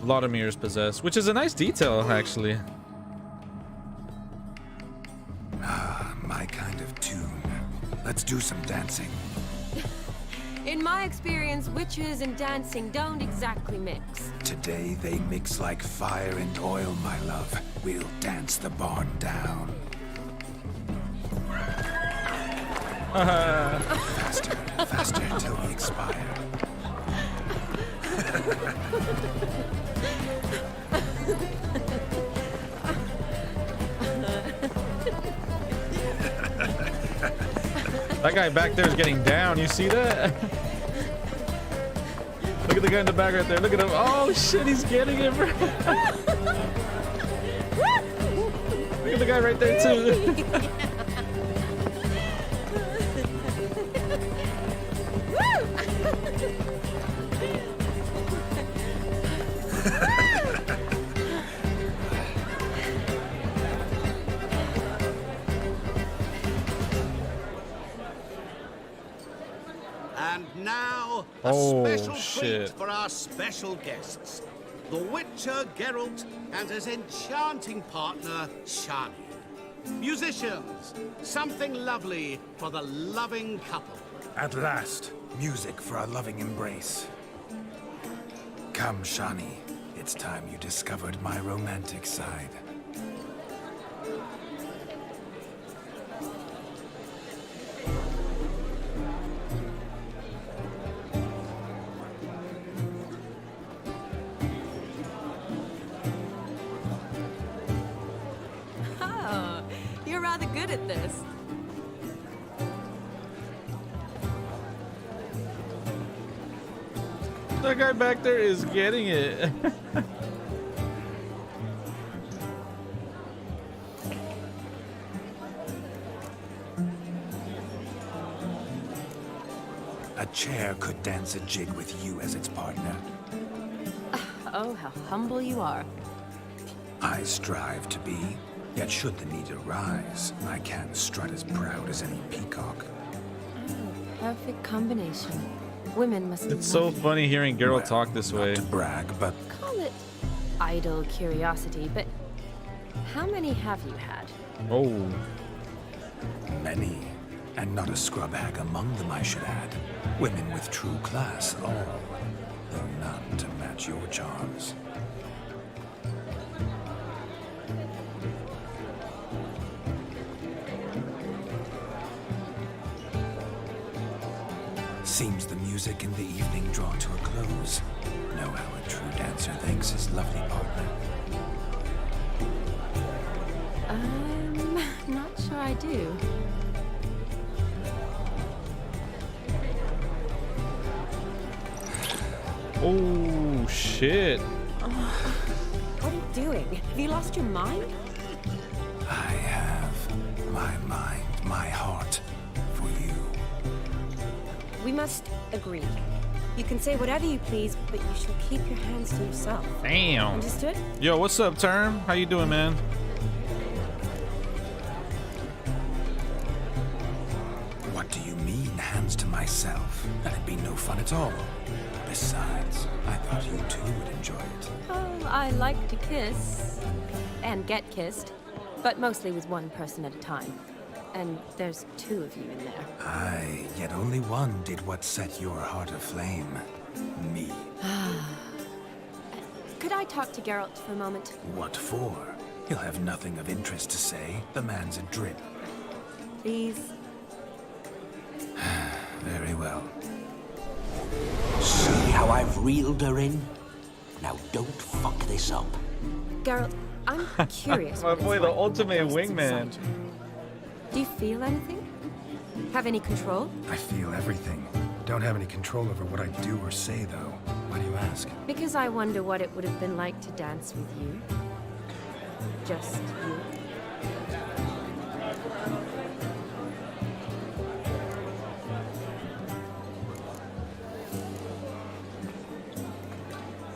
Vladimir is possessed, which is a nice detail, actually. My kind of tune. Let's do some dancing. In my experience, witches and dancing don't exactly mix. Today they mix like fire and oil, my love. We'll dance the barn down. Faster, faster till we expire. That guy back there is getting down. You see that? Look at the guy in the back right there. Look at him. Oh shit, he's getting it, bro. Look at the guy right there too. And now, a special treat for our special guests. The Witcher Geralt and his enchanting partner, Shani. Musicians, something lovely for the loving couple. At last, music for our loving embrace. Come, Shani. It's time you discovered my romantic side. Oh, you're rather good at this. That guy back there is getting it. A chair could dance a jig with you as its partner. Oh, how humble you are. I strive to be, yet should the need arise, I can strut as proud as any peacock. Perfect combination. Women must It's so funny hearing Geralt talk this way. To brag, but call it idle curiosity, but how many have you had? Oh. Many, and not a scrub hag among them, I should add. Women with true class, all, though none to match your charms. Seems the music in the evening draw to a close. Know how a true dancer thanks his lovely partner. I'm not sure I do. Oh shit. What are you doing? Have you lost your mind? I have my mind, my heart for you. We must agree. You can say whatever you please, but you shall keep your hands to yourself. Damn. Understood? Yo, what's up, Term? How you doing, man? What do you mean, hands to myself? That'd be no fun at all. Besides, I thought you too would enjoy it. Oh, I like to kiss. And get kissed. But mostly with one person at a time. And there's two of you in there. Aye, yet only one did what set your heart aflame. Me. Could I talk to Geralt for a moment? What for? He'll have nothing of interest to say. The man's a drip. Please? Very well. See how I've reeled her in? Now don't fuck this up. Geralt, I'm curious. My boy, the ultimate wingman. Do you feel anything? Have any control? I feel everything. Don't have any control over what I do or say, though. Why do you ask? Because I wonder what it would have been like to dance with you. Just you.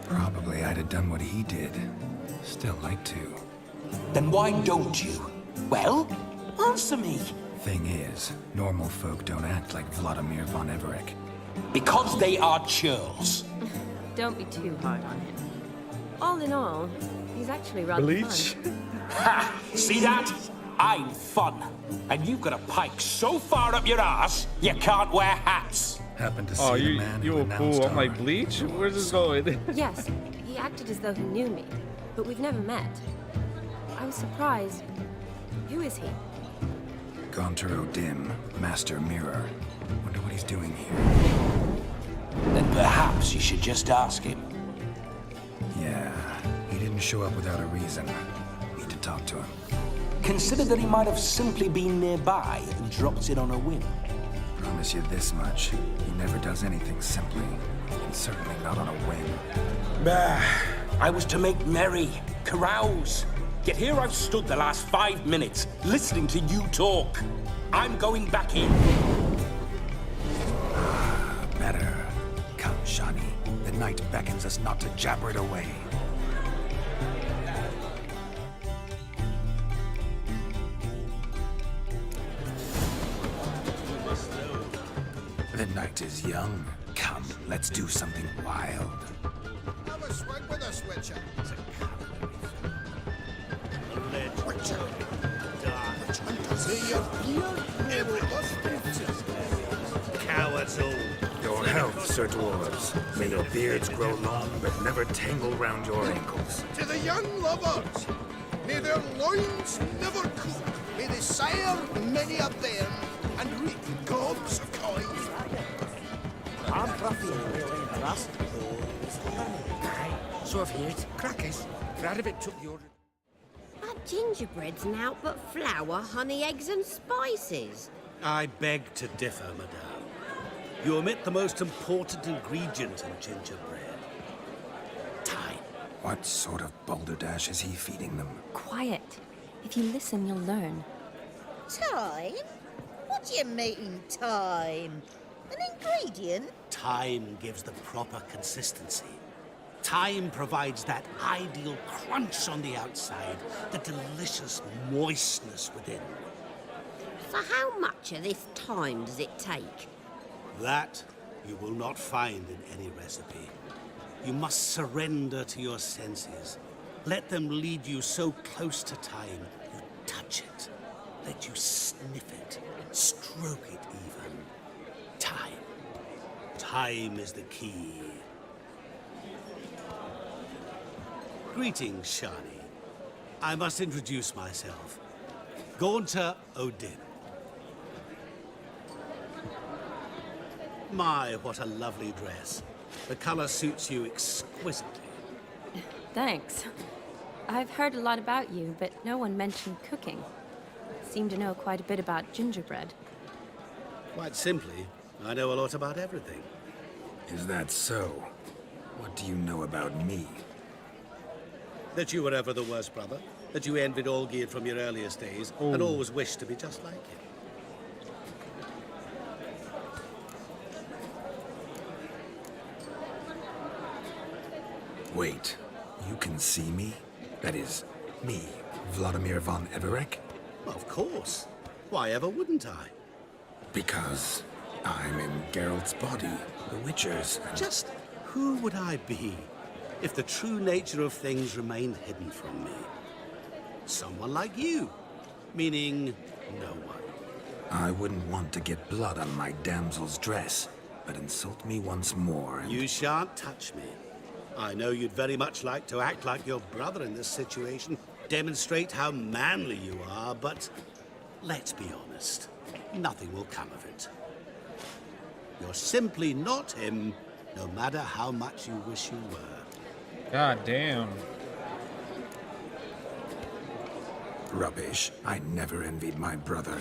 Probably I'd have done what he did. Still like to. Then why don't you? Well, answer me. Thing is, normal folk don't act like Vladimir von Everett. Because they are churls. Don't be too hard on him. All in all, he's actually rather Bleach? fun. Ha! See that? I'm fun. And you've got a pike so far up your arse, you can't wear hats. Happened to see Oh, the man who you're announced cool. I'm our like, Bleach? Where's this going? Yes, he acted as though he knew me, but we've never met. I was surprised. Who is he? Gaunter O'Dim, Master Mirror. Wonder what he's doing here. Then perhaps you should just ask him. Yeah, he didn't show up without a reason. Need to talk to him. Consider that he might have simply been nearby and dropped in on a whim. Promise you this much. He never does anything simply. And certainly not on a whim. Bah, I was to make merry, carouse. Yet here I've stood the last 5 minutes, listening to you talk. I'm going back in. Better. Come, Shani. The night beckons us not to jabber it away. The night is young. Come, let's do something wild. Have a swing with us, Witcher. Cowards all. Your health, Sir Dwarves. May your beards grow long, but never tangle round your ankles. To the young lovers, may their loins never cook. May they sire many a bairn and reap gobs of coin. I'm So I've heard crackers. Glad of it took your... That gingerbread's naught but flour, honey, eggs and spices. I beg to differ, madame. You omit the most important ingredient in gingerbread. Time. What sort of balderdash is he feeding them? Quiet. If you listen, you'll learn. Time? What do you mean, time? An ingredient? Time gives the proper consistency. Time provides that ideal crunch on the outside, the delicious moistness within. So how much of this time does it take? That you will not find in any recipe. You must surrender to your senses. Let them lead you so close to time, you touch it. Let you sniff it, stroke it even. Time. Time is the key. Greetings, Shani. I must introduce myself. Gaunter O'Dim. My, what a lovely dress. The color suits you exquisitely. Thanks. I've heard a lot about you, but no one mentioned cooking. Seem to know quite a bit about gingerbread. Quite simply, I know a lot about everything. Is that so? What do you know about me? That you were ever the worst brother. That you envied Olgierd from your earliest days and always wished to be just like him. Wait, you can see me? That is, me, Vladimir von Everek? Of course. Why ever wouldn't I? Because I'm in Geralt's body, the Witcher's. Just who would I be if the true nature of things remained hidden from me? Someone like you, meaning no one. I wouldn't want to get blood on my damsel's dress, but insult me once more and... You shan't touch me. I know you'd very much like to act like your brother in this situation, demonstrate how manly you are, but let's be honest, nothing will come of it. You're simply not him, no matter how much you wish you were. God damn. Rubbish. I never envied my brother.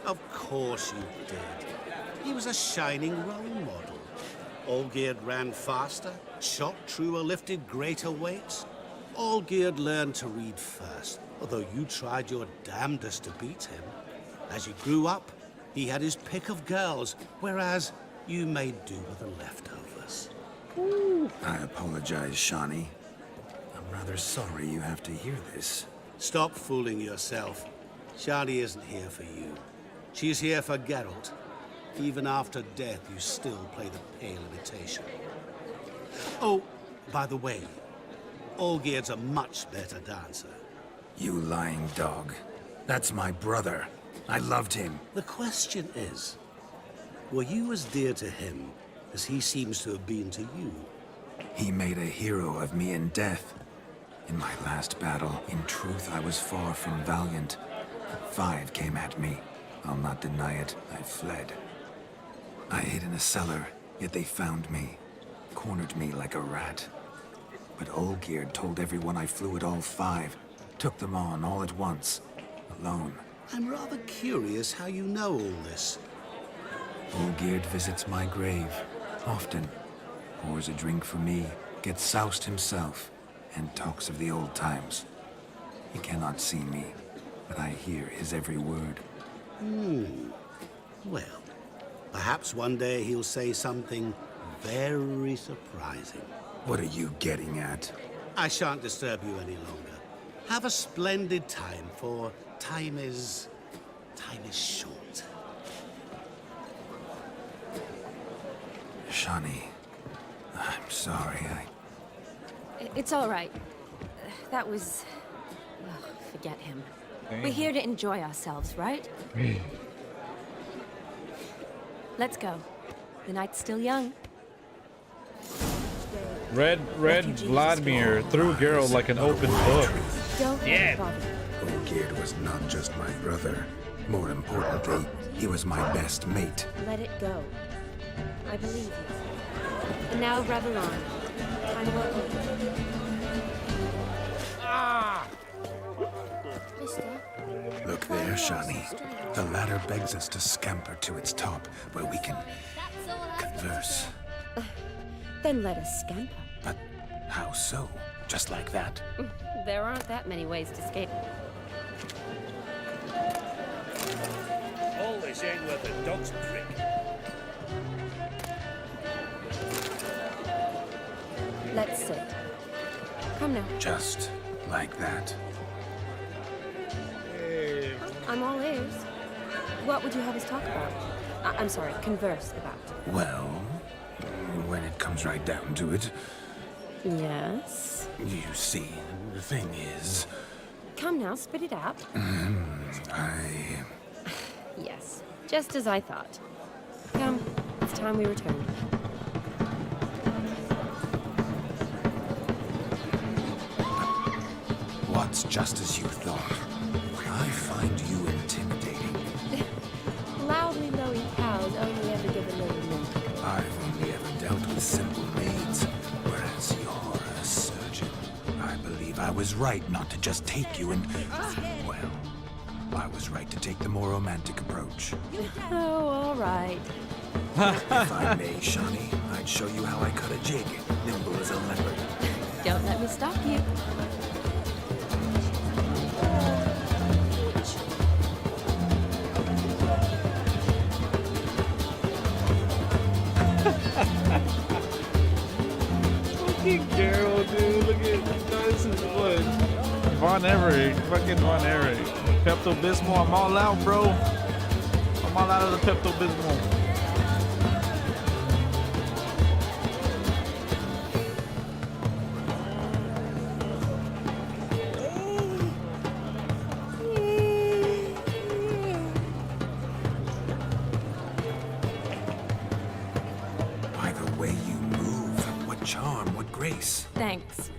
Of course you did. He was a shining role model. Olgierd ran faster, shot truer, lifted greater weights. Olgierd learned to read first, although you tried your damnedest to beat him. As you grew up, he had his pick of girls, whereas you made do with the leftovers. I apologize, Shani. I'm rather sorry you have to hear this. Stop fooling yourself. Shani isn't here for you. She's here for Geralt. Even after death, you still play the pale imitation. Oh, by the way, Olgierd's a much better dancer. You lying dog. That's my brother. I loved him. The question is, were you as dear to him as he seems to have been to you? He made a hero of me in death. In my last battle, in truth, I was far from valiant. 5 came at me. I'll not deny it. I fled. I hid in a cellar, yet they found me. Cornered me like a rat. But Olgierd told everyone I flew at all 5. Took them on all at once. Alone. I'm rather curious how you know all this. Olgierd visits my grave. Often. Pours a drink for me. Gets soused himself. And talks of the old times. He cannot see me, but I hear his every word. Well, perhaps one day he'll say something very surprising. What are you getting at? I shan't disturb you any longer. Have a splendid time, for time is short. Shani, I'm sorry, It's all right. That was... Ugh, forget him. Damn. We're here to enjoy ourselves, right? Let's go. The night's still young. Red Vladimir threw Geralt like an open book. Don't bother. Olgierd was not just my brother. More importantly, he was my best mate. Let it go. I believe you. And now revel on. Time to work. Look there, Shani. The ladder begs us to scamper to its top, where we can converse. Then let us scamper. But how so? Just like that? There aren't that many ways to escape. All this ain't worth a dog's prick. Let's sit. Come now. Just like that. I'm all ears. What would you have us talk about? I'm sorry, converse about. Well, when it comes right down to it, Yes? you see, the thing is... Come now, spit it out. Yes, just as I thought. Come, it's time we return. What's just as you thought? I find you intimidating. Loudly lowing cows only ever give a little milk. I've only ever dealt with simple maids, whereas you're a surgeon. I believe I was right not to just take you and... Well, I was right to take the more romantic approach. Oh, all right. If I may, Shani, I'd show you how I cut a jig, nimble as a leopard. Don't let me stop you. Fucking Geralt, dude. Look at this is what? Von Erich. Fucking Von Erich. Pepto-Bismol. I'm all out, bro. I'm all out of the Pepto-Bismol. By the way you move, what charm, what grace. Thanks.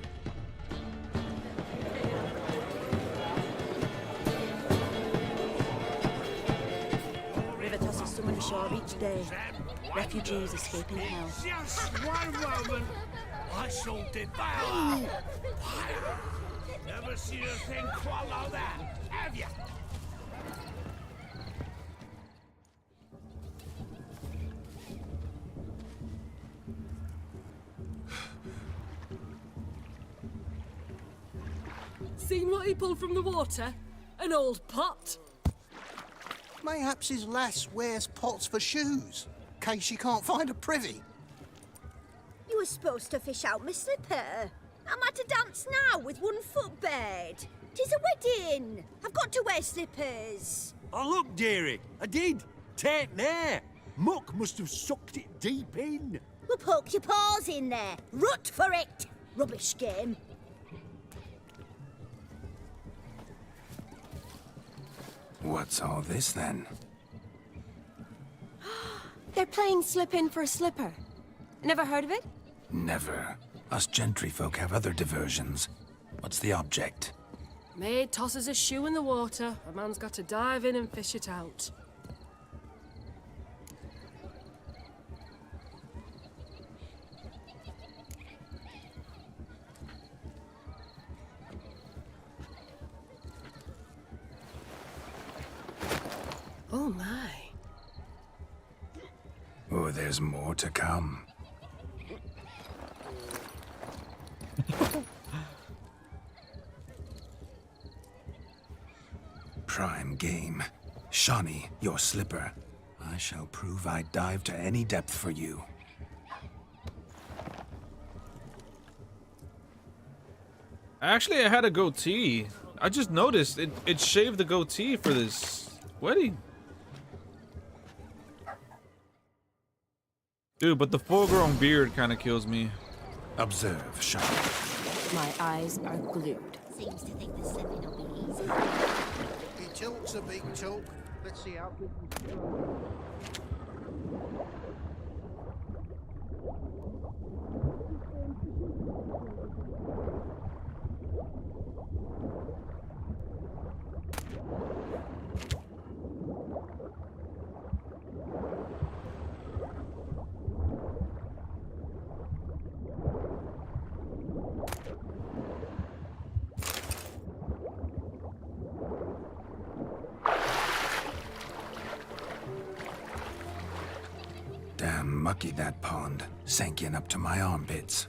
Rivertoss is summoned ashore each day. Refugees escaping hell. Just one moment, I shall devour fire. Never seen a thing quite like that, have you? Seen what he pulled from the water? An old pot. Mayhaps his lass wears pots for shoes, in case she can't find a privy. You were supposed to fish out my slipper. I'm at a dance now with one foot bared. 'Tis a wedding. I've got to wear slippers. Oh, look, dearie. I did. Take there. Muck must have sucked it deep in. Well, poke your paws in there. Rut for it. Rubbish game. What's all this then? They're playing slip in for a slipper. Never heard of it? Never. Us gentry folk have other diversions. What's the object? Maid tosses a shoe in the water. A man's got to dive in and fish it out. Oh my. Oh, there's more to come. Prime game. Shawnee, your slipper. I shall prove I dive to any depth for you. Actually, I had a goatee. I just noticed it shaved the goatee for this wedding. Dude, but the full-grown beard kind of kills me. Observe, Shawnee. My eyes are glued. Seems to think the slipping will be easy. He tilts a big tilt. Let's see how good you go. Damn mucky that pond. Sank in up to my armpits.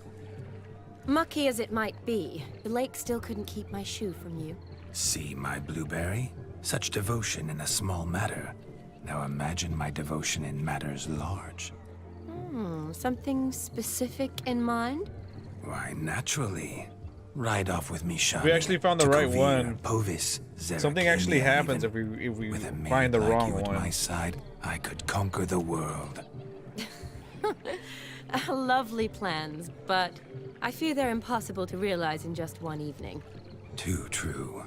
Mucky as it might be, the lake still couldn't keep my shoe from you. See my blueberry? Such devotion in a small matter. Now imagine my devotion in matters large. Something specific in mind? Why, naturally. Ride off with me, Shawnee. We actually found the right one. Povis, Something actually happens if we find the wrong one. At my side, I could conquer the world. Lovely plans, but I fear they're impossible to realize in just one evening. Too true.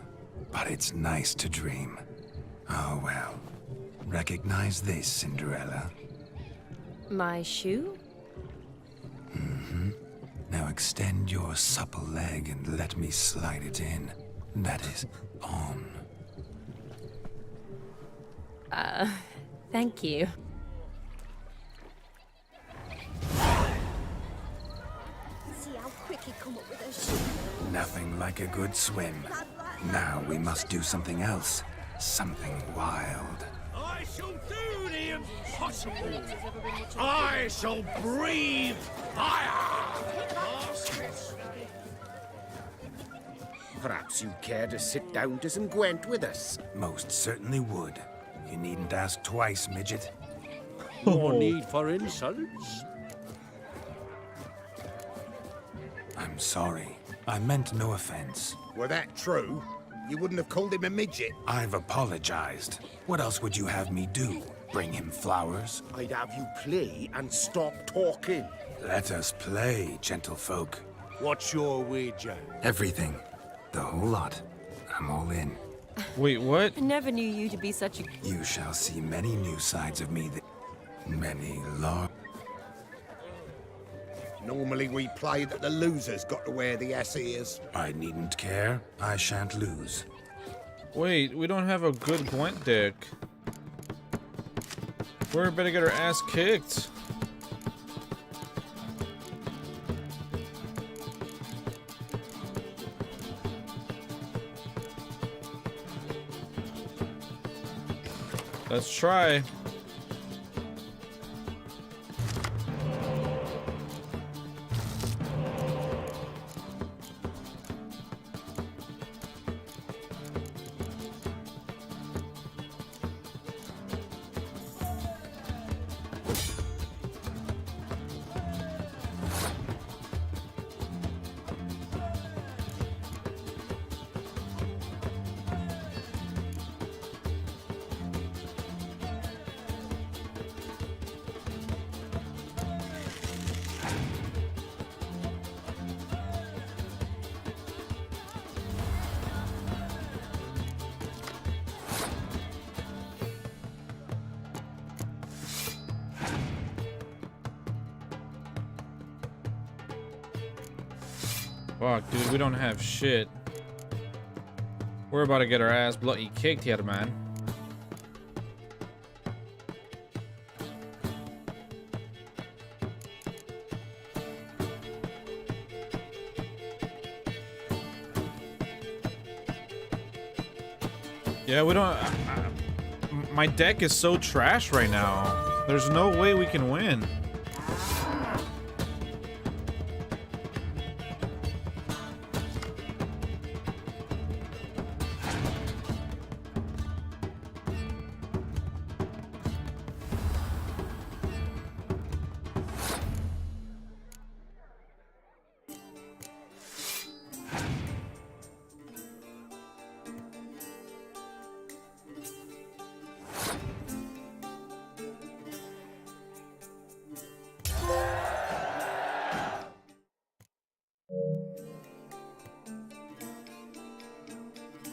But it's nice to dream. Oh well. Recognize this, Cinderella. My shoe? Mm-hmm. Now extend your supple leg and let me slide it in. That is, on. Thank you. See how quick he come up with a shoe. Nothing like a good swim. Now we must do something else. Something wild. I shall do the impossible. I shall breathe fire. Perhaps you'd care to sit down to some Gwent with us. Most certainly would. You needn't ask twice, midget. No need for insults. I'm sorry. I meant no offense. Were that true? You wouldn't have called him a midget. I've apologized. What else would you have me do? Bring him flowers? I'd have you play and stop talking. Let us play, gentlefolk. What's your wager? Everything. The whole lot. I'm all in. Wait, what? I never knew you to be such a... You shall see many new sides of me that... Many large... Normally we play that the loser's got to wear the ass ears. I needn't care. I shan't lose. Wait, we don't have a good Gwent deck. We're better get our ass kicked. Let's try. Fuck, dude, we don't have shit. We're about to get our ass bloody kicked here, man. Yeah, we don't... my deck is so trash right now. There's no way we can win.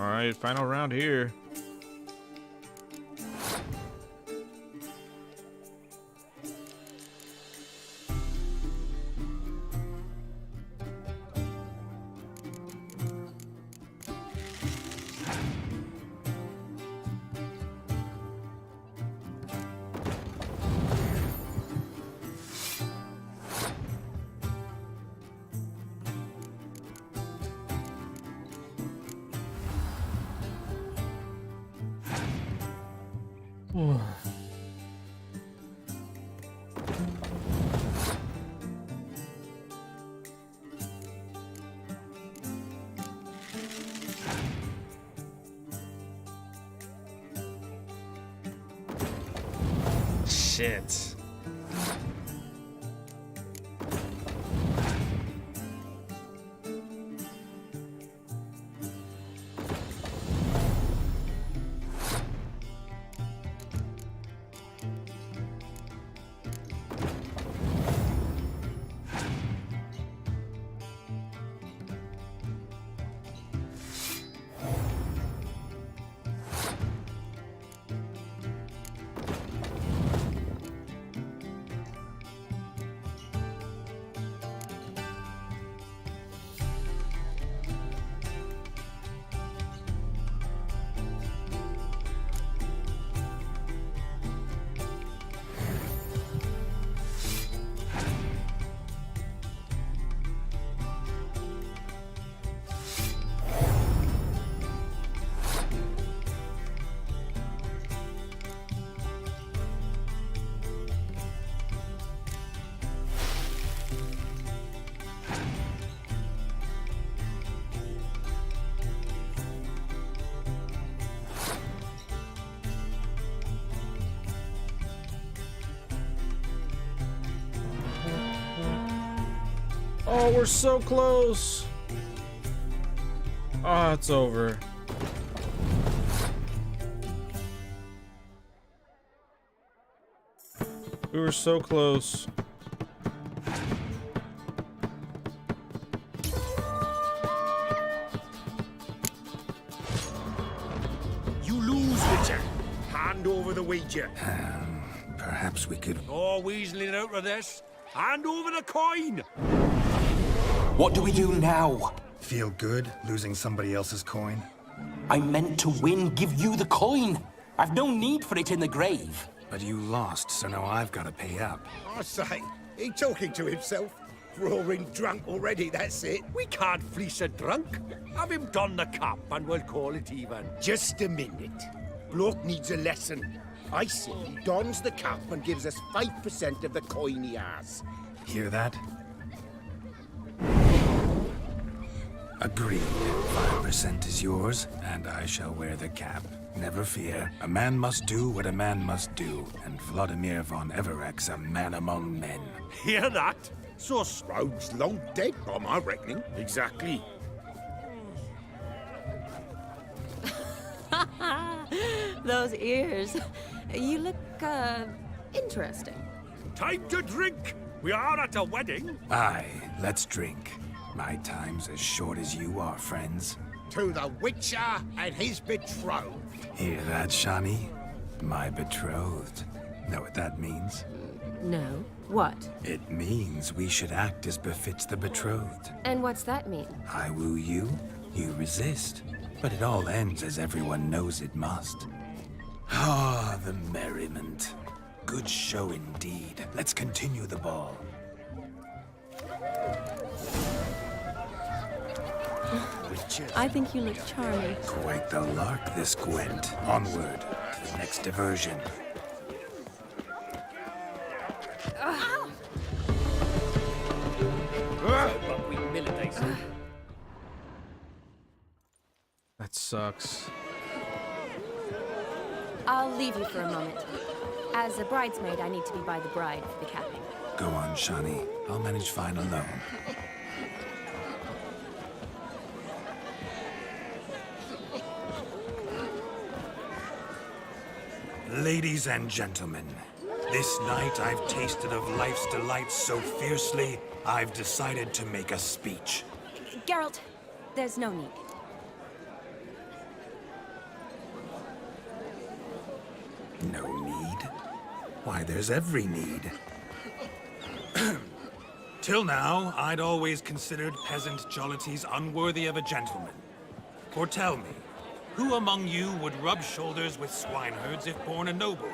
Alright, final round here. Shit. Oh, we're so close. Oh, it's over. We were so close. You lose, Witcher. Hand over the wager. Perhaps we could... No weaseling out of this. Hand over the coin. What do we do now? Feel good losing somebody else's coin? I meant to win, give you the coin. I've no need for it in the grave. But you lost, so now I've got to pay up. I say, he talking to himself. Roaring drunk already, that's it. We can't fleece a drunk. Have him don the cap and we'll call it even. Just a minute. Bloke needs a lesson. I say he dons the cap and gives us 5% of the coin he has. Hear that? Agreed. 5% is yours, and I shall wear the cap. Never fear. A man must do what a man must do, and Vladimir von Evereck's a man among men. Hear that? So Stroud's long dead, by my reckoning. Exactly. Those ears. You look, interesting. Time to drink. We are at a wedding. Aye, let's drink. My time's as short as you are, friends. To the Witcher and his betrothed. Hear that, Shani? My betrothed. Know what that means? No. What? It means we should act as befits the betrothed. And what's that mean? I woo you, you resist. But it all ends as everyone knows it must. Ah, the merriment. Good show indeed. Let's continue the ball. I think you look charming. Quite the lark, this Gwent. Onward to the next diversion. That sucks. I'll leave you for a moment. As a bridesmaid, I need to be by the bride for the capping. Go on, Shani. I'll manage fine alone. Ladies and gentlemen, this night I've tasted of life's delights so fiercely, I've decided to make a speech. Geralt, there's no need. No need? Why, there's every need. Till now, I'd always considered peasant jollities unworthy of a gentleman. For tell me, who among you would rub shoulders with swineherds if born a noble?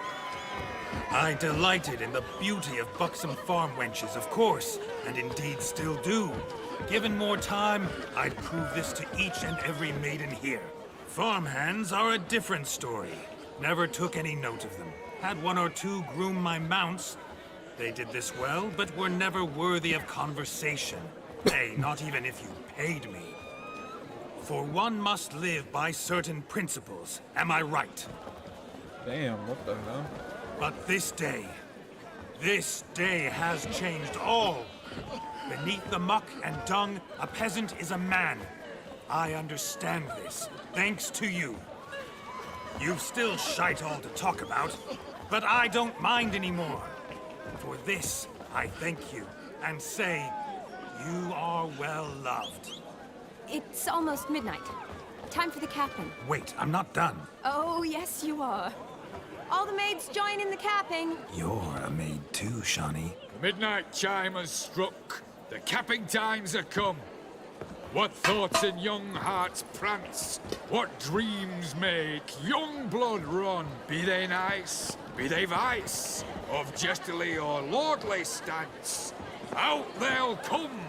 I delighted in the beauty of buxom farm wenches, of course, and indeed still do. Given more time, I'd prove this to each and every maiden here. Farmhands are a different story. Never took any note of them. Had one or two groom my mounts. They did this well, but were never worthy of conversation. Nay, not even if you paid me. For one must live by certain principles, am I right? Damn, what the hell? But this day has changed all. Beneath the muck and dung, a peasant is a man. I understand this, thanks to you. You've still shite all to talk about, but I don't mind anymore. For this, I thank you, and say, you are well loved. It's almost midnight. Time for the capping. Wait, I'm not done. Oh, yes, you are. All the maids join in the capping. You're a maid too, Shani. The midnight chime has struck. The capping times are come. What thoughts in young hearts prance? What dreams make young blood run? Be they nice, be they vice, of jestily or lordly stance, out they'll come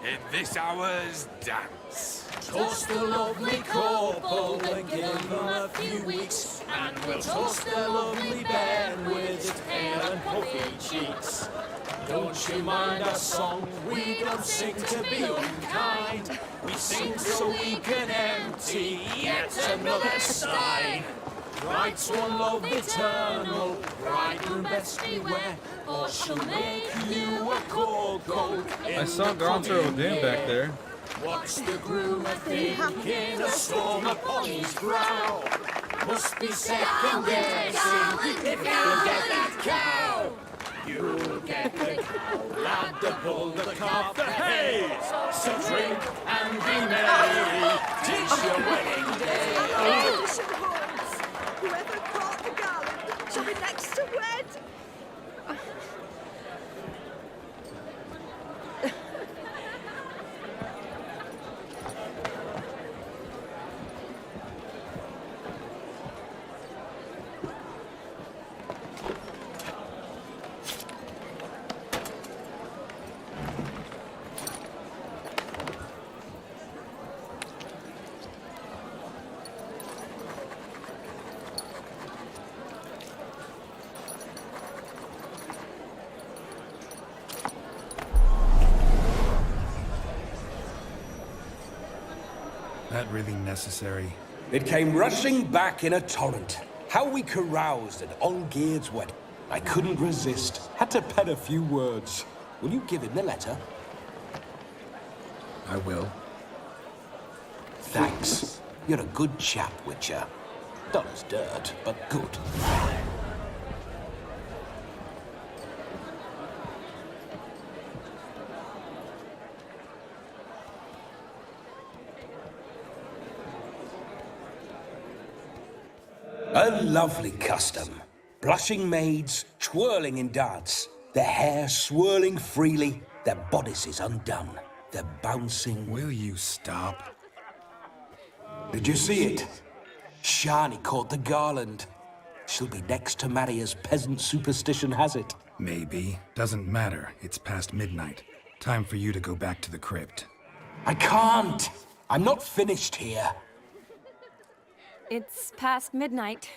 in this hour's dance. Toast the lovely couple and give them a few weeks, and we'll toast the lovely bed with its pale and puffy cheeks. Don't you mind our song? We don't sing to be unkind. We sing so we can empty yet another stein. Bride's one love eternal, bridegroom best beware, or she'll make you a cold coat. I saw Gonzo Odin back there. What's the groom thinking? A storm upon his brow. Must be second guessing if you get that cow. You'll get the cow, lad, the bull, the calf, the hay. So drink and be merry, 'tis your wedding day. Oh. Whoever caught the garland shall be next to wed. That really necessary? It came rushing back in a torrent. How we caroused at Olgierd's wedding. I couldn't resist. Had to pen a few words. Will you give him the letter? I will. Thanks. You're a good chap, Witcher. Dull as dirt, but good. A lovely custom. Blushing maids, twirling in dance, their hair swirling freely, their bodices undone, their bouncing... Will you stop? Did you see it? Shani caught the garland. She'll be next to marry as peasant superstition has it. Maybe. Doesn't matter. It's past midnight. Time for you to go back to the crypt. I can't. I'm not finished here. It's past midnight.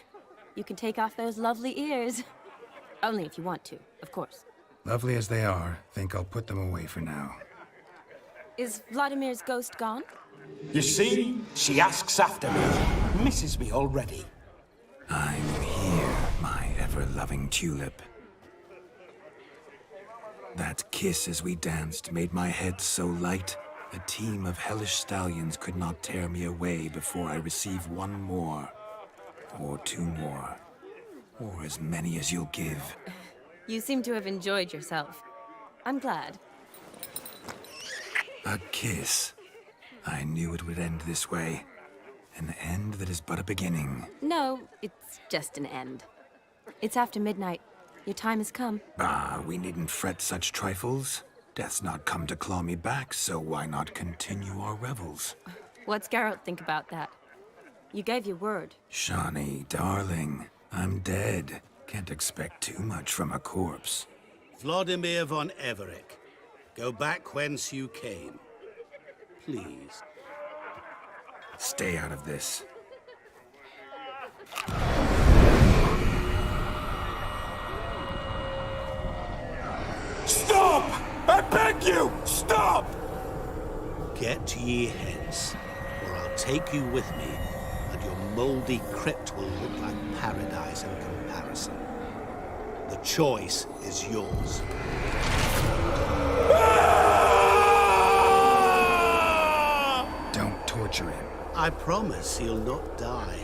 You can take off those lovely ears. Only if you want to, of course. Lovely as they are, think I'll put them away for now. Is Vladimir's ghost gone? You see? She asks after me. Misses me already. I'm here, my ever-loving tulip. That kiss as we danced made my head so light, a team of hellish stallions could not tear me away before I receive one more. Or two more. Or as many as you'll give. You seem to have enjoyed yourself. I'm glad. A kiss. I knew it would end this way. An end that is but a beginning. No, it's just an end. It's after midnight. Your time has come. Ah, we needn't fret such trifles. Death's not come to claw me back, so why not continue our revels? What's Geralt think about that? You gave your word. Shani, darling, I'm dead. Can't expect too much from a corpse. Vladimir von Everec, go back whence you came. Please. Stay out of this. Stop! I beg you! Stop! Get ye hence, or I'll take you with me, and your mouldy crypt will look like paradise in comparison. The choice is yours. Don't torture him. I promise he'll not die.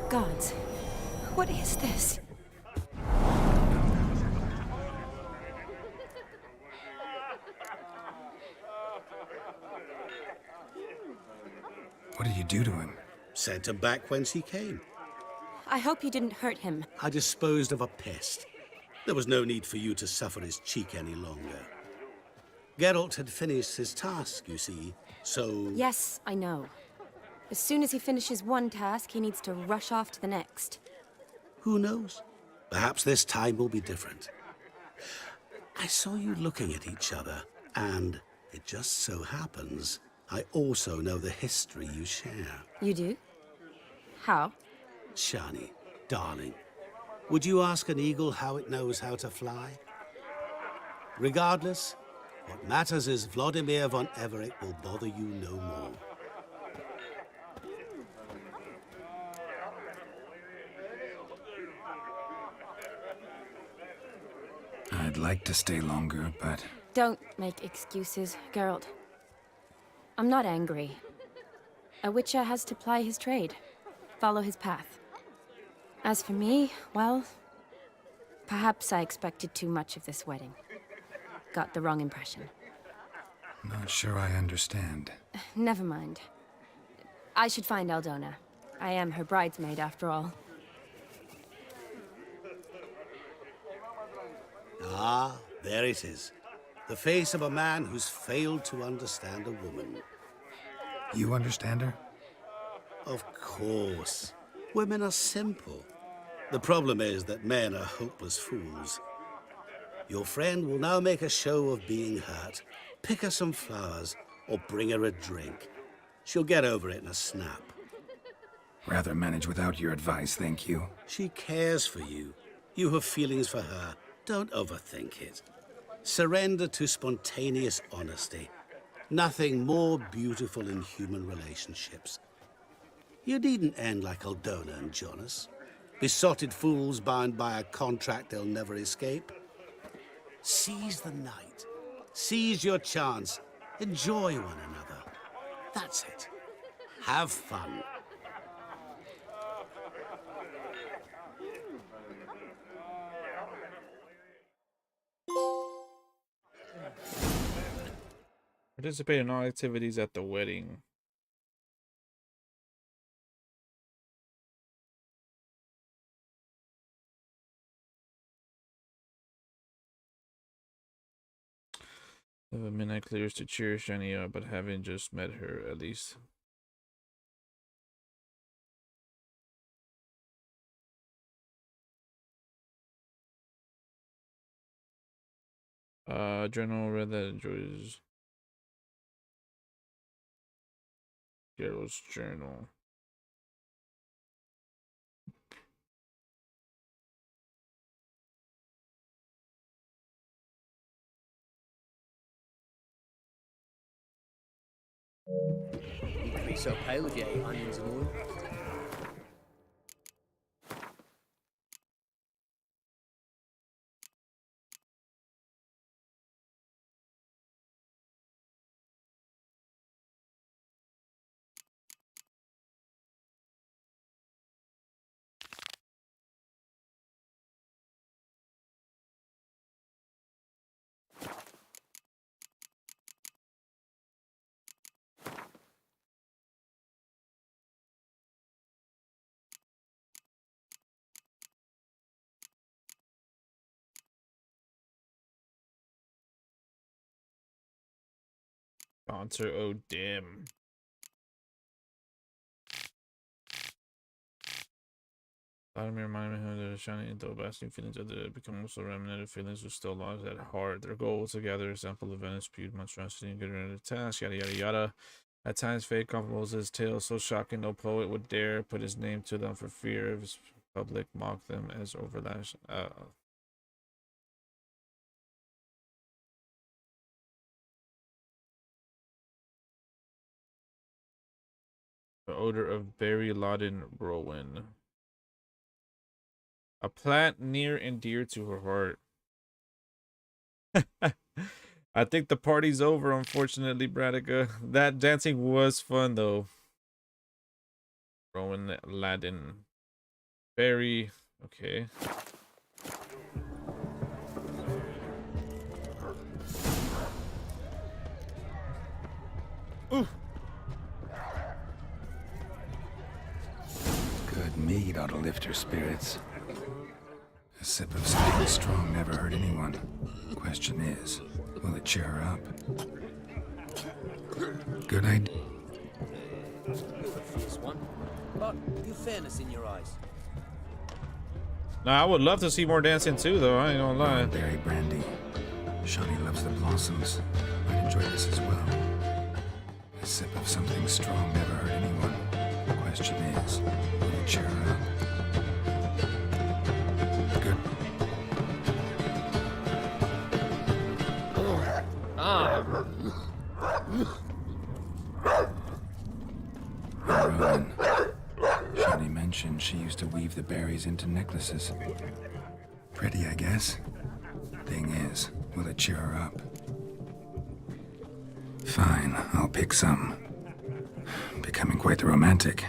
Gods, what is this? What did you do to him? Sent him back whence he came. I hope you didn't hurt him. I disposed of a pest. There was no need for you to suffer his cheek any longer. Geralt had finished his task, you see, so... Yes, I know. As soon as he finishes one task, he needs to rush off to the next. Who knows? Perhaps this time will be different. I saw you looking at each other, and it just so happens I also know the history you share. You do? How? Shani, darling, would you ask an eagle how it knows how to fly? Regardless, what matters is Vladimir von Everec will bother you no more. I'd like to stay longer, but... Don't make excuses, Geralt. I'm not angry. A witcher has to ply his trade, follow his path. As for me, well, perhaps I expected too much of this wedding. Got the wrong impression. Not sure I understand. Never mind. I should find Aldona. I am her bridesmaid, after all. Ah, there it is. The face of a man who's failed to understand a woman. You understand her? Of course. Women are simple. The problem is that men are hopeless fools. Your friend will now make a show of being hurt, pick her some flowers, or bring her a drink. She'll get over it in a snap. Rather manage without your advice, thank you. She cares for you. You have feelings for her. Don't overthink it. Surrender to spontaneous honesty. Nothing more beautiful in human relationships. You needn't end like Aldona and Jonas. Besotted fools bound by a contract they'll never escape. Seize the night. Seize your chance. Enjoy one another. That's it. Have fun. Participate in all activities at the wedding. If a midnight clears to cheer Shani up, but having just met her at least. Journal read that enjoys Geralt's journal. You can be so pale if you ate onions and oil. Sponsor, oh damn. Vladimir reminded me of the shining though lasting feelings of the become also remnant feelings were still lost at heart. Their goal was to gather a sample of Venice, spewed monstrosity and get rid of the task, yada yada yada. At times fate comfortable his tale so shocking no poet would dare put his name to them for fear of his public mock them as overlash. The odor of berry laden rowan. A plant near and dear to her heart. I think the party's over, unfortunately, Bradica. That dancing was fun, though. Rowan laden. Berry. Okay. Ooh. Good mead ought to lift her spirits. A sip of something strong never hurt anyone. Question is, will it cheer her up? Good idea. You're the fierce one, but you've fairness in your eyes. Now, I would love to see more dancing too, though. I ain't gonna lie. Berry brandy. Shawnee loves the blossoms. I'd enjoy this as well. A sip of something strong never hurt anyone. Question is, will it cheer her up? Good. Rowan. Shawnee mentioned she used to weave the berries into necklaces. Pretty, I guess. Thing is, will it cheer her up? Fine, I'll pick some. Becoming quite the romantic.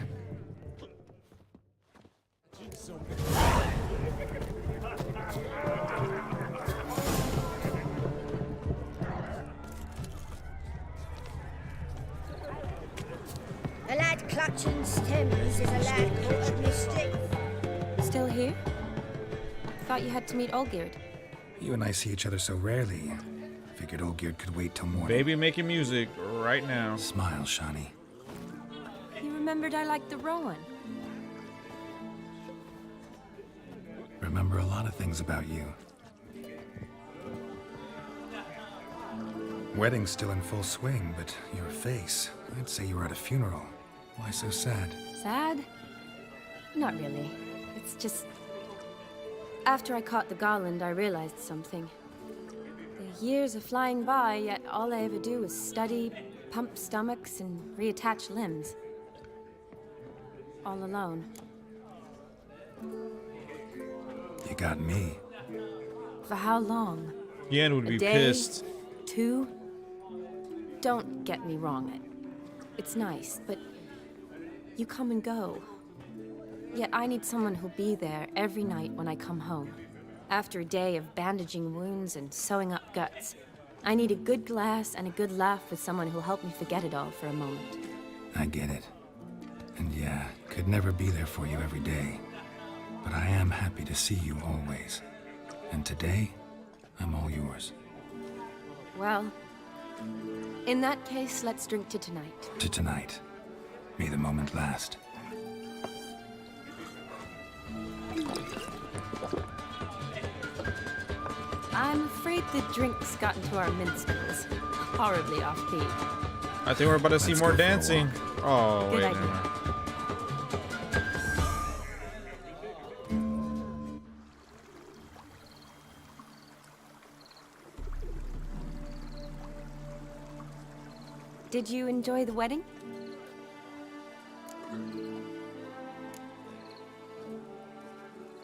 A lad clutching stems is a lad caught at mischief. Still here? Thought you had to meet Olgierd. You and I see each other so rarely. Figured Olgierd could wait till morning. Baby making music right now. Smile, Shawnee. You remembered I liked the Rowan. Remember a lot of things about you. Wedding's still in full swing, but your face, I'd say you were at a funeral. Why so sad? Sad? Not really. It's just... After I caught the garland, I realized something. The years are flying by, yet all I ever do is study, pump stomachs, and reattach limbs. All alone. You got me. For how long? Yen would be pissed. 2? Don't get me wrong. It's nice, but you come and go. Yet I need someone who'll be there every night when I come home. After a day of bandaging wounds and sewing up guts, I need a good glass and a good laugh with someone who'll help me forget it all for a moment. I get it. And yeah, could never be there for you every day. But I am happy to see you always. And today, I'm all yours. Well, in that case, let's drink to tonight. To tonight. May the moment last. I'm afraid the drinks got into our minstrels. Horribly off-beat. I think we're about to see more dancing. Oh, Good wait. idea. Never mind. Did you enjoy the wedding?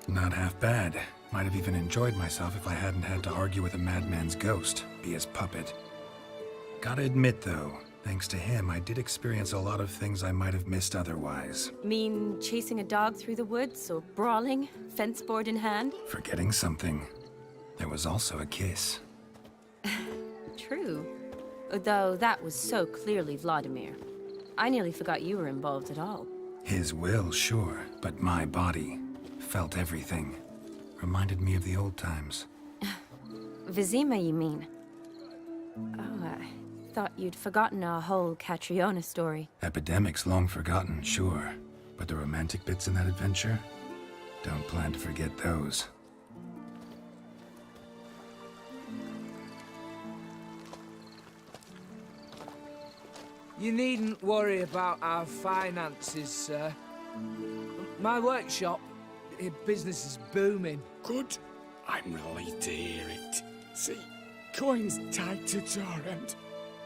Not half bad. Might have even enjoyed myself if I hadn't had to argue with a madman's ghost, be his puppet. Gotta admit, though, thanks to him, I did experience a lot of things I might have missed otherwise. Mean chasing a dog through the woods or brawling, fence board in hand? Forgetting something. There was also a kiss. True. Though that was so clearly Vladimir. I nearly forgot you were involved at all. His will, sure, but my body felt everything. Reminded me of the old times. Vizima, you mean? Oh, I thought you'd forgotten our whole Catriona story. Epidemics long forgotten, sure. But the romantic bits in that adventure? Don't plan to forget those. You needn't worry about our finances, sir. My workshop, business is booming. Good. I'm relieved to hear it. See, coin's tied to Torrent,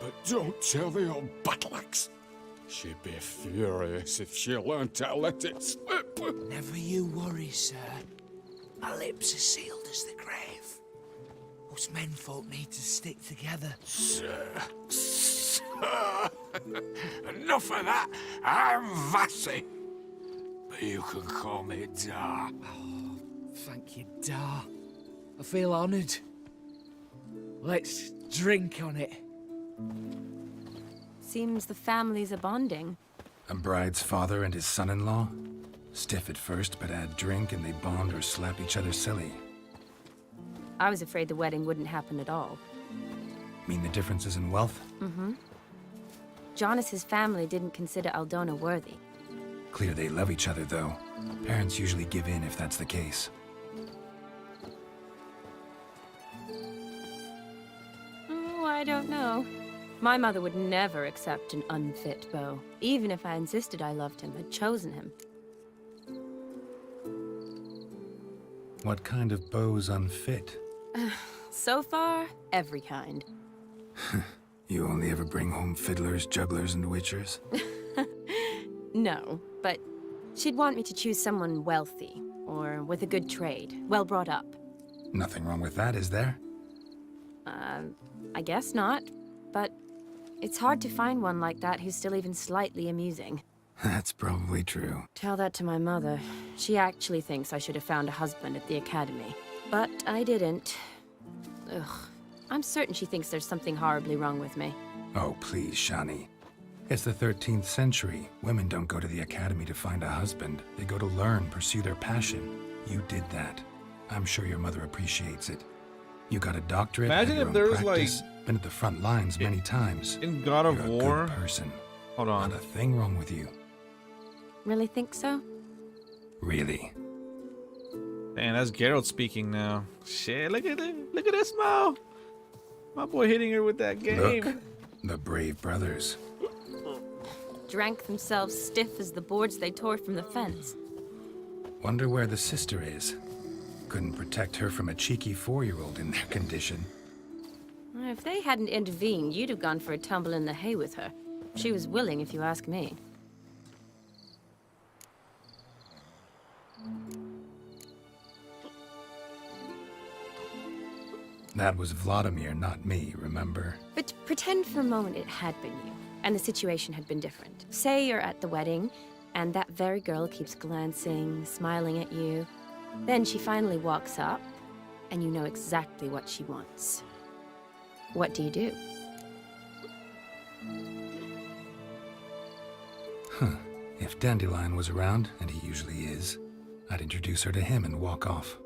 but don't tell the old battleaxe. She'd be furious if she learned to let it slip. Never you worry, sir. My lips are sealed as the grave. Us menfolk need to stick together. Sir. Enough of that. I'm Vassy. But you can call me Dar. Oh, thank you, Dar. I feel honoured. Let's drink on it. Seems the families are bonding. A bride's father and his son-in-law? Stiff at first, but add drink and they bond or slap each other silly. I was afraid the wedding wouldn't happen at all. Mean the differences in wealth? Mm-hmm. Jonas's family didn't consider Aldona worthy. Clear they love each other, though. Parents usually give in if that's the case. Oh, I don't know. My mother would never accept an unfit beau, even if I insisted I loved him, had chosen him. What kind of beau's unfit? So far, every kind. You only ever bring home fiddlers, jugglers, and witchers? No, but she'd want me to choose someone wealthy, or with a good trade, well brought up. Nothing wrong with that, is there? I guess not, but it's hard to find one like that who's still even slightly amusing. That's probably true. Tell that to my mother. She actually thinks I should have found a husband at the academy. But I didn't. Ugh. I'm certain she thinks there's something horribly wrong with me. Oh, please, Shani. It's the 13th century. Women don't go to the academy to find a husband. They go to learn, pursue their passion. You did that. I'm sure your mother appreciates it. You got a doctorate. Imagine if there was practice, been at the front lines many times. In God of You're War. A good person. Hold on. Not a thing wrong with you. Really think so? Really? Man, that's Geralt speaking now. Shit, look at it. Look at that smile. My boy hitting her with that game. Look, the brave brothers. Drank themselves stiff as the boards they tore from the fence. Wonder where the sister is. Couldn't protect her from a cheeky 4-year-old in their condition. If they hadn't intervened, you'd have gone for a tumble in the hay with her. She was willing, if you ask me. That was Vladimir, not me, remember? But pretend for a moment it had been you, and the situation had been different. Say you're at the wedding, and that very girl keeps glancing, smiling at you. Then she finally walks up, and you know exactly what she wants. What do you do? Huh. If Dandelion was around, and he usually is, I'd introduce her to him and walk off.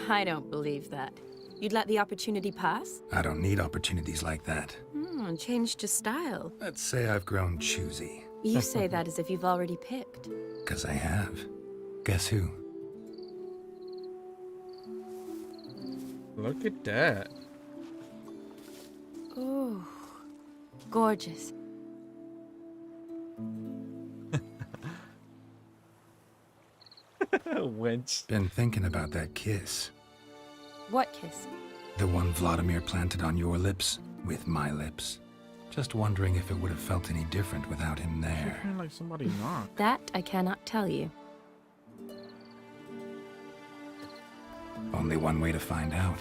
I don't believe that. You'd let the opportunity pass? I don't need opportunities like that. Changed your style. Let's say I've grown choosy. You say that as if you've already picked. 'Cause I have. Guess who? Look at that. Oh, gorgeous. Wench. Been thinking about that kiss. What kiss? The one Vladimir planted on your lips with my lips. Just wondering if it would have felt any different without him there. I feel like somebody knocked. That I cannot tell you. Only one way to find out.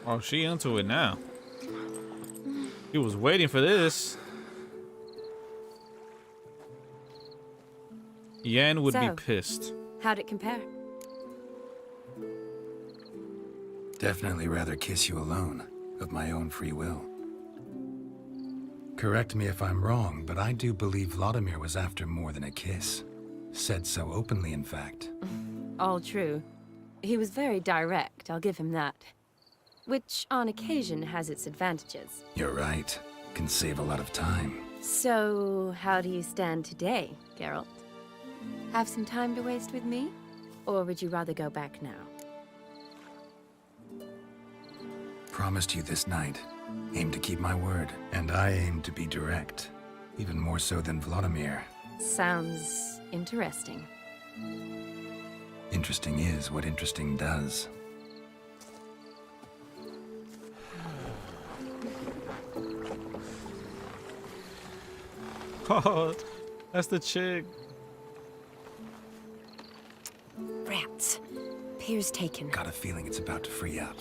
Oh, she into it now. He was waiting for this. Yan would be pissed. How'd it compare? Definitely rather kiss you alone, of my own free will. Correct me if I'm wrong, but I do believe Vladimir was after more than a kiss. Said so openly, in fact. All true. He was very direct, I'll give him that. Which, on occasion, has its advantages. You're right. Can save a lot of time. So, how do you stand today, Geralt? Have some time to waste with me? Or would you rather go back now? Promised you this night. Aim to keep my word. And I aim to be direct. Even more so than Vladimir. Sounds interesting. Interesting is what interesting does. Oh, that's the chick. Rats. Pier's taken. Got a feeling it's about to free up.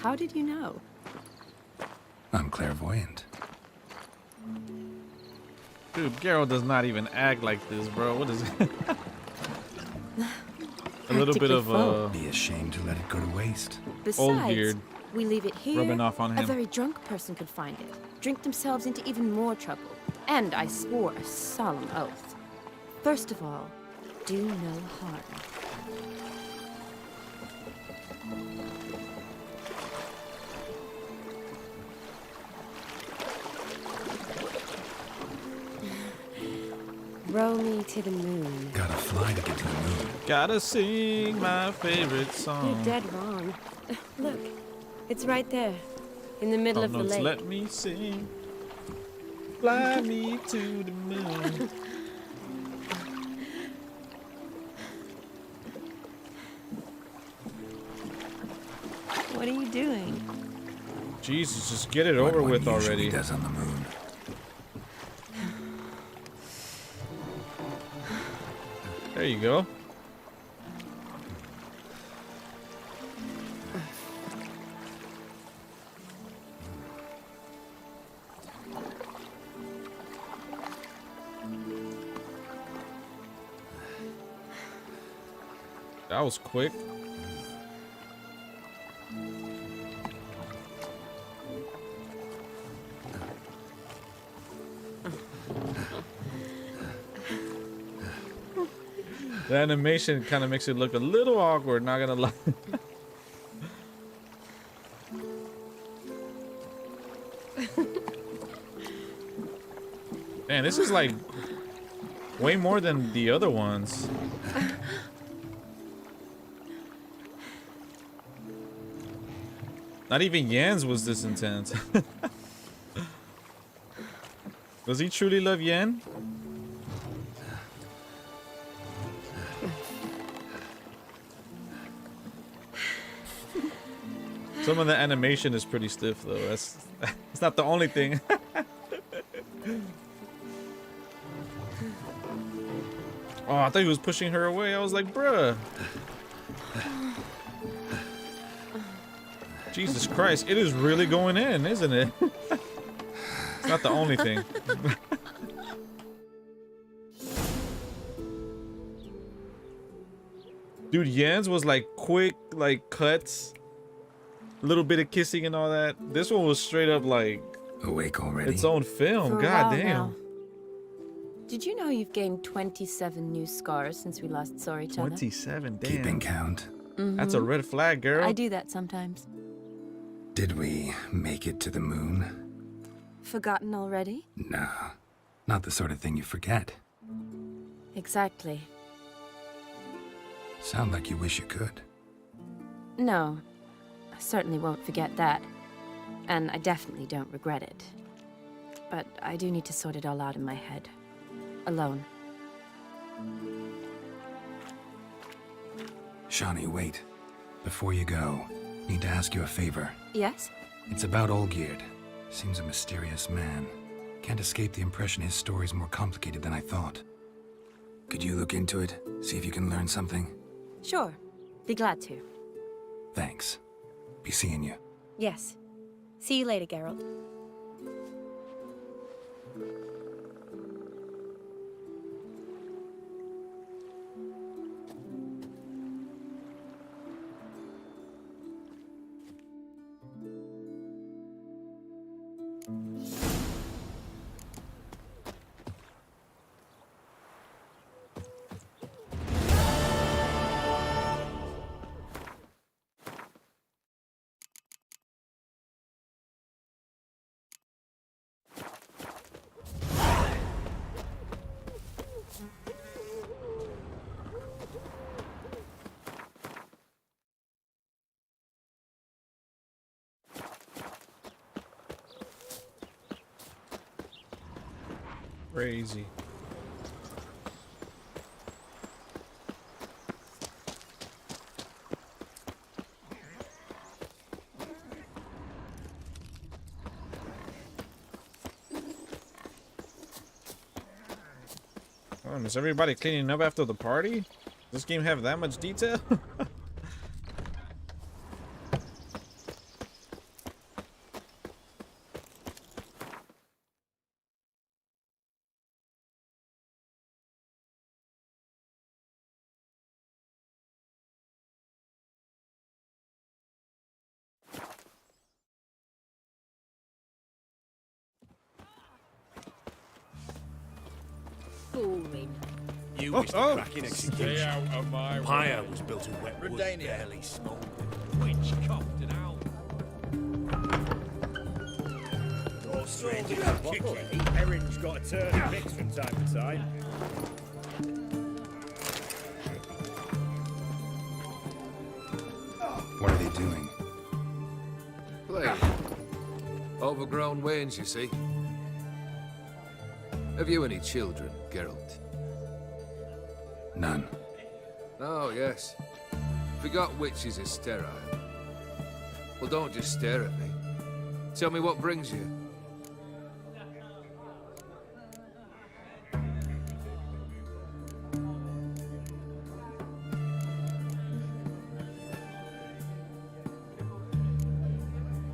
How did you know? I'm clairvoyant. Dude, Geralt does not even act like this, bro. What is it? A little bit of Be ashamed to let it go to waste. Besides, old beard we leave it here. rubbing off on A him. very drunk person could find it, drink themselves into even more trouble. And I swore a solemn oath. First of all, do no harm. Row me to the moon. Gotta fly to get to the moon. Gotta sing my favorite song. You're dead wrong. Look, it's right there, in the middle of the lake. Let me sing. Fly me to the moon. What are you doing? Jesus, just get it over with already. Does on the moon. There you go. That was quick. The animation kind of makes it look a little awkward, not gonna lie. Man, this is like way more than the other ones. Not even Yan's was this intense. Does he truly love Yan? Some of the animation is pretty stiff though. That's not the only thing. Oh, I thought he was pushing her away. I was like, bruh. Jesus Christ, it is really going in, isn't it? It's not the only thing. Dude, Jens was like quick, like cuts, a little bit of kissing and all that. This one was straight up like awake already. Its own film. For a God while damn. now. Did you know you've gained 27 new scars since we last saw each other? 27, damn. Keeping count. That's a red flag, girl. I do that sometimes. Did we make it to the moon? Forgotten already? No, not the sort of thing you forget. Exactly. Sound like you wish you could. No, I certainly won't forget that. And I definitely don't regret it. But I do need to sort it all out in my head. Alone. Shani, wait. Before you go, need to ask you a favor. Yes? It's about Olgierd. Seems a mysterious man. Can't escape the impression his story's more complicated than I thought. Could you look into it? See if you can learn something? Sure. Be glad to. Thanks. Be seeing you. Yes. See you later, Geralt. Crazy. Oh, is everybody cleaning up after the party? Does this game have that much detail? Boring. You was the cracking Stay execution. out of my Pyre way. was built of wet wood, Redania. barely smouldering. Witch coughed it out. Or strange enough, Erin's got a turn mix from time to time. What are they doing? Play. Overgrown wains, you see. Have you any children, Geralt? None. Oh, yes. Forgot witches are sterile. Well, don't just stare at me. Tell me what brings you.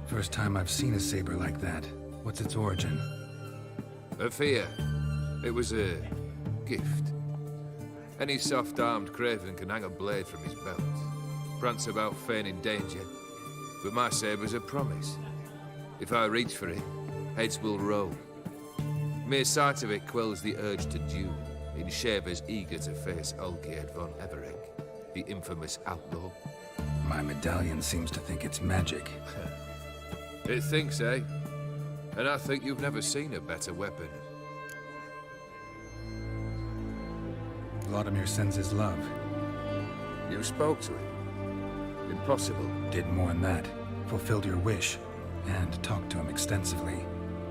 First time I've seen a saber like that. What's its origin? A fear. It was a gift. Any soft-armed craven can hang a blade from his belt, prance about feigning danger, but my saber's a promise. If I reach for it, heads will roll. Mere sight of it quells the urge to duel, in shavers eager to face Olgierd von Everec, the infamous outlaw. My medallion seems to think it's magic. It thinks, eh? And I think you've never seen a better weapon. Vladimir sends his love. You spoke to him. Impossible. Did more than that. Fulfilled your wish. And talked to him extensively.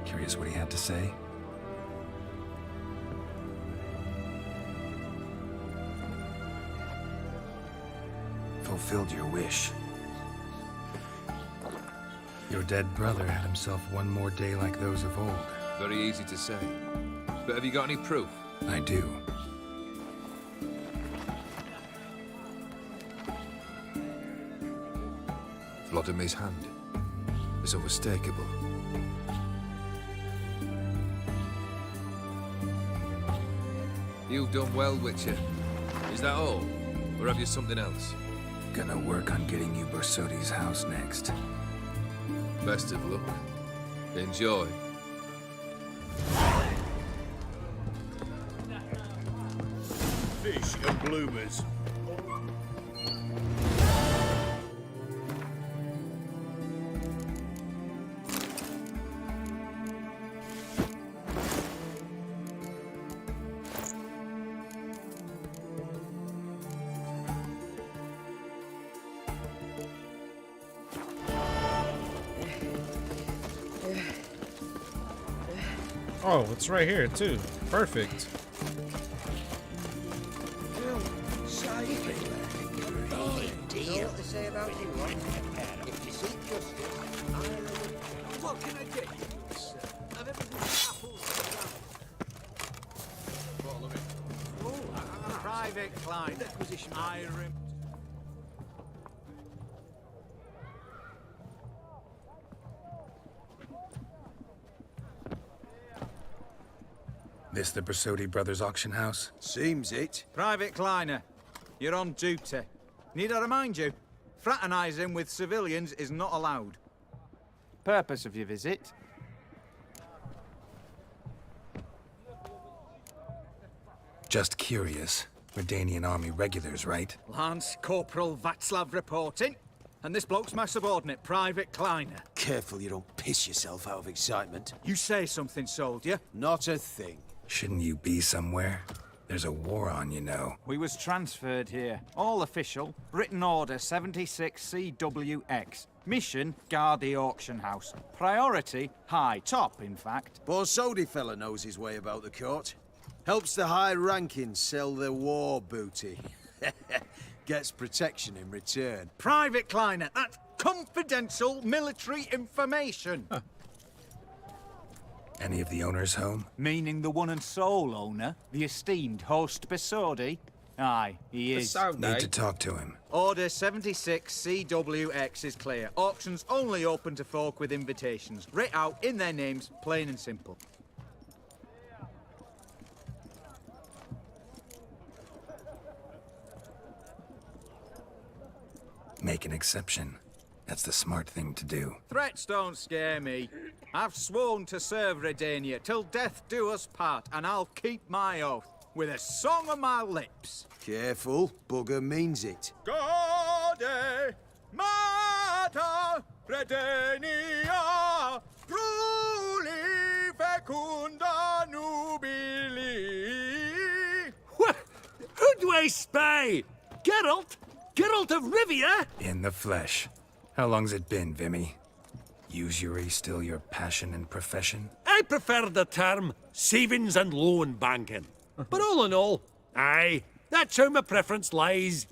Curious what he had to say? Fulfilled your wish. Your dead brother had himself one more day like those of old. Very easy to say. But have you got any proof? I do. blood on his hand is unmistakable. You've done well, Witcher. Is that all? Or have you something else? Gonna work on getting you Borsodi's house next. Best of luck. Enjoy. Fish and bloomers. Oh, it's right here too. Perfect. What can I get you, sir? I've everything apples and Private client. This the Borsodi Brothers auction house? Seems it. Private Kleiner, you're on duty. Need I remind you? Fraternizing with civilians is not allowed. Purpose of your visit? Just curious. Redanian army regulars, right? Lance Corporal Václav reporting. And this bloke's my subordinate, Private Kleiner. Careful you don't piss yourself out of excitement. You say something, soldier. Not a thing. Shouldn't you be somewhere? There's a war on, you know. We was transferred here. All official. Written order 76 CWX. Mission, guard the auction house. Priority, high. Top, in fact. Borsodi fella knows his way about the court. Helps the high rankings sell their war booty. Gets protection in return. Private Kleiner, that's confidential military information. Any of the owners home? Meaning the one and sole owner, the esteemed host Borsodi? Aye, he is. Need to talk to him. Order 76 CWX is clear. Auctions only open to folk with invitations. Writ out in their names, plain and simple. Make an exception. That's the smart thing to do. Threats don't scare me. I've sworn to serve Redania till death do us part, and I'll keep my oath with a song on my lips. Careful, bugger means it. Gode Mater Redania Pruli Fecunda Nubili. What? Who do I spy? Geralt? Geralt of Rivia? In the flesh. How long's it been, Vimy? Usury still your passion and profession? I prefer the term savings and loan banking. But all in all, aye, that's how my preference lies.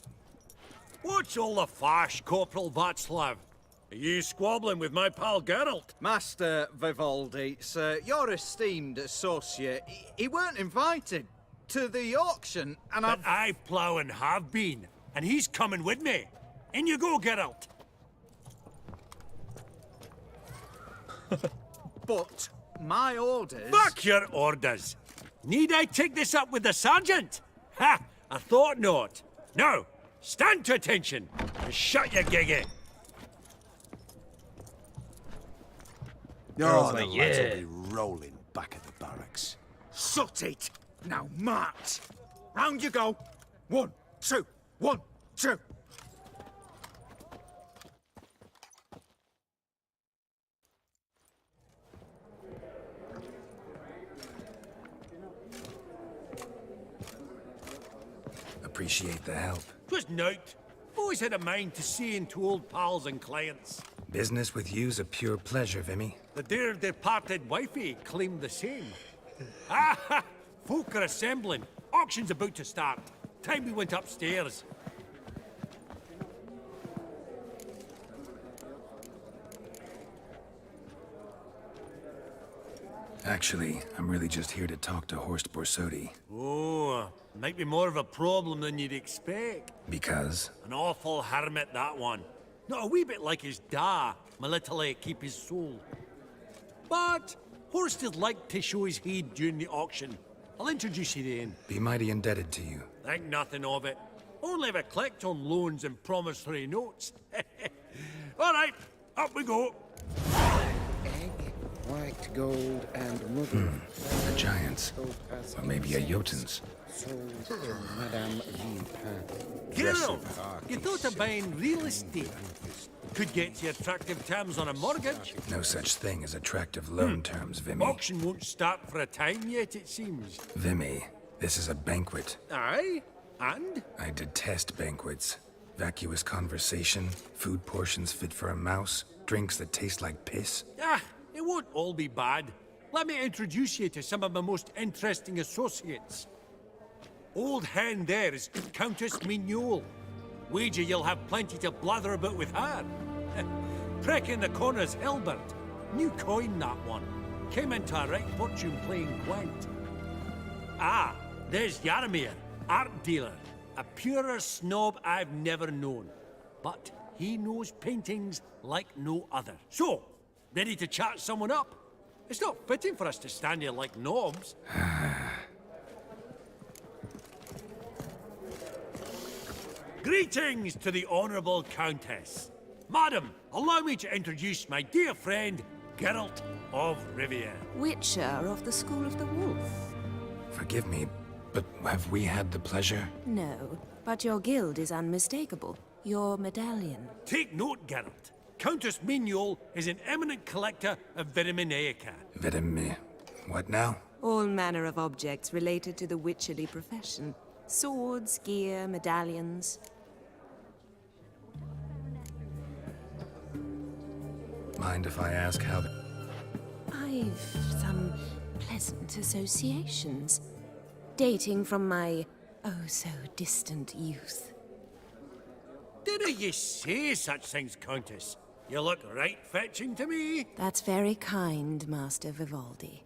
What's all the fash, Corporal Václav? Are you squabbling with my pal Geralt? Master Vivaldi, sir, your esteemed associate, he weren't invited to the auction, and But I plough and have been, and he's coming with me. In you go, Geralt. But my orders... Fuck your orders! Need I take this up with the sergeant? Ha! I thought not. Now, stand to attention and shut your giggy. Oh, the lads will be rolling back at the barracks. Shut it! Now march! Round you go! 1, 2, 1, 2! Appreciate the help. 'Twas nowt. Always had a mind to see into old pals and clients. Business with you's a pure pleasure, Vimy. The dear departed wifey claimed the same. Ah! Folk are assembling. Auction's about to start. Time we went upstairs. Actually, I'm really just here to talk to Horst Borsodi. Oh, might be more of a problem than you'd expect. Because? An awful hermit, that one. Not a wee bit like his da, my little keep his soul. But Horst would like to show his head during the auction. I'll introduce you then. Be mighty indebted to you. Think nothing of it. Only if I collect on loans and promissory notes. All right, up we go. Egg, white gold, and mother. The giants. Or maybe a Jotuns. Sold to Madame Vipin. Geralt, you thought of buying real estate? Could get you attractive terms on a mortgage. No such thing as attractive loan terms, Vimy. Auction won't start for a time yet, it seems. Vimy, this is a banquet. Aye? And? I detest banquets. Vacuous conversation, food portions fit for a mouse, drinks that taste like piss. Ah, it won't all be bad. Let me introduce you to some of my most interesting associates. Old hen there is Countess Mignole. Wager you'll have plenty to blather about with her. Trek in the corner's Hilbert. New coin, that one. Came into a right fortune playing Gwent. Ah, there's Yarmir, art dealer. A purer snob I've never known. But he knows paintings like no other. So, ready to chat someone up? It's not fitting for us to stand here like knobs. Greetings to the Honourable Countess. Madam, allow me to introduce my dear friend, Geralt of Rivia. Witcher of the School of the Wolf. Forgive me, but have we had the pleasure? No, but your guild is unmistakable. Your medallion. Take note, Geralt. Countess Mignole is an eminent collector of Vitaminaica. What now? All manner of objects related to the witcherly profession. Swords, gear, medallions. Mind if I ask how I've some pleasant associations, dating from my oh-so-distant youth. Didn't you say such things, Countess? You look right fetching to me. That's very kind, Master Vivaldi.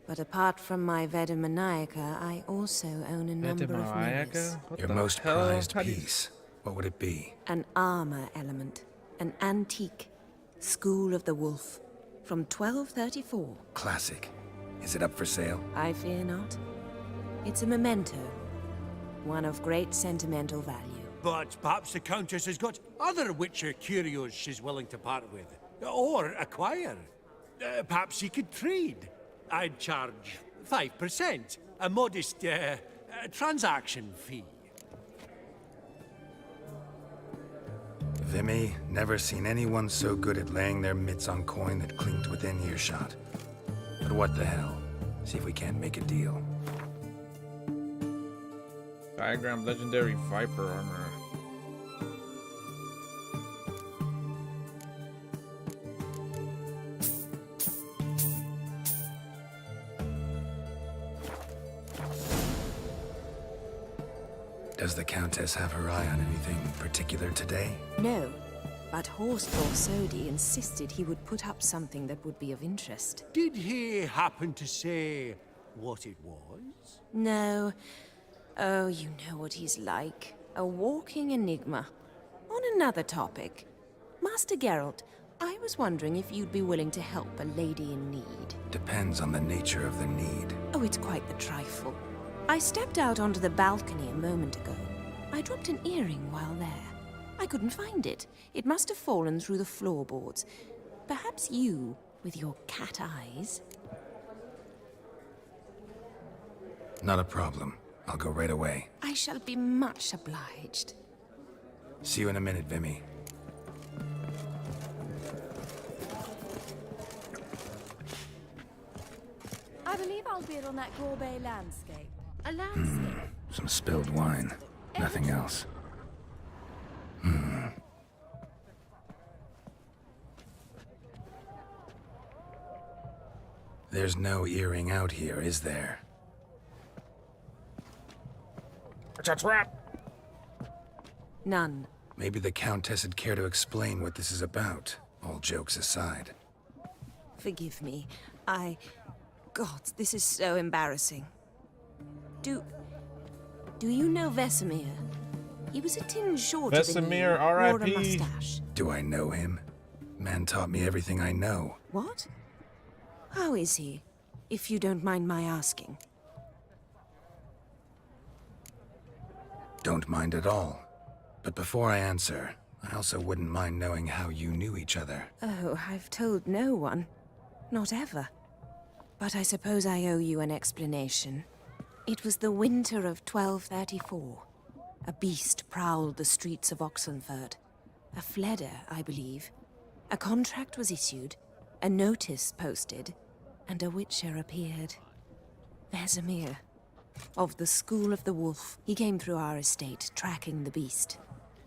But apart from my Vedamaniaca, I also own a number of mirrors. Your most prized piece. What would it be? An armor element. An antique. School of the Wolf. From 1234. Classic. Is it up for sale? I fear not. It's a memento. One of great sentimental value. But perhaps the Countess has got other Witcher curios she's willing to part with. Or acquire. Perhaps you could trade. I'd charge 5%. A modest, transaction fee. Vimy, never seen anyone so good at laying their mitts on coin that clinked within earshot. But what the hell? See if we can't make a deal. Diagram legendary Viper armor. Does the Countess have her eye on anything particular today? No, but Horst Borsodi insisted he would put up something that would be of interest. Did he happen to say what it was? No. Oh, you know what he's like. A walking enigma. On another topic, Master Geralt, I was wondering if you'd be willing to help a lady in need. Depends on the nature of the need. Oh, it's quite the trifle. I stepped out onto the balcony a moment ago. I dropped an earring while there. I couldn't find it. It must have fallen through the floorboards. Perhaps you, with your cat eyes. Not a problem. I'll go right away. I shall be much obliged. See you in a minute, Vimy. I believe I'll bid on that Gorbet landscape. A landscape? Some spilled wine. Nothing else. There's no earring out here, is there? It's a trap! None. Maybe the Countess would care to explain what this is about, all jokes aside. Forgive me. God, this is so embarrassing. Do you know Vesemir? He was a tinge shorter than you, Vesemir, wore a R.I.P. mustache. Do I know him? Man taught me everything I know. What? How is he, if you don't mind my asking? Don't mind at all. But before I answer, I also wouldn't mind knowing how you knew each other. Oh, I've told no one. Not ever. But I suppose I owe you an explanation. It was the winter of 1234. A beast prowled the streets of Oxenford. A fledder, I believe. A contract was issued, a notice posted, and a witcher appeared. Vesemir, of the School of the Wolf. He came through our estate, tracking the beast.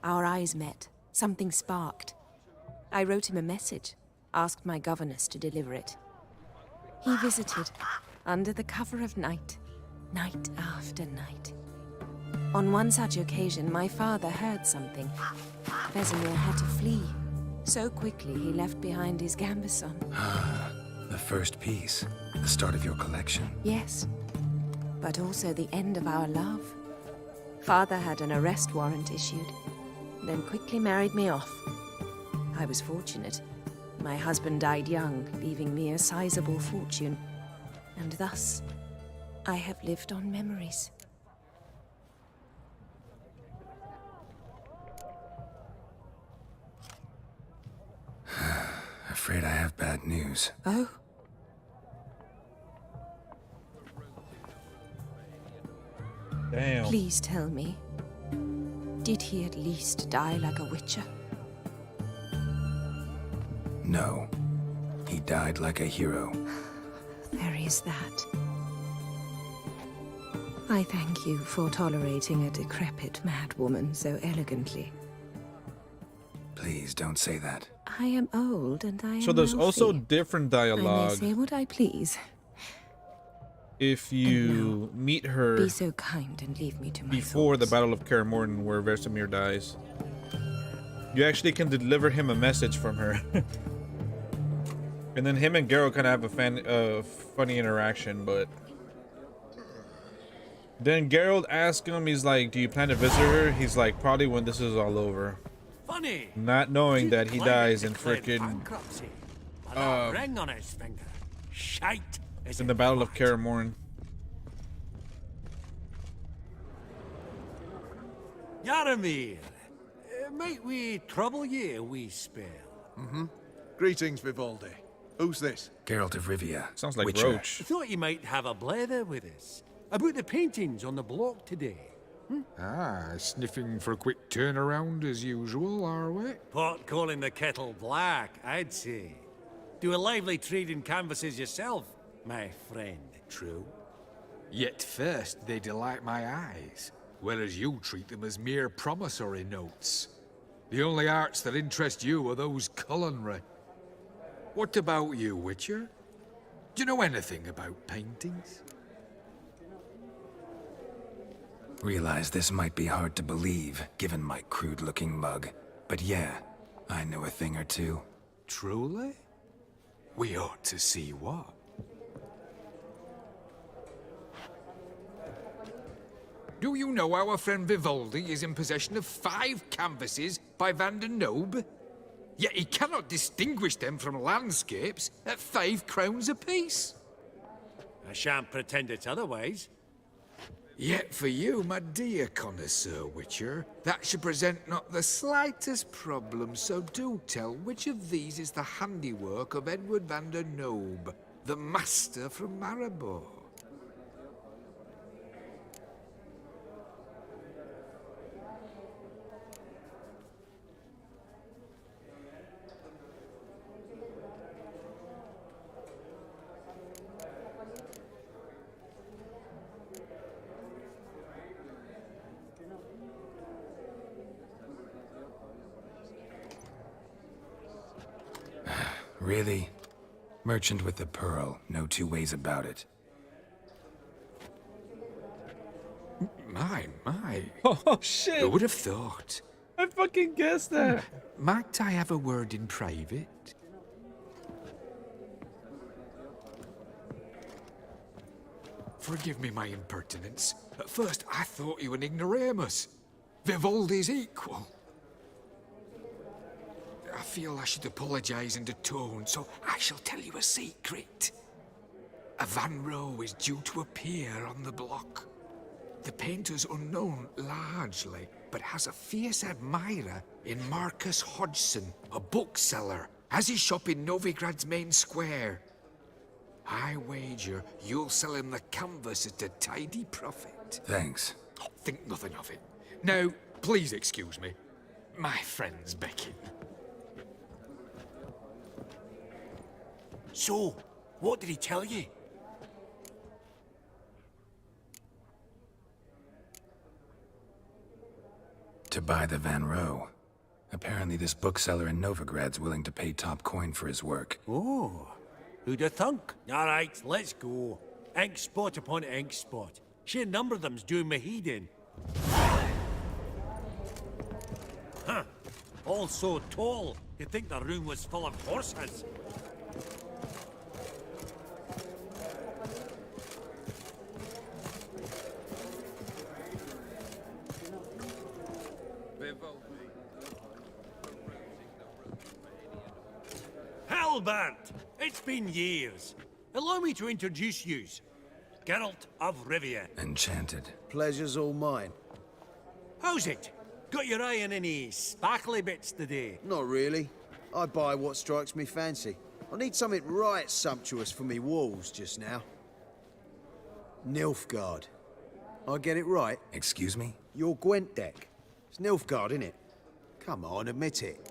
Our eyes met. Something sparked. I wrote him a message, asked my governess to deliver it. He visited, under the cover of night, night after night. On one such occasion, my father heard something. Vesemir had to flee. So quickly, he left behind his gambeson. The first piece, the start of your collection. Yes, but also the end of our love. Father had an arrest warrant issued, then quickly married me off. I was fortunate. My husband died young, leaving me a sizable fortune. And thus, I have lived on memories. Afraid I have bad news. Oh? Damn. Please tell me. Did he at least die like a witcher? No. He died like a hero. There is that. I thank you for tolerating a decrepit madwoman so elegantly. Please don't say that. I am old and I am So there's also wealthy. different I dialogue may say what I please. if you meet her Be so kind and leave me to my before the Battle of Kaer Morhen, where Vesemir dies. You actually can deliver him a message from her. And then him and Geralt kind of have a funny interaction, but then Geralt asks him, he's like, do you plan to visit her? He's like, probably when this is all over. Funny. Not knowing that he dies in Declared frickin' bankruptcy. With a ring on his finger. Shite. in the Battle of Kaer Morhen. Yaramir, might we trouble ye a wee spell? Mm-hmm. Greetings, Vivaldi. Who's this? Geralt of Rivia. Sounds like Witcher. Roach. Thought you might have a blather with us about the paintings on the block today. Ah, sniffing for a quick turnaround as usual, are we? Pot calling the kettle black, I'd say. Do a lively trade in canvases yourself, my friend, true? Yet first they delight my eyes, whereas you treat them as mere promissory notes. The only arts that interest you are those culinary. What about you, Witcher? Do you know anything about paintings? Realize this might be hard to believe, given my crude-looking mug. But yeah, I know a thing or two. Truly? We ought to see what. Do you know our friend Vivaldi is in possession of 5 canvases by Van der Nobe? Yet he cannot distinguish them from landscapes at 5 crowns apiece. I shan't pretend it's otherwise. Yet for you, my dear connoisseur Witcher, that should present not the slightest problem, so do tell which of these is the handiwork of Edward van der Nobe, the master from Maribor. Really? Merchant with the pearl, no two ways about it. My. Oh, shit. Who would have thought? I fucking guessed that. Might I have a word in private? Forgive me my impertinence. At first, I thought you an ignoramus. Vivaldi's equal. I feel I should apologise in atone, so I shall tell you a secret. A Van Row is due to appear on the block. The painter's unknown largely, but has a fierce admirer in Marcus Hodgson, a bookseller, has his shop in Novigrad's main square. I wager you'll sell him the canvas at a tidy profit. Thanks. Oh, think nothing of it. Now, please excuse me. My friend's becking. So, what did he tell you? To buy the Van Row. Apparently this bookseller in Novigrad's willing to pay top coin for his work. Oh, who'd have thunk? All right, let's go. Ink spot upon ink spot. Sheer number of them's doing me heed in. Huh. All so tall, you'd think the room was full of horses. Hellbent! It's been years. Allow me to introduce yous. Geralt of Rivia. Enchanted. Pleasure's all mine. How's it? Got your eye on any sparkly bits today? Not really. I buy what strikes me fancy. I need something right sumptuous for me walls just now. Nilfgaard. I get it right? Excuse me? Your Gwent deck. It's Nilfgaard, innit? Come on, admit it.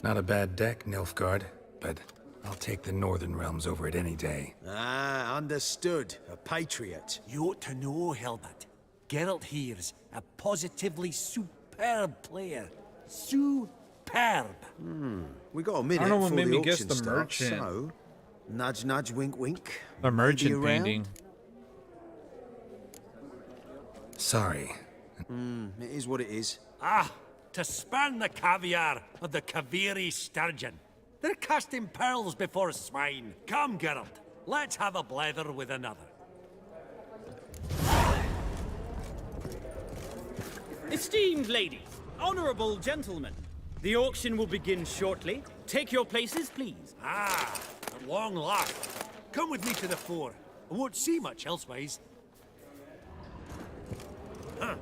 Not a bad deck, Nilfgaard, but I'll take the Northern Realms over it any day. Ah, understood. A patriot. You ought to know, Helmut. Geralt here's a positively superb player. Superb. We got a minute I don't know what before made the me guess auction the starts, merchant. so nudge, nudge, wink, wink. The merchant Maybe around? painting. Sorry. It is what it is. Ah, to spurn the caviar of the Kaviri sturgeon. They're casting pearls before swine. Come, Geralt, let's have a blether with another. Esteemed ladies, honourable gentlemen, the auction will begin shortly. Take your places, please. Ah, at long last. Come with me to the fore. I won't see much elsewise. Huh.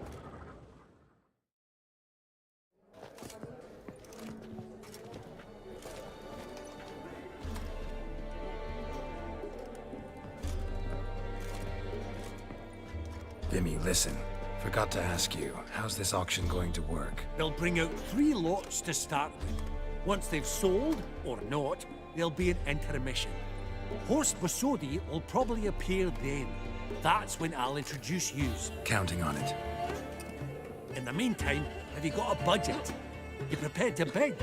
Vimy, listen. Forgot to ask you, how's this auction going to work? They'll bring out 3 lots to start with. Once they've sold, or not, there'll be an intermission. Horst Bosodi will probably appear then. That's when I'll introduce yous. Counting on it. In the meantime, have you got a budget? You prepared to bid?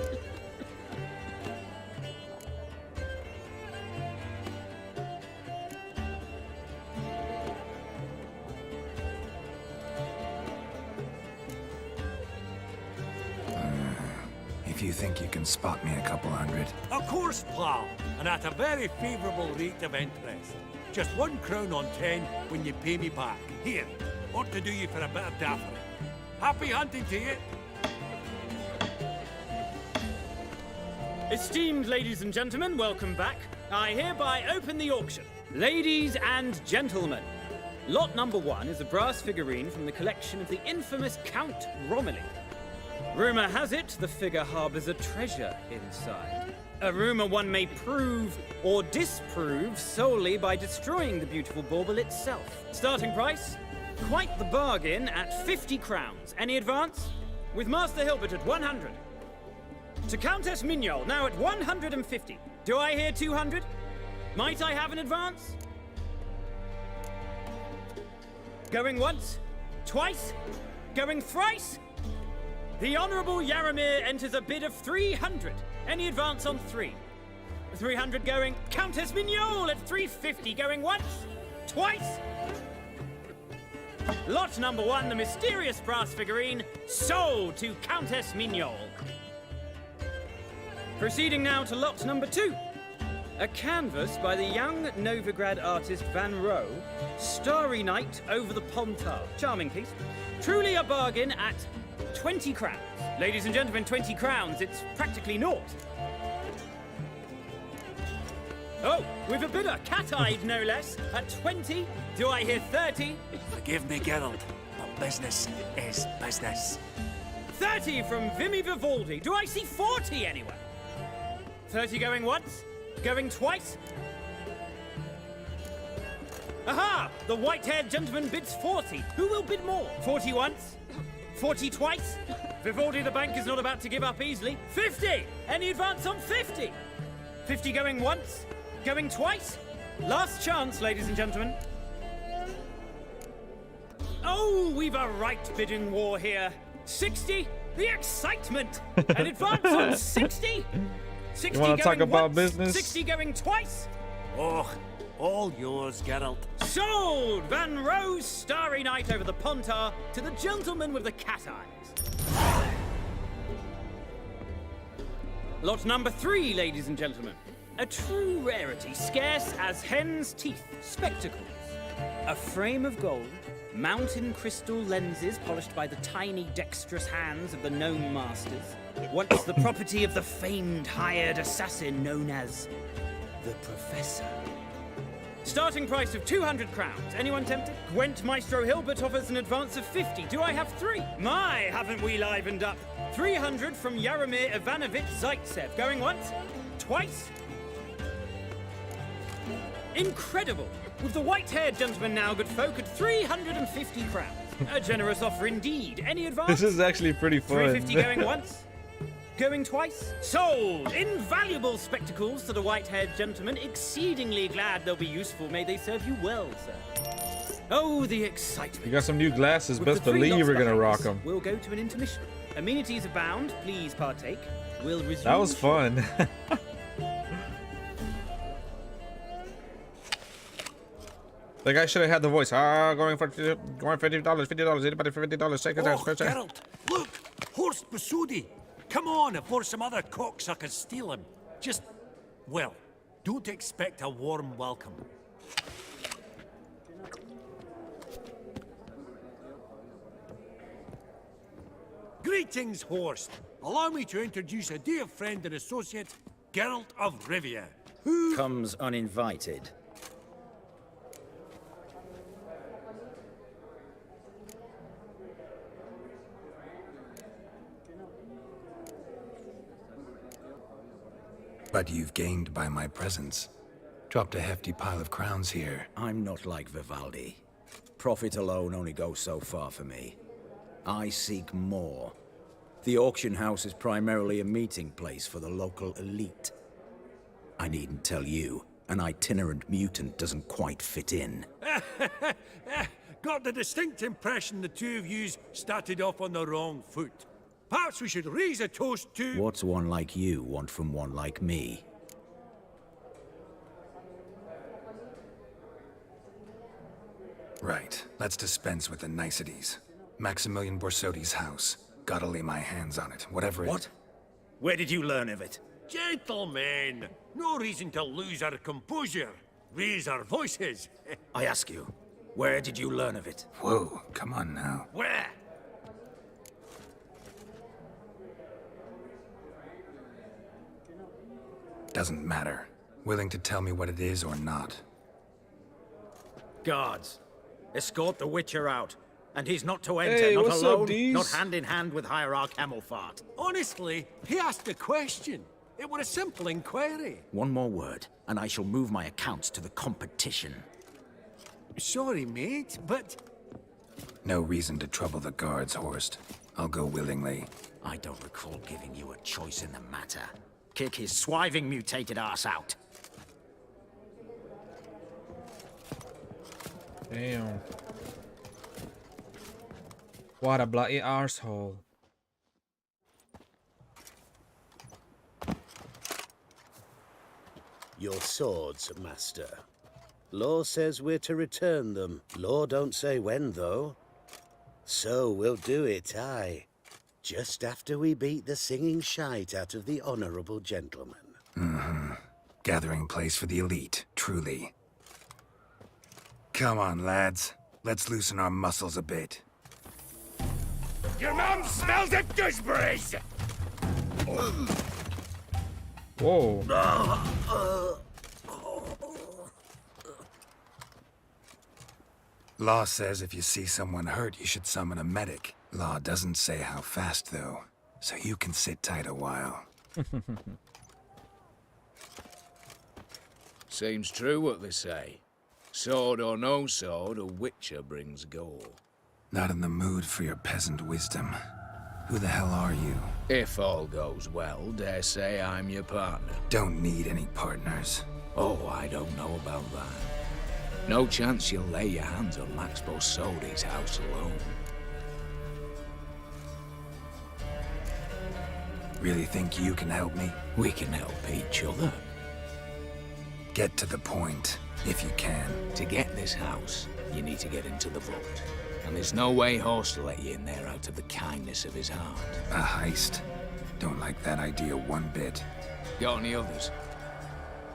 If you think you can spot me a couple hundred. Of course, pal, and at a very favourable rate of interest. Just 1 crown on 10 when you pay me back. Here, ought to do you for a bit of daffery. Happy hunting to you. Esteemed ladies and gentlemen, welcome back. I hereby open the auction. Ladies and gentlemen, lot number 1 is a brass figurine from the collection of the infamous Count Romilly. Rumour has it the figure harbours a treasure inside. A rumour one may prove or disprove solely by destroying the beautiful bauble itself. Starting price? Quite the bargain at 50 crowns. Any advance? With Master Hilbert at 100. To Countess Mignol, now at 150. Do I hear 200? Might I have an advance? Going once? Twice? Going thrice? The Honourable Yaramir enters a bid of 300. Any advance on 3? 300 going. Countess Mignol at 350 going once? Twice? Lot number 1, the mysterious brass figurine, sold to Countess Mignol. Proceeding now to lot number 2. A canvas by the young Novigrad artist Van Rohe, Starry Night over the Pontar. Charming piece. Truly a bargain at 20 crowns. Ladies and gentlemen, 20 crowns, it's practically naught. Oh, we've a bidder, cat-eyed no less, at 20. Do I hear 30? Forgive me, Geralt, but business is business. 30 from Vimy Vivaldi. Do I see 40 anywhere? 30 going once? Going twice? Aha! The white-haired gentleman bids 40. Who will bid more? 40 once? 40 twice? Vivaldi the bank is not about to give up easily. 50! Any advance on 50? 50 going once? Going twice? Last chance, ladies and gentlemen. Oh, we've a right bidding war here. 60? The excitement! An advance on 60? 60 You want to talk going about once, business? 60 going twice? Oh, all yours, Geralt. Sold! Van Rohe's Starry Night over the Pontar to the gentleman with the cat eyes. Lot number 3, ladies and gentlemen. A true rarity, scarce as hen's teeth. Spectacles. A frame of gold, mountain crystal lenses polished by the tiny, dexterous hands of the gnome masters. Once the property of the famed hired assassin known as the Professor. Starting price of 200 crowns. Anyone tempted? Gwent Maestro Hilbert offers an advance of 50. Do I have 3? My, haven't we livened up? 300 from Yaromir Ivanovich Zaitsev. Going once? Twice? Incredible! With the white-haired gentleman now, good folk, at 350 crowns. A generous offer indeed. Any advance? This is actually pretty fun. 350 going once? Going twice? Sold! Invaluable spectacles to the white-haired gentleman. Exceedingly glad they'll be useful. May they serve you well, sir. Oh, the excitement. You got some new glasses. With Best the 3 believe lots you're gonna behind rock us, them. We'll go to an intermission. Amenities abound. Please partake. We'll resume. That was fun. The guy should have had the voice. Going for $50, $50. Anybody for $50? Take it Oh, out. Geralt, look! Horst Masudi! Come on, before some other cocksuckers steal him. Just, well, don't expect a warm welcome. Greetings, Horst. Allow me to introduce a dear friend and associate, Geralt of Rivia, who comes uninvited. But you've gained by my presence. Dropped a hefty pile of crowns here. I'm not like Vivaldi. Profit alone only goes so far for me. I seek more. The auction house is primarily a meeting place for the local elite. I needn't tell you, an itinerant mutant doesn't quite fit in. got the distinct impression the two of yous started off on the wrong foot. Perhaps we should raise a toast to... What's one like you want from one like me? Right. Let's dispense with the niceties. Maximilian Borsodi's house. Gotta lay my hands on it, whatever it... What? Where did you learn of it? Gentlemen, no reason to lose our composure. Raise our voices. I ask you, where did you learn of it? Whoa, come on now. Where? Doesn't matter. Willing to tell me what it is or not. Guards, escort the Witcher out. And he's not to enter, Hey, not what's alone, up, Deez? not hand in hand with Hierarch Camelfart. Honestly, he asked a question. It was a simple inquiry. One more word, and I shall move my accounts to the competition. Sorry, mate, but... No reason to trouble the guards, Horst. I'll go willingly. I don't recall giving you a choice in the matter. Kick his swiving mutated ass out. Damn. What a bloody arsehole. Your swords, Master. Law says we're to return them. Law don't say when, though. So we'll do it, aye. Just after we beat the singing shite out of the honourable gentleman. Mm-hmm. Gathering place for the elite, truly. Come on, lads. Let's loosen our muscles a bit. Your mum smells of gooseberries! Whoa. Law says if you see someone hurt, you should summon a medic. Law doesn't say how fast, though, so you can sit tight a while. Seems true what they say. Sword or no sword, a witcher brings gore. Not in the mood for your peasant wisdom. Who the hell are you? If all goes well, dare say I'm your partner. Don't need any partners. Oh, I don't know about that. No chance you'll lay your hands on Max Bosodi's house alone. Really think you can help me? We can help each other. Get to the point, if you can. To get this house, you need to get into the vault. And there's no way Horst will let you in there out of the kindness of his heart. A heist? Don't like that idea one bit. Got any others?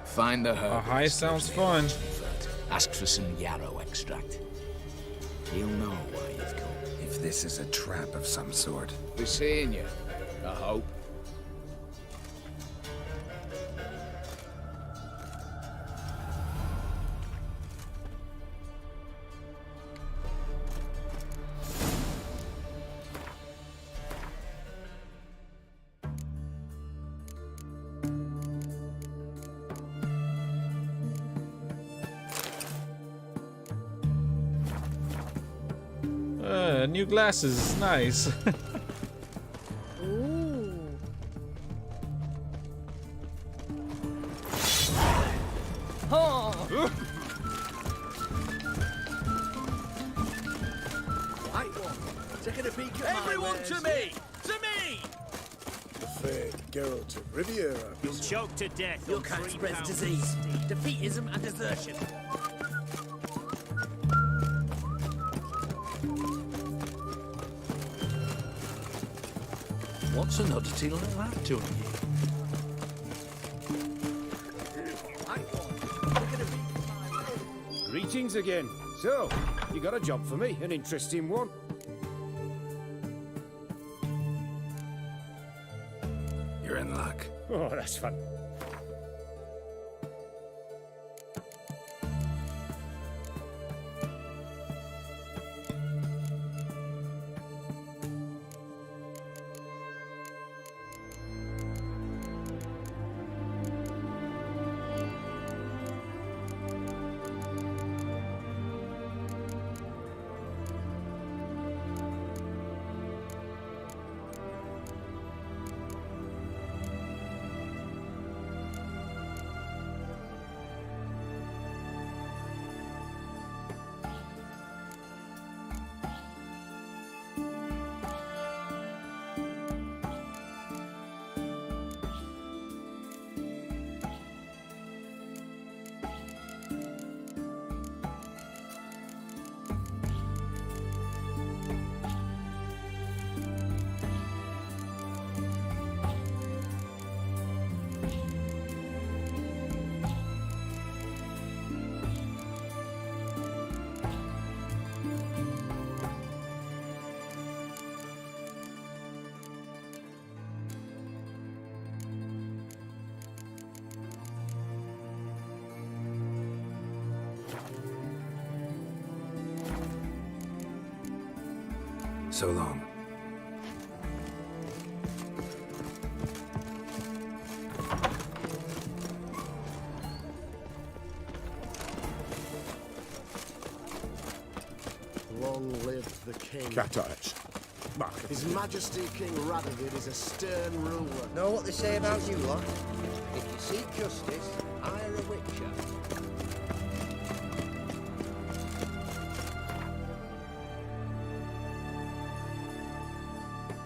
Find the herb. A heist sounds fun. Ask for some yarrow extract. He'll know why you've come. If this is a trap of some sort. Be seeing you, I hope. New glasses, nice. Ooh. Oh. Right one. Taking a peek at everyone to me! To me! The fair Geralt of Riviera. You'll choke to death. Your kind spreads disease, defeatism, and desertion. What's an oddity like that doing here? Greetings again. So, you got a job for me? An interesting one? You're in luck. Oh, that's fun. So long. Long live the king. Cat eyes. His Majesty King Radovid is a stern ruler. Know what they say about you lot? If you seek justice, hire a witcher.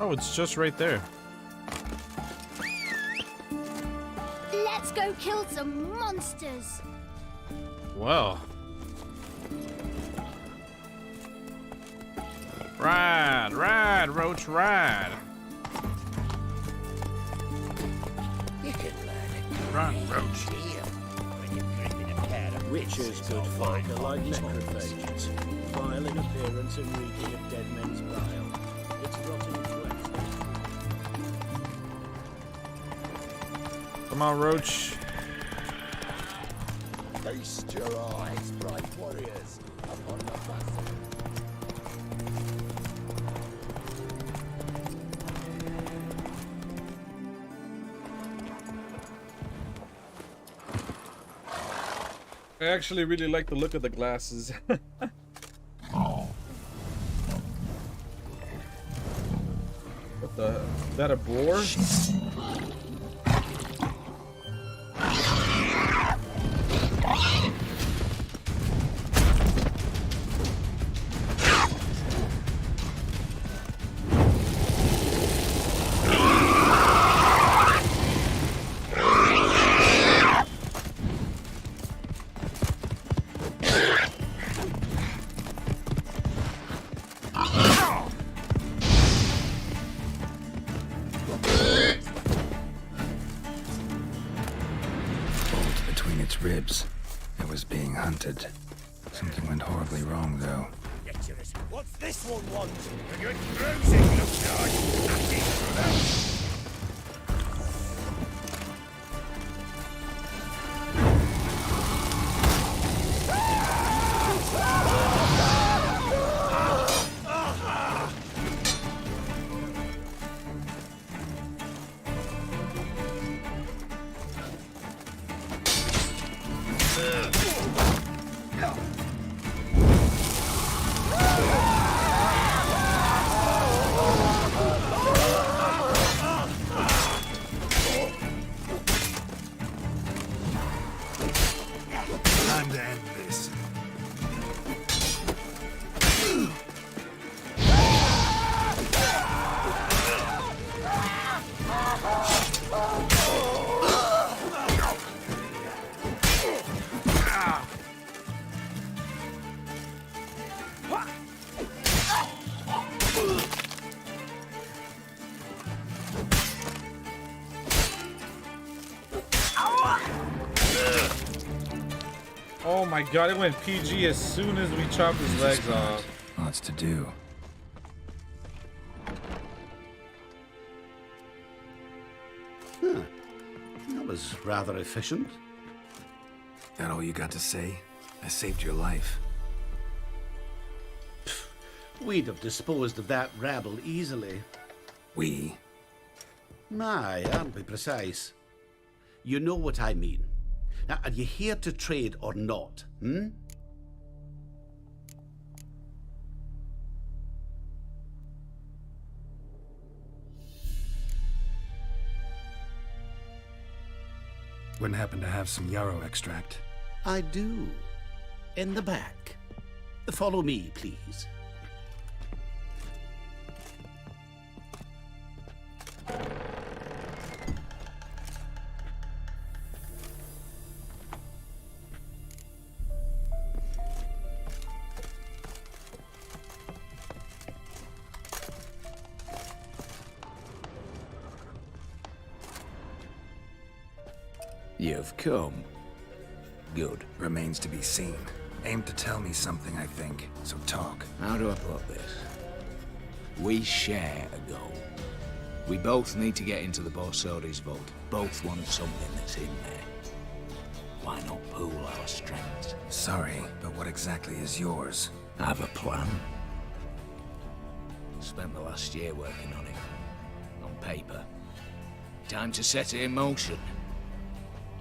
Oh, it's just right there. Let's go kill some monsters. Well. Ride, ride, Roach, ride. You can learn it. Run, Roach. Witches could find are like necrophages, vile in appearance and reeking of dead men's bile. It's rotting flesh. Come on, Roach. Feast your eyes, brave warriors, upon the battle. I actually really like the look of the glasses. What the? Is that a boar? Ribs. It was being hunted. Something went horribly wrong, though. What's this one want? A good bruising looks like. Nothing for them. Time to end this. Oh my god, it went PG as soon as we chopped his legs off. Lots to do. Huh. That was rather efficient. That all you got to say? I saved your life. We'd have disposed of that rabble easily. We? Aye, aren't we precise? You know what I mean. Now, are you here to trade or not, hmm? Wouldn't happen to have some yarrow extract. I do. In the back. Follow me, please. You've come. Good. Remains to be seen. Aim to tell me something, I think. So talk. How do I put this? We share a goal. We both need to get into the Borsodi's vault. Both want something that's in there. Why not pool our strengths? Sorry, but what exactly is yours? I have a plan. Spent the last year working on it. On paper. Time to set it in motion.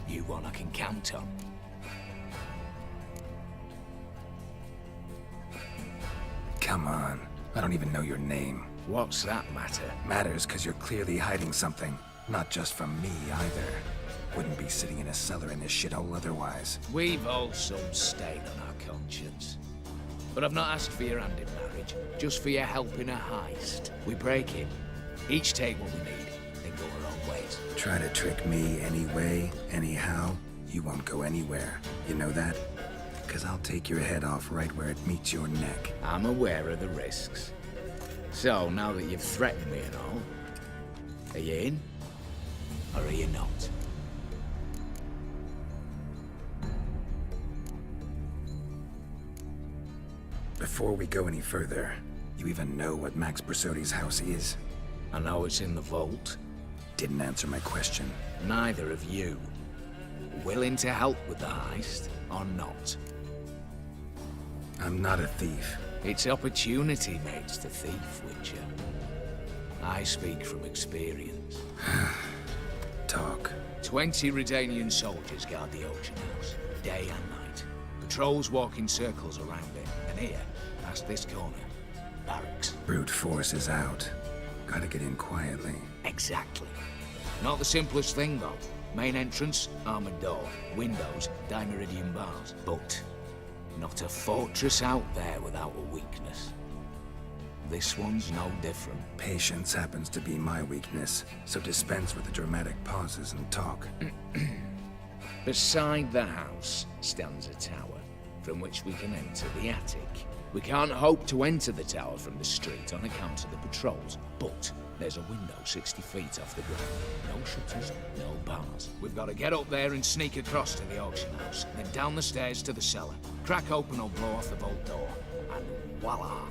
You one I can count on. Come on. I don't even know your name. What's that matter? Matters because you're clearly hiding something. Not just from me, either. Wouldn't be sitting in a cellar in this shithole otherwise. We've all some stain on our conscience. But I've not asked for your hand in marriage, just for your help in a heist. We break it. Each take what we need, then go our own ways. Try to trick me anyway, anyhow, you won't go anywhere. You know that? Because I'll take your head off right where it meets your neck. I'm aware of the risks. So, now that you've threatened me and all, are you in? Or are you not? Before we go any further, you even know what Max Brasodi's house is? I know it's in the vault. Didn't answer my question. Neither of you. Willing to help with the heist, or not? I'm not a thief. It's opportunity makes the thief, Witcher. I speak from experience. Talk. 20 Redanian soldiers guard the auction house, day and night. Patrols walk in circles around it, and here, past this corner, barracks. Brute force is out. Gotta get in quietly. Exactly. Not the simplest thing, though. Main entrance, armored door. Windows, dimeridian bars. But not a fortress out there without a weakness. This one's no different. Patience happens to be my weakness, so dispense with the dramatic pauses and talk. Beside the house stands a tower, from which we can enter the attic. We can't hope to enter the tower from the street on account of the patrols, but there's a window 60 feet off the ground. No shutters, no bars. We've got to get up there and sneak across to the auction house, then down the stairs to the cellar. Crack open or blow off the vault door, and voila!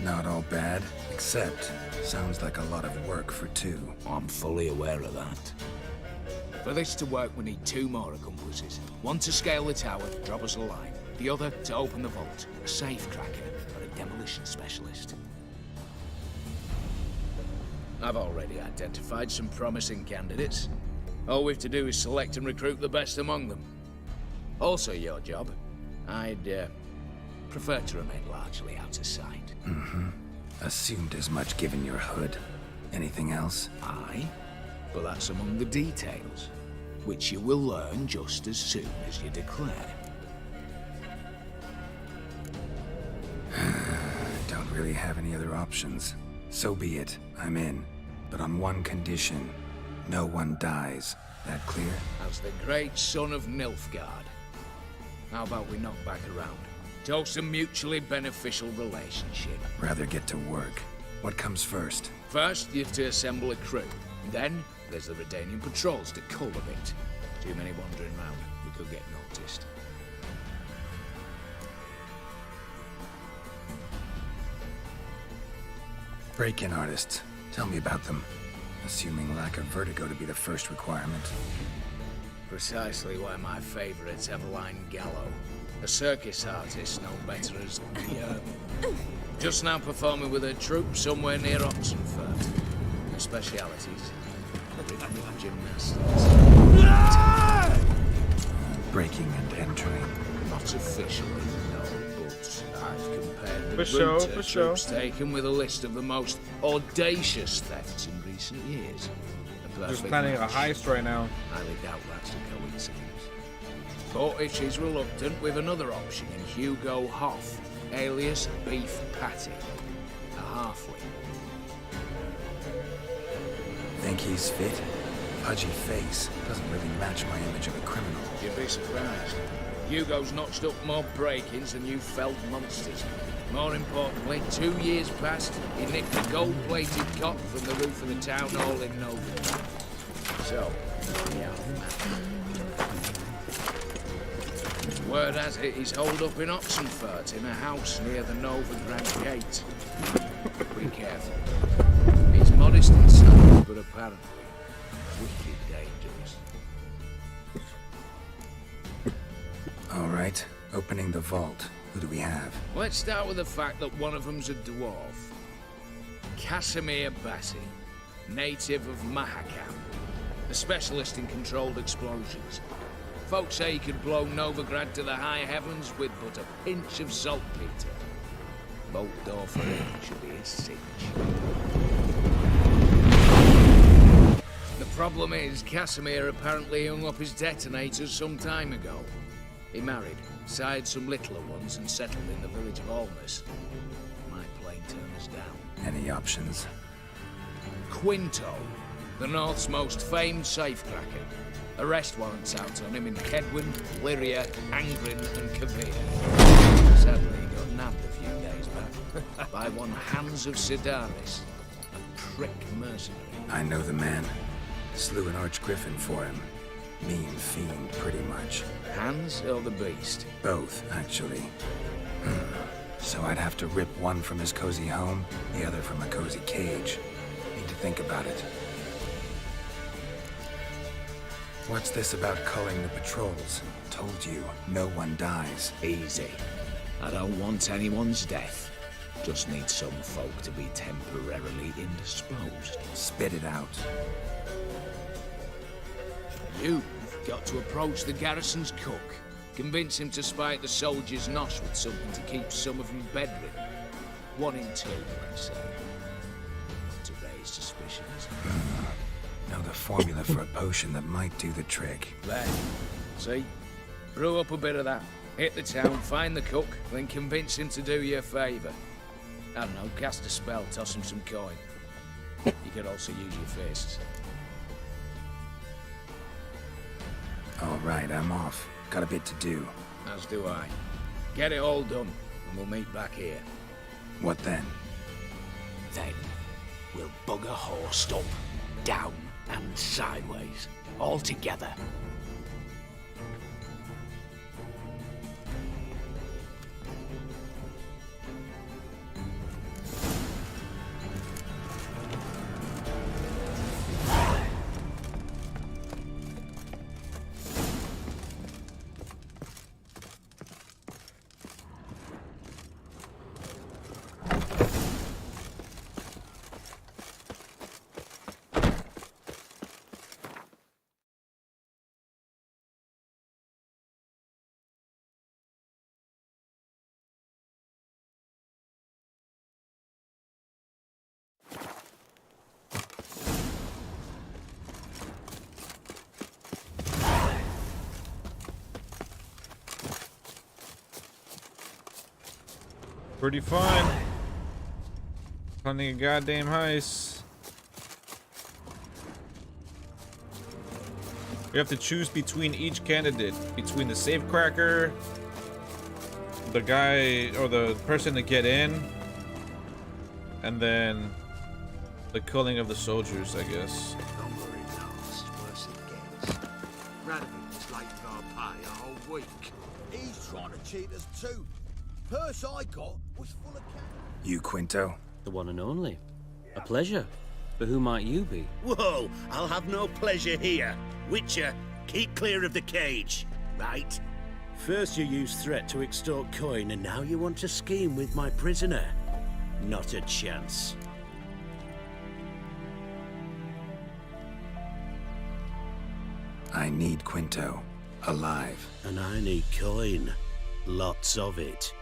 Not all bad, except sounds like a lot of work for two. I'm fully aware of that. For this to work, we need 2 more accomplices. One to scale the tower, drop us a line. The other to open the vault, a safe cracker or a demolition specialist. I've already identified some promising candidates. All we have to do is select and recruit the best among them. Also your job. I'd prefer to remain largely out of sight. Assumed as much given your hood. Anything else? Aye, but that's among the details, which you will learn just as soon as you declare. Don't really have any other options. So be it. I'm in. But on one condition. No one dies. That clear? As the great son of Nilfgaard. How about we knock back around? Toast a mutually beneficial relationship. Rather get to work. What comes first? First, you have to assemble a crew. Then, there's the Redanian patrols to cull a bit. Too many wandering round. We could get noticed. Break-in artists. Tell me about them. Assuming lack of vertigo to be the first requirement. Precisely why my favourite's Eveline Gallo. A circus artist known better as just now performing with her troupe somewhere near Oxenford. Her specialities, rhythmic gymnastics. Breaking and entering. Not officially, no, but I've compared the For route sure. troops taken with a list of the most audacious thefts in recent years. Just planning a heist right now. Highly doubt that's a coincidence. But if she's reluctant, we've another option in Hugo Hoff, alias Beef Patty, a halfling. Think he's fit? Pudgy face. Doesn't really match my image of a criminal. You'd be surprised. Hugo's notched up more break-ins than you felled monsters. More importantly, 2 years past, he nicked a gold-plated cot from the roof of the town hall in Novigrad. So, yeah, word has it he's holed up in Oxenfurt in a house near the Novigrad gate. Be careful. He's modest inside, but apparently wicked dangerous. All right, opening the vault. Who do we have? Let's start with the fact that one of them's a dwarf. Casimir Bassi, native of Mahakam, a specialist in controlled explosions. Folks say he could blow Novigrad to the high heavens with but a pinch of saltpeter. Bolt door for him should be a cinch. The problem is, Casimir apparently hung up his detonators some time ago. He married, sired some littler ones, and settled in the village of Almas. Might plain turn us down. Any options? Quinto, the North's most famed safecracker. Arrest warrants out on him in Kedwin, Lyria, Angrin, and Kavir. Sadly, he got nabbed a few days back by one Hans of Sidaris, a prick mercenary. I know the man. Slew an archgriffin for him. Mean fiend, pretty much. Hands or the beast? Both, actually. So I'd have to rip one from his cozy home, the other from a cozy cage. Need to think about it. What's this about culling the patrols? Told you, no one dies. Easy. I don't want anyone's death. Just need some folk to be temporarily indisposed. Spit it out. You've got to approach the garrison's cook. Convince him to spike the soldiers' nosh with something to keep some of them bedridden. 1 in 2, let's say. Not to raise suspicions. Know the formula for a potion that might do the trick. There. See? Brew up a bit of that. Hit the town, find the cook, then convince him to do you a favour. I don't know, cast a spell, toss him some coin. You could also use your fists. All right, I'm off. Got a bit to do. As do I. Get it all done, and we'll meet back here. What then? Then, we'll bugger horsed up, down, and sideways. All together. Pretty fun. Planning a goddamn heist. We have to choose between each candidate. Between the safecracker, the guy or the person to get in, and then the killing of the soldiers, I guess. Radovid's late for our pay a whole week. He's trying to cheat us too. Purse I got was full of cash. You, Quinto? The one and only. A pleasure. But who might you be? Whoa, I'll have no pleasure here. Witcher, keep clear of the cage, right? First you used threat to extort coin, and now you want to scheme with my prisoner. Not a chance. I need Quinto. Alive. And I need coin. Lots of it.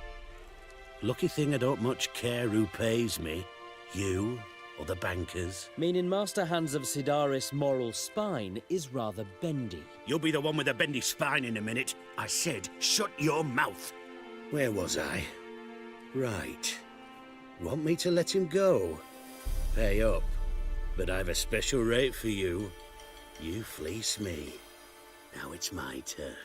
Lucky thing I don't much care who pays me. You or the bankers. Meaning Master Hands of Sidaris' moral spine is rather bendy. You'll be the one with the bendy spine in a minute. I said, shut your mouth. Where was I? Right. Want me to let him go? Pay up. But I've a special rate for you. You fleece me. Now it's my turn.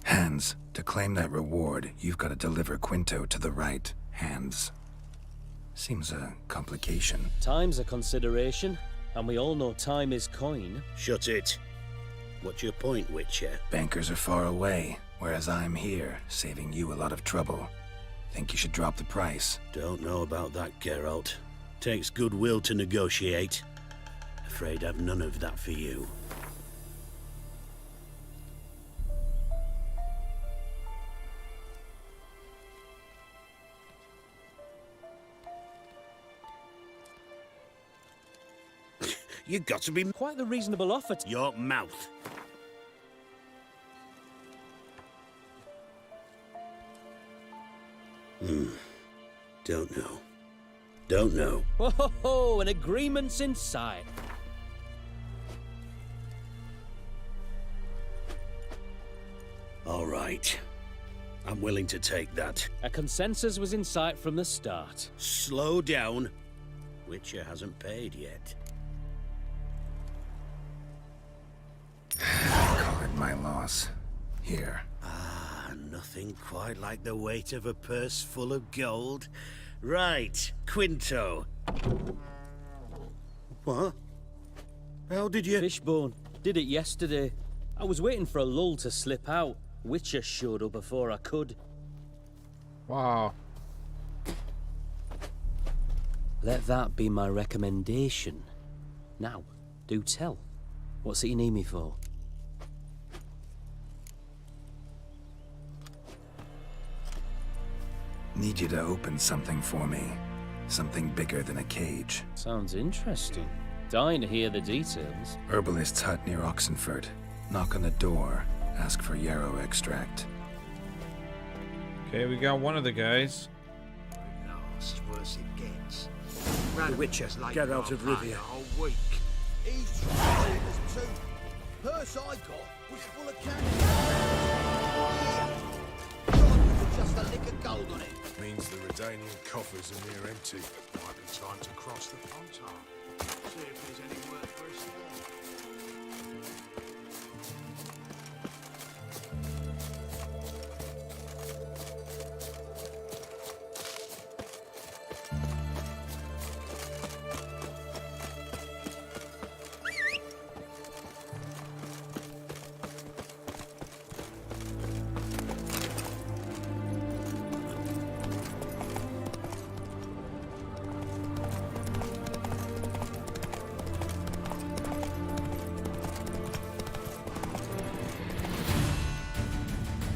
Hands. To claim that reward, you've got to deliver Quinto to the right hands. Seems a complication. Time's a consideration, and we all know time is coin. Shut it. What's your point, Witcher? Bankers are far away, whereas I'm here, saving you a lot of trouble. Think you should drop the price? Don't know about that, Geralt. Takes goodwill to negotiate. Afraid I've none of that for you. You got to be quite the reasonable offer. Your mouth. Don't know. Don't know. Ho ho ho! An agreement's in sight. All right. I'm willing to take that. A consensus was in sight from the start. Slow down. Witcher hasn't paid yet. Call it my loss. Here. Ah, nothing quite like the weight of a purse full of gold. Right, Quinto. What? How did you... Fishbone. Did it yesterday. I was waiting for a lull to slip out. Witcher showed up before I could. Wow. Let that be my recommendation. Now, do tell. What's it you need me for? Need you to open something for me. Something bigger than a cage. Sounds interesting. Dying to hear the details. Herbalist's hut near Oxenford. Knock on the door. Ask for yarrow extract. Okay, we got one of the guys. Last worse it gets. The Witcher, get out of Rivia. A week. He's trying to take us too. Purse I got was full of cash. Yeah. Just a lick of gold on it. Means the Redanian coffers are near empty. Might be time to cross the Pontar. See if there's any work for us there.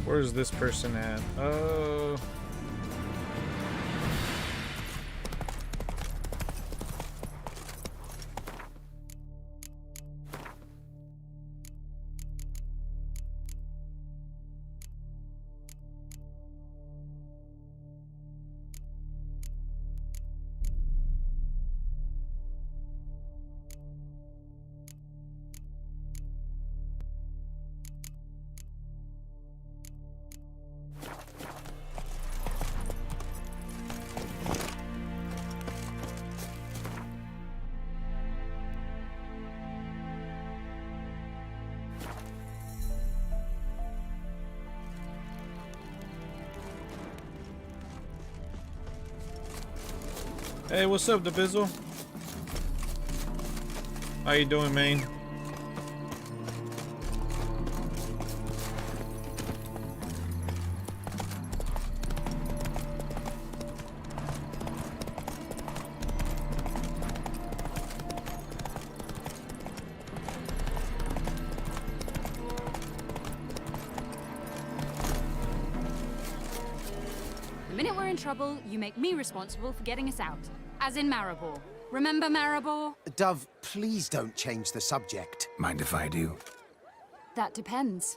Where's this person at? Oh. Hey, what's up, Divizzle? How you doing, man? The minute we're in trouble, you make me responsible for getting us out. As in Maribor. Remember Maribor? Dove, please don't change the subject. Mind if I do? That depends.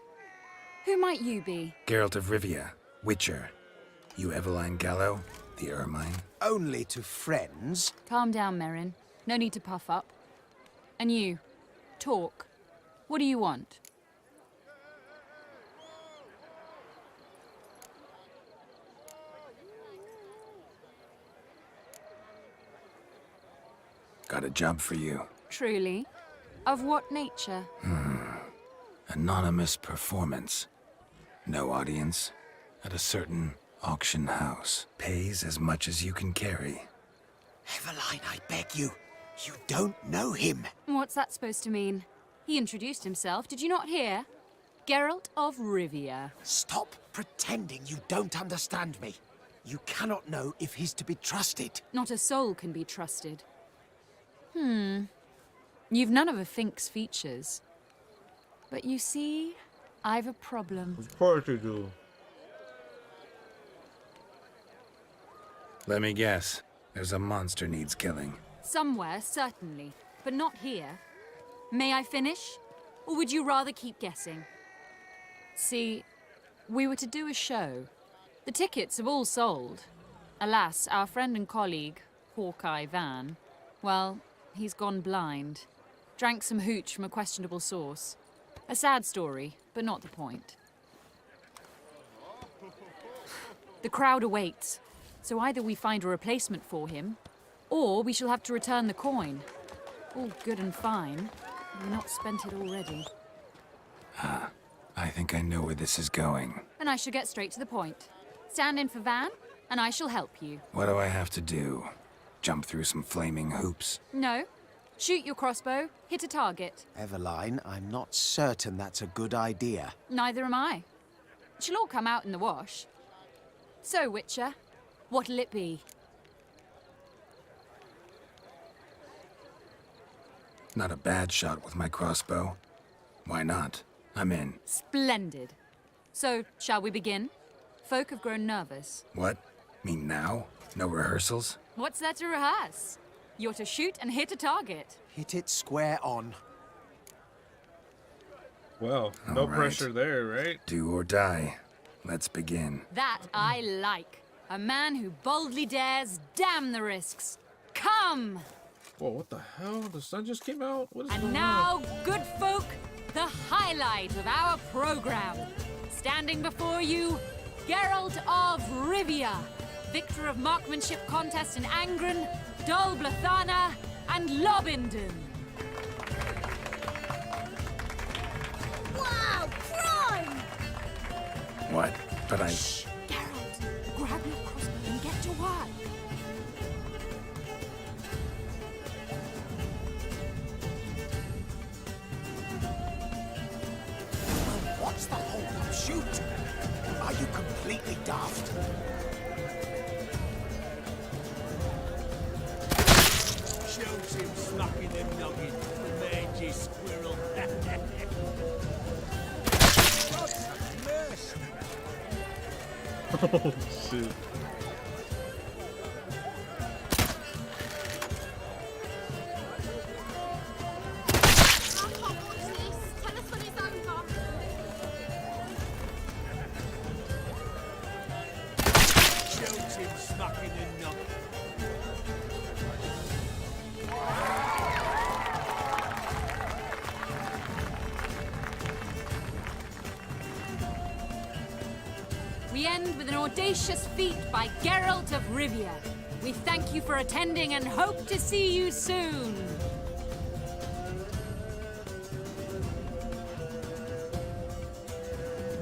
Who might you be? Geralt of Rivia, Witcher. You Eveline Gallo, the Ermine? Only to friends. Calm down, Merrin. No need to puff up. And you, talk. What do you want? Got a job for you. Truly? Of what nature? Anonymous performance. No audience. At a certain auction house. Pays as much as you can carry. Eveline, I beg you. You don't know him. What's that supposed to mean? He introduced himself, did you not hear? Geralt of Rivia. Stop pretending you don't understand me. You cannot know if he's to be trusted. Not a soul can be trusted. You've none of a Fink's features. But you see, I've a problem. Of course you do. Let me guess. There's a monster needs killing. Somewhere, certainly. But not here. May I finish? Or would you rather keep guessing? See, we were to do a show. The tickets have all sold. Alas, our friend and colleague, Hawkeye Van, well, he's gone blind. Drank some hooch from a questionable source. A sad story, but not the point. The crowd awaits, so either we find a replacement for him, or we shall have to return the coin. All good and fine. We've not spent it already. I think I know where this is going. And I shall get straight to the point. Stand in for Van, and I shall help you. What do I have to do? Jump through some flaming hoops? No. Shoot your crossbow, hit a target. Eveline, I'm not certain that's a good idea. Neither am I. It shall all come out in the wash. So, Witcher, what'll it be? Not a bad shot with my crossbow. Why not? I'm in. Splendid. So, shall we begin? Folk have grown nervous. What? Mean now? No rehearsals? What's there to rehearse? You're to shoot and hit a target. Hit it square on. Well, no pressure there, right? Do or die. Let's begin. That I like. A man who boldly dares, damn the risks. Come! Whoa, what the hell? The sun just came out? What is And going now, on? good folk, the highlight of our program. Standing before you, Geralt of Rivia, victor of marksmanship contest in Angren, Dol Blathana, and Lobindon. Wow, crime! What? But I... Shh, Geralt, grab your crossbow and get to work. What's the hold-up? Shoot! Are you completely daft? Shoot him, smacking him noggin, the mangy squirrel. God's mercy. Oh, shit. Shoot him, smacking him noggin. We end with an audacious feat by Geralt of Rivia. We thank you for attending and hope to see you soon.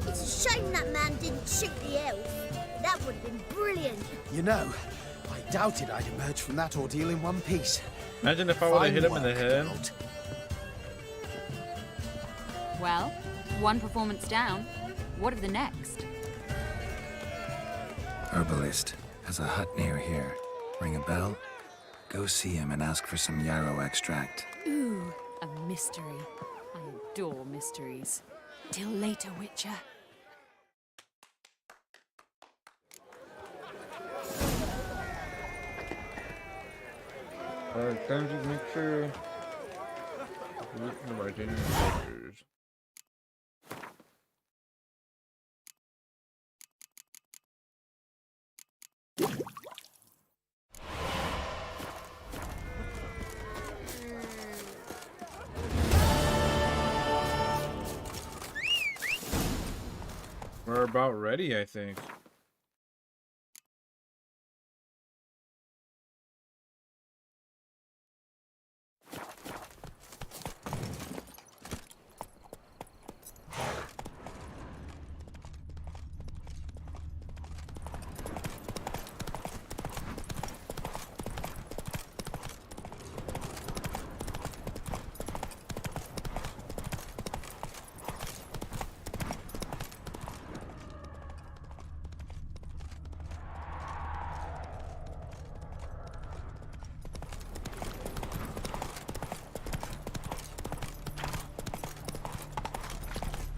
It's a shame that man didn't shoot the elf. That would have been brilliant. You know, I doubted I'd emerge from that ordeal in one piece. Imagine if I would have hit him in the Fine head. work, Well, one performance down. What of the next? Herbalist has a hut near here. Ring a bell? Go see him and ask for some yarrow extract. Ooh, a mystery. I adore mysteries. Till later, Witcher. Alright, time to make sure we're looking the right indicators. We're about ready, I think.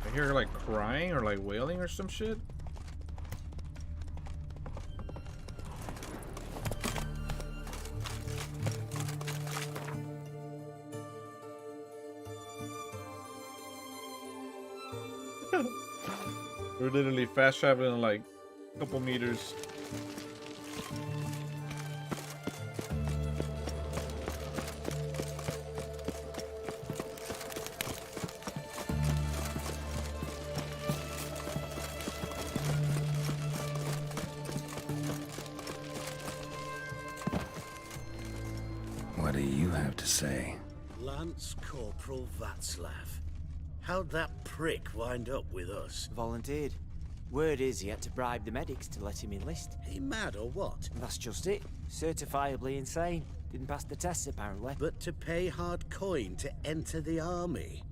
I hear her like crying or like wailing or some shit. We're literally fast traveling like a couple meters. What do you have to say? Lance Corporal Václav. How'd that prick wind up with us? Volunteered. Word is he had to bribe the medics to let him enlist. He mad or what? That's just it. Certifiably insane. Didn't pass the tests, apparently. But to pay hard coin to enter the army?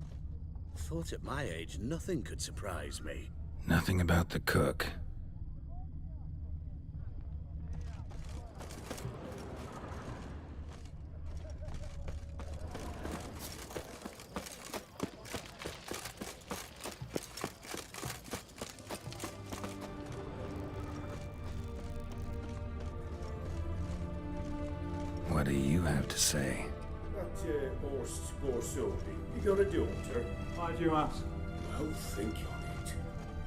Thought at my age nothing could surprise me. Nothing about the cook. What do you have to say? That horse Gorsodi, you got a daughter? Why do you ask? Well, think on it.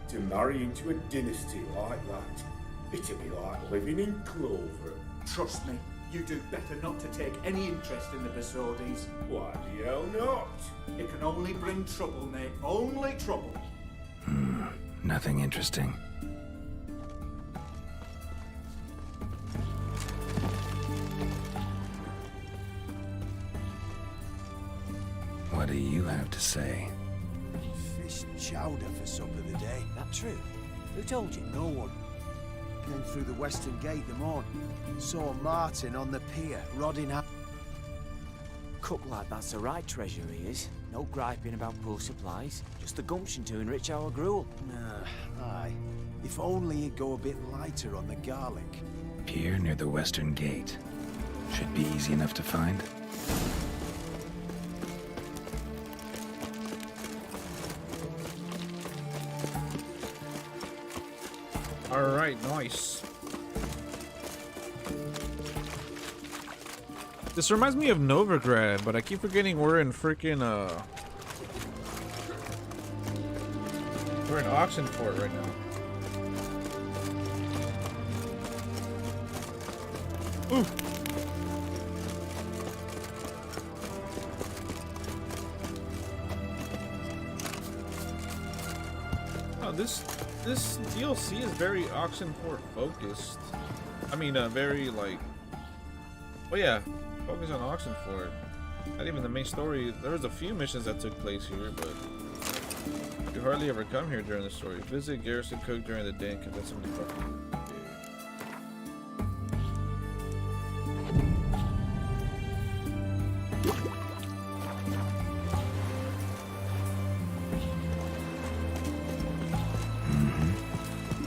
To marry into a dynasty like that, it'd be like living in clover. Trust me, you do better not to take any interest in the Besodis. Why the hell not? It can only bring trouble, mate. Only trouble. Nothing interesting. What do you have to say? Fish chowder for supper the day. That true? Who told you? No one. Came through the western gate the morn. Saw Martin on the pier, rodding out. Cook like that's the right treasure he is. No griping about poor supplies. Just the gumption to enrich our gruel. Aye. If only he'd go a bit lighter on the garlic. Pier near the western gate. Should be easy enough to find. Alright, nice. This reminds me of Novigrad, but I keep forgetting we're in freaking, we're in Oxenford right now. Ooh. Oh, this DLC is very Oxenford focused. I mean, very like, oh yeah, focus on Oxenford. Not even the main story. There was a few missions that took place here, but you hardly ever come here during the story. Visit Garrison Cook during the day and convince him to fucking.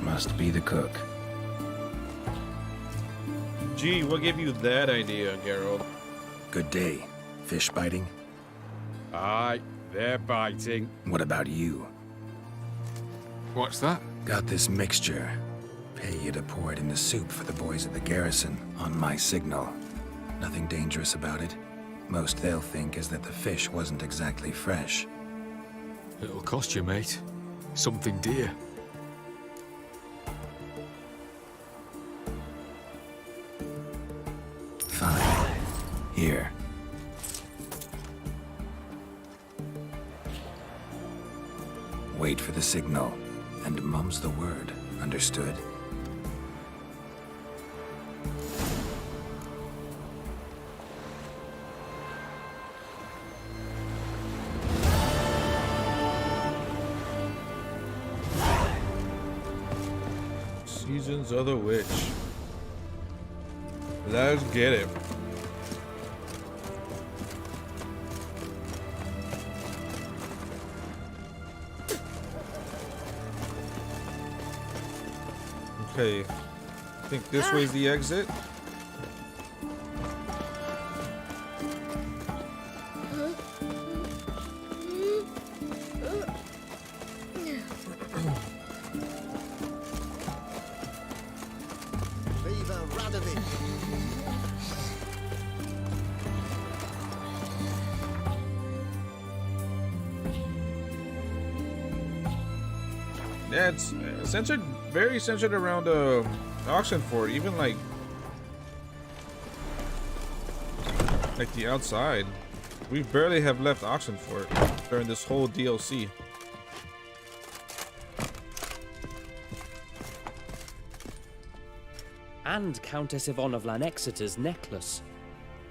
Must be the cook. Gee, what gave you that idea, Geralt? Good day. Fish biting? Aye, they're biting. What about you? What's that? Got this mixture. Pay you to pour it in the soup for the boys at the garrison, on my signal. Nothing dangerous about it. Most they'll think is that the fish wasn't exactly fresh. It'll cost you, mate. Something dear. Fine. Here. Wait for the signal, and mum's the word. Understood? Seasons of the Witch. Let's get it. Okay, I think this way's the exit. Viva Radovid! Yeah, it's centered, very centered around Oxenford. Even like the outside. We barely have left Oxenford during this whole DLC. And Countess Yvonne of Lanexeter's necklace.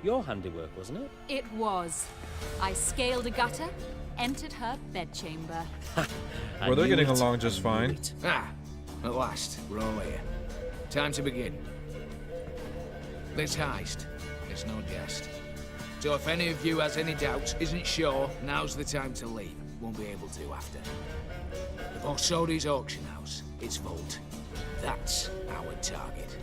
Your handiwork, wasn't it? It was. I scaled a gutter, entered her bedchamber. Well, they're getting along just fine. Ah, At last, we're all here. Time to begin. This heist is no jest. So if any of you has any doubts, isn't sure, now's the time to leave. Won't be able to after. The Borsodi's auction house, its vault. That's our target.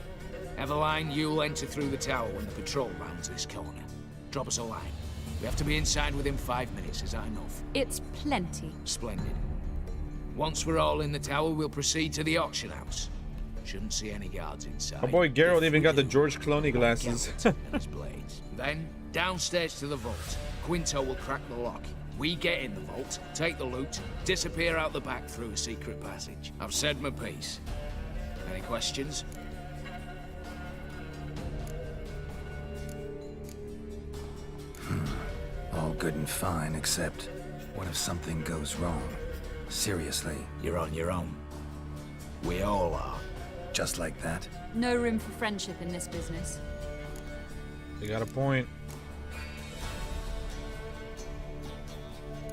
Eveline, you'll enter through the tower when the patrol rounds this corner. Drop us a line. We have to be inside within 5 minutes. Is that enough? It's plenty. Splendid. Once we're all in the tower, we'll proceed to the auction house. Shouldn't see any guards inside. My boy Geralt even got the George Clooney glasses. And his blades. Then, downstairs to the vault. Quinto will crack the lock. We get in the vault, take the loot, disappear out the back through a secret passage. I've said my piece. Any questions? All good and fine, except what if something goes wrong? Seriously. You're on your own. We all are. Just like that? No room for friendship in this business. They got a point.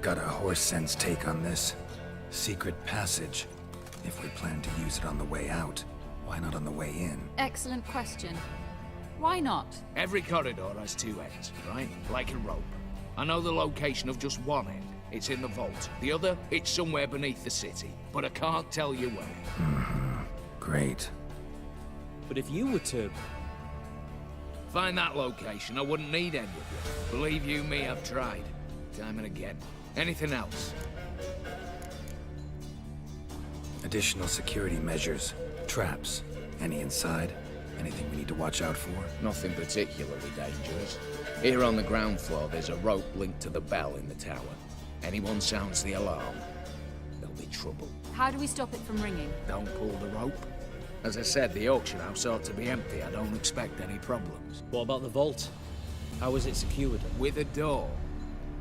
Got a horse sense take on this. Secret passage. If we plan to use it on the way out, why not on the way in? Excellent question. Why not? Every corridor has two ends, right? Like a rope. I know the location of just one end. It's in the vault. The other, it's somewhere beneath the city. But I can't tell you where. Great. But if you were to... find that location, I wouldn't need any of you. Believe you me, I've tried. Time and again. Anything else? Additional security measures. Traps. Any inside? Anything we need to watch out for? Nothing particularly dangerous. Here on the ground floor, there's a rope linked to the bell in the tower. Anyone sounds the alarm, there'll be trouble. How do we stop it from ringing? Don't pull the rope. As I said, the auction house ought to be empty. I don't expect any problems. What about the vault? How is it secured? With a door.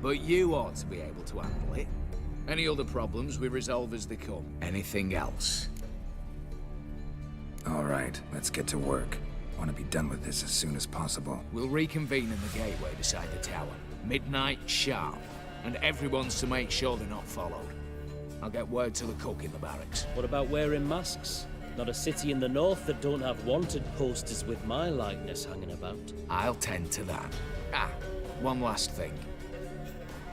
But you ought to be able to handle it. Any other problems we resolve as they come. Anything else? All right, let's get to work. Want to be done with this as soon as possible. We'll reconvene in the gateway beside the tower. Midnight sharp. And everyone's to make sure they're not followed. I'll get word to the cook in the barracks. What about wearing masks? Not a city in the north that don't have wanted posters with my likeness hanging about. I'll tend to that. Ah, one last thing.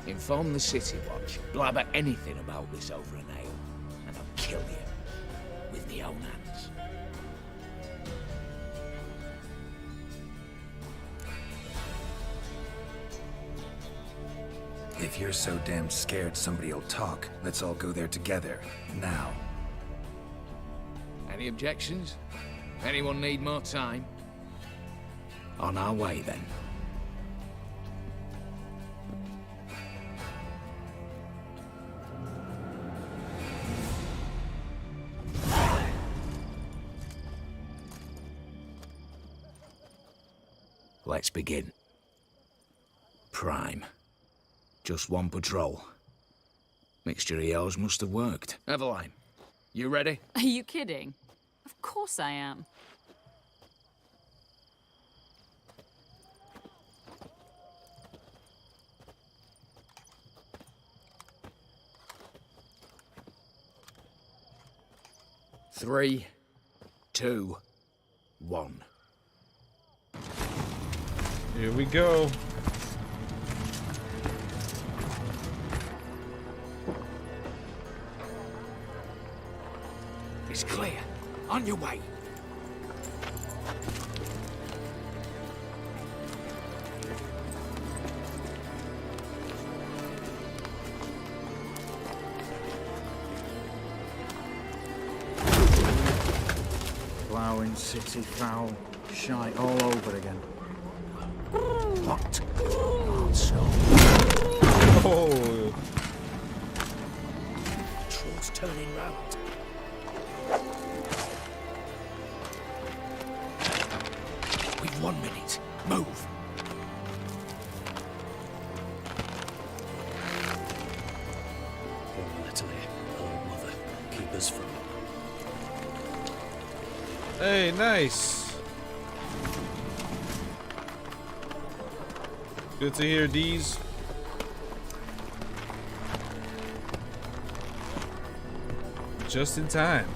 Inform the City Watch. Blabber anything about this over an ale, and I'll kill you with my own hands. If you're so damn scared somebody'll talk, let's all go there together. Now. Any objections? Anyone need more time? On our way, then. Let's begin. Prime. Just one patrol. Mixture of yours must have worked. Eveline, you ready? Are you kidding? Of course I am. Three, 2, 1. Here we go. It's clear. On your way. Ploughing city foul. Shite all over again. What? Also. Oh. Patrol's turning round. We've 1 minute. Move. Oh, Natalie, oh mother, keep us from... Hey, nice. Good to hear these. Just in time.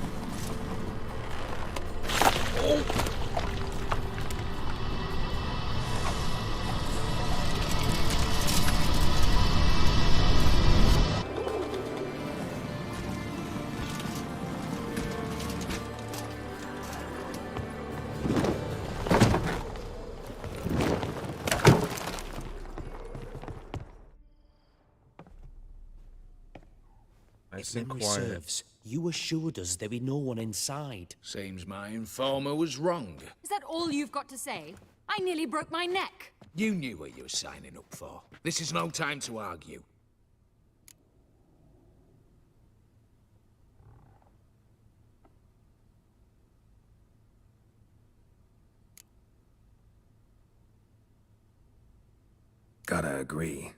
If memory serves, you assured us there be no one inside. Seems my informer was wrong. Is that all you've got to say? I nearly broke my neck. You knew what you were signing up for. This is no time to argue. Gotta agree.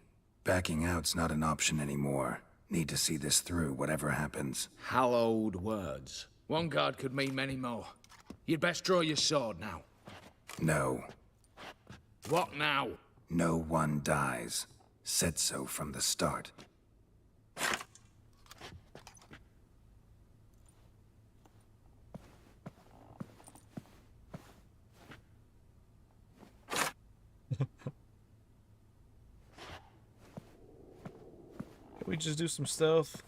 Backing out's not an option anymore. Need to see this through, whatever happens. Hallowed words. One guard could mean many more. You'd best draw your sword now. No. What now? No one dies. Said so from the start. Can we just do some stealth?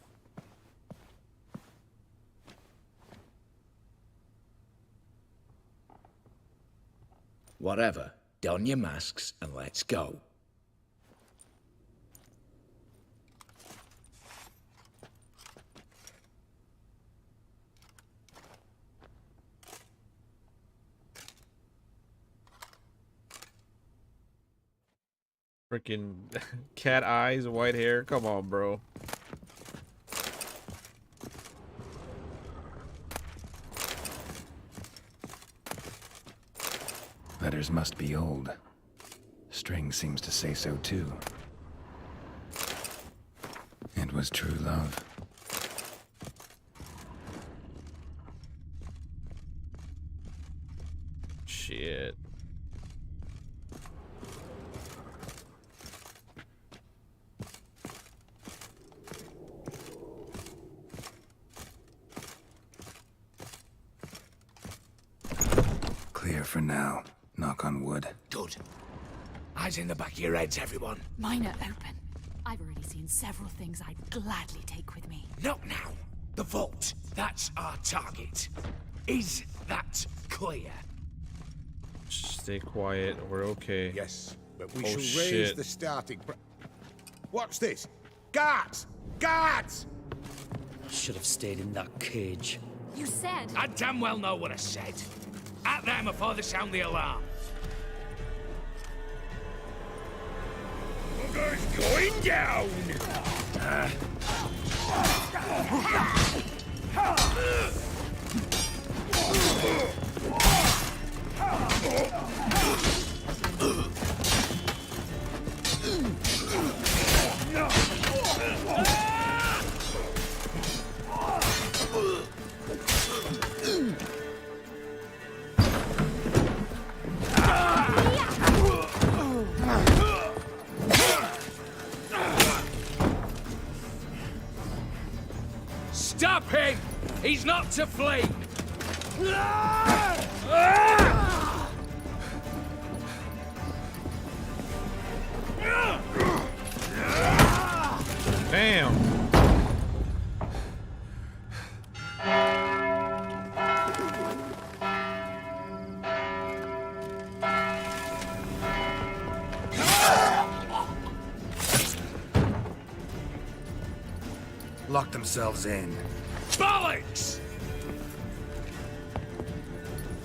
Whatever. Don your masks and let's go. Freaking cat eyes, white hair. Come on, bro. Letters must be old. String seems to say so too. It was true love. Shit. Clear for now. Knock on wood. Good. Eyes in the back of your heads, everyone. Mine are open. I've already seen several things I'd gladly take with me. Not now. The vault. That's our target. Is that clear? Stay quiet. We're okay. Yes, but we Oh, shall raise shit. the starting. What's this? Guards! Guards! Should have stayed in that cage. You said... I damn well know what I said. At them before they sound the alarm. Bugger's going down! Stop him! He's not to flee! Damn. Lock themselves in. Bollocks!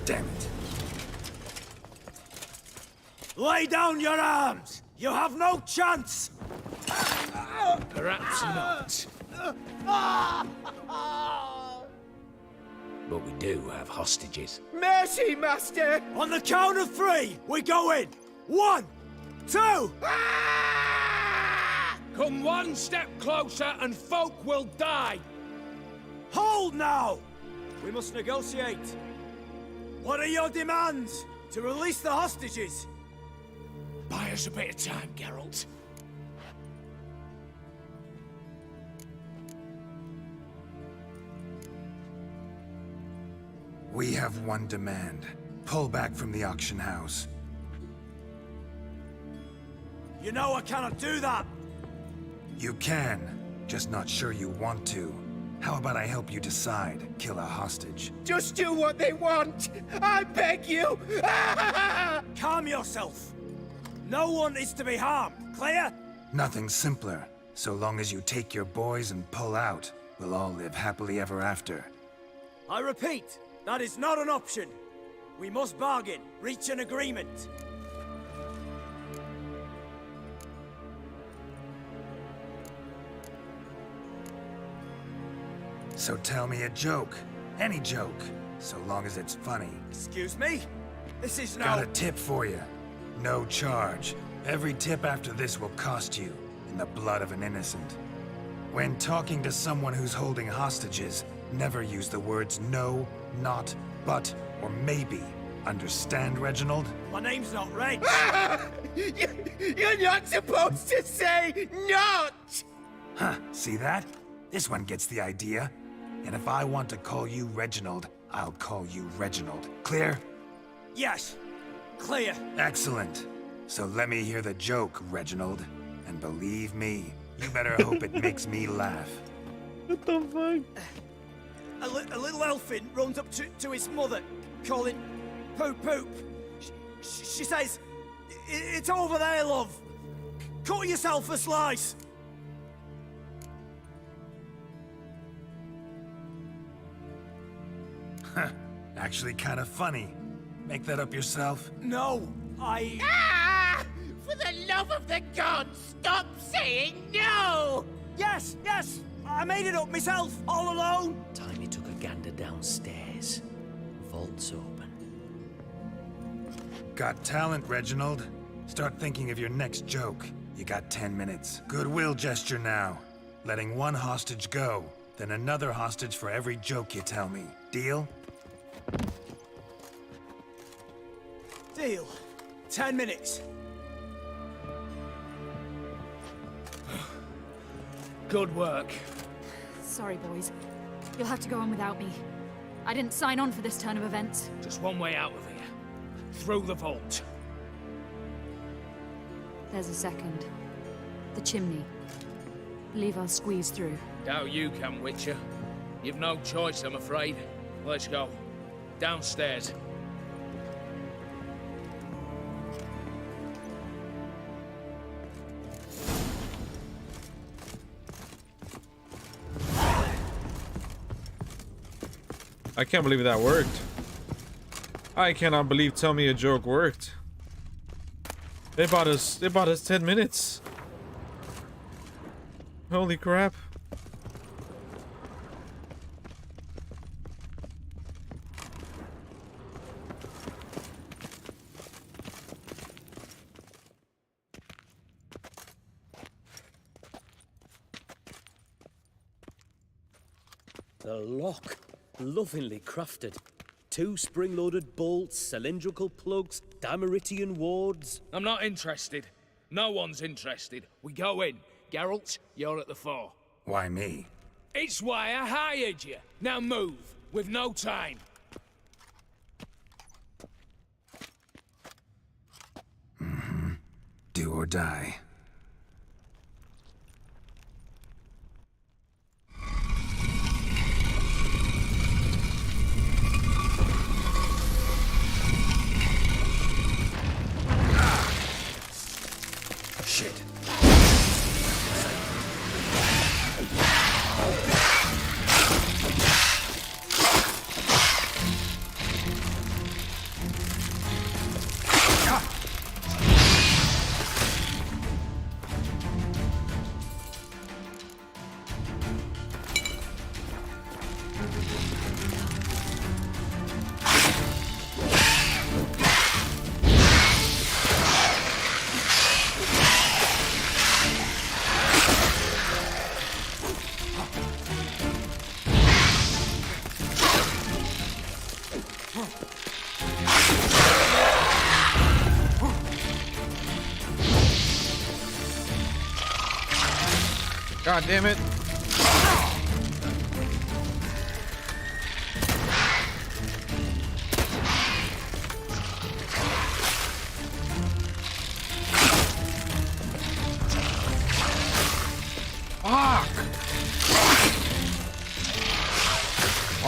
Damn it. Lay down your arms! You have no chance! Perhaps not. But we do have hostages. Mercy, Master! On the count of three, we go in! 1, 2... Come one step closer and folk will die! Hold now! We must negotiate. What are your demands? To release the hostages? Buy us a bit of time, Geralt. We have one demand. Pull back from the auction house. You know I cannot do that! You can, just not sure you want to. How about I help you decide? Kill a hostage. Just do what they want! I beg you! Calm yourself! No one is to be harmed, clear? Nothing simpler. So long as you take your boys and pull out, we'll all live happily ever after. I repeat, that is not an option. We must bargain, reach an agreement. So tell me a joke. Any joke. So long as it's funny. Excuse me? This is no... Got a tip for you. No charge. Every tip after this will cost you, in the blood of an innocent. When talking to someone who's holding hostages, never use the words no, not, but, or maybe. Understand, Reginald? My name's not Reg. You're not supposed to say not! Huh, see that? This one gets the idea. And if I want to call you Reginald, I'll call you Reginald. Clear? Yes. Clear. Excellent. So let me hear the joke, Reginald. And believe me, you better hope it makes me laugh. What the fuck? A little elfin runs up to his mother, calling Poop Poop. She says, "It's over there, love. Cut yourself a slice." Actually kind of funny. Make that up yourself? No, I... Ah! For the love of the gods, stop saying no! Yes, yes! I made it up myself, all alone! Tiny took a gander downstairs. Vault's open. Got talent, Reginald. Start thinking of your next joke. You got 10 minutes. Goodwill gesture now. Letting one hostage go, then another hostage for every joke you tell me. Deal? Deal. 10 minutes. Good work. Sorry, boys. You'll have to go on without me. I didn't sign on for this turn of events. Just one way out of here. Through the vault. There's a second. The chimney. Believe I'll squeeze through. Doubt you can, Witcher. You've no choice, I'm afraid. Let's go. Downstairs. I can't believe that worked. I cannot believe Tell Me a Joke worked. They bought us 10 minutes. Holy crap. The lock. Lovingly crafted. 2 spring-loaded bolts, cylindrical plugs, Dameritian wards. I'm not interested. No one's interested. We go in. Geralt, you're at the fore. Why me? It's why I hired you. Now move. We've no time. Do or die. Shit. God damn it.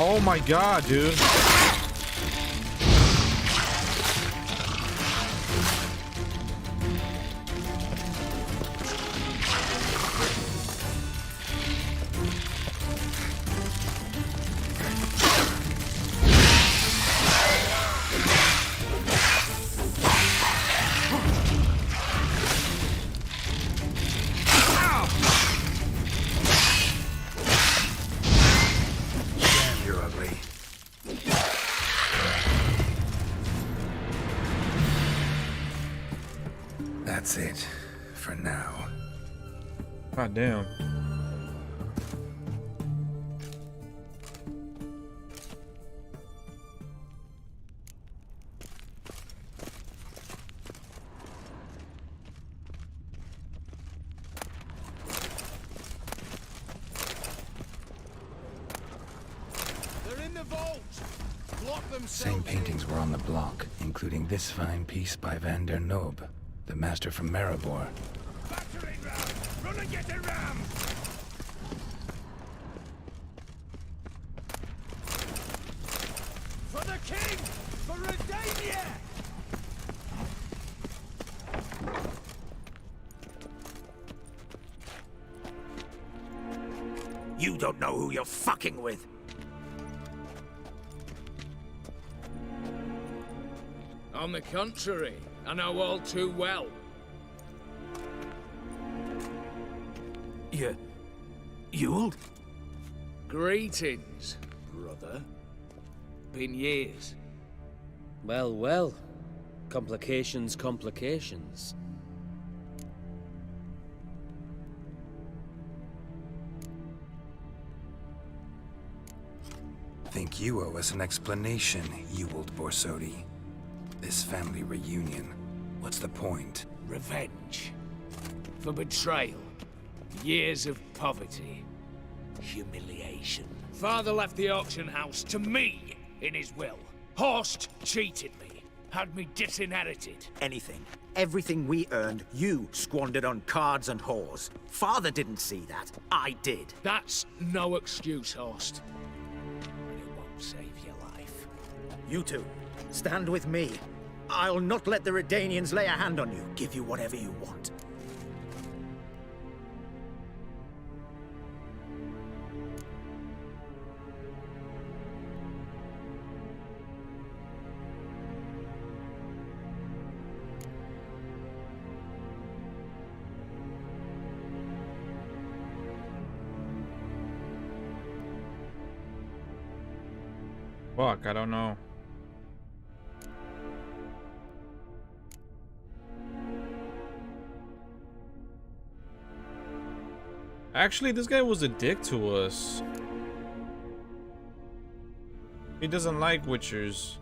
Oh my god, dude. That's it, for now. God damn. They're in the vault! Block them. Same paintings were on the block, including this fine piece by Van der Nob, the master from Maribor. Battering ram! Run and get a ram! For the king! For Redania! You don't know who you're fucking with. On the contrary, I know all too well. You'll? Greetings, brother. Been years. Well, well. Complications, complications. Think you owe us an explanation, Ewald Borsodi. This family reunion, what's the point? Revenge. For betrayal. Years of poverty. Humiliation. Father left the auction house to me in his will. Horst cheated me. Had me disinherited. Anything. Everything we earned, you squandered on cards and whores. Father didn't see that. I did. That's no excuse, Horst. It won't save your life. You two, stand with me. I'll not let the Redanians lay a hand on you. Give you whatever you want. Fuck, I don't know. Actually, this guy was a dick to us. He doesn't like Witchers.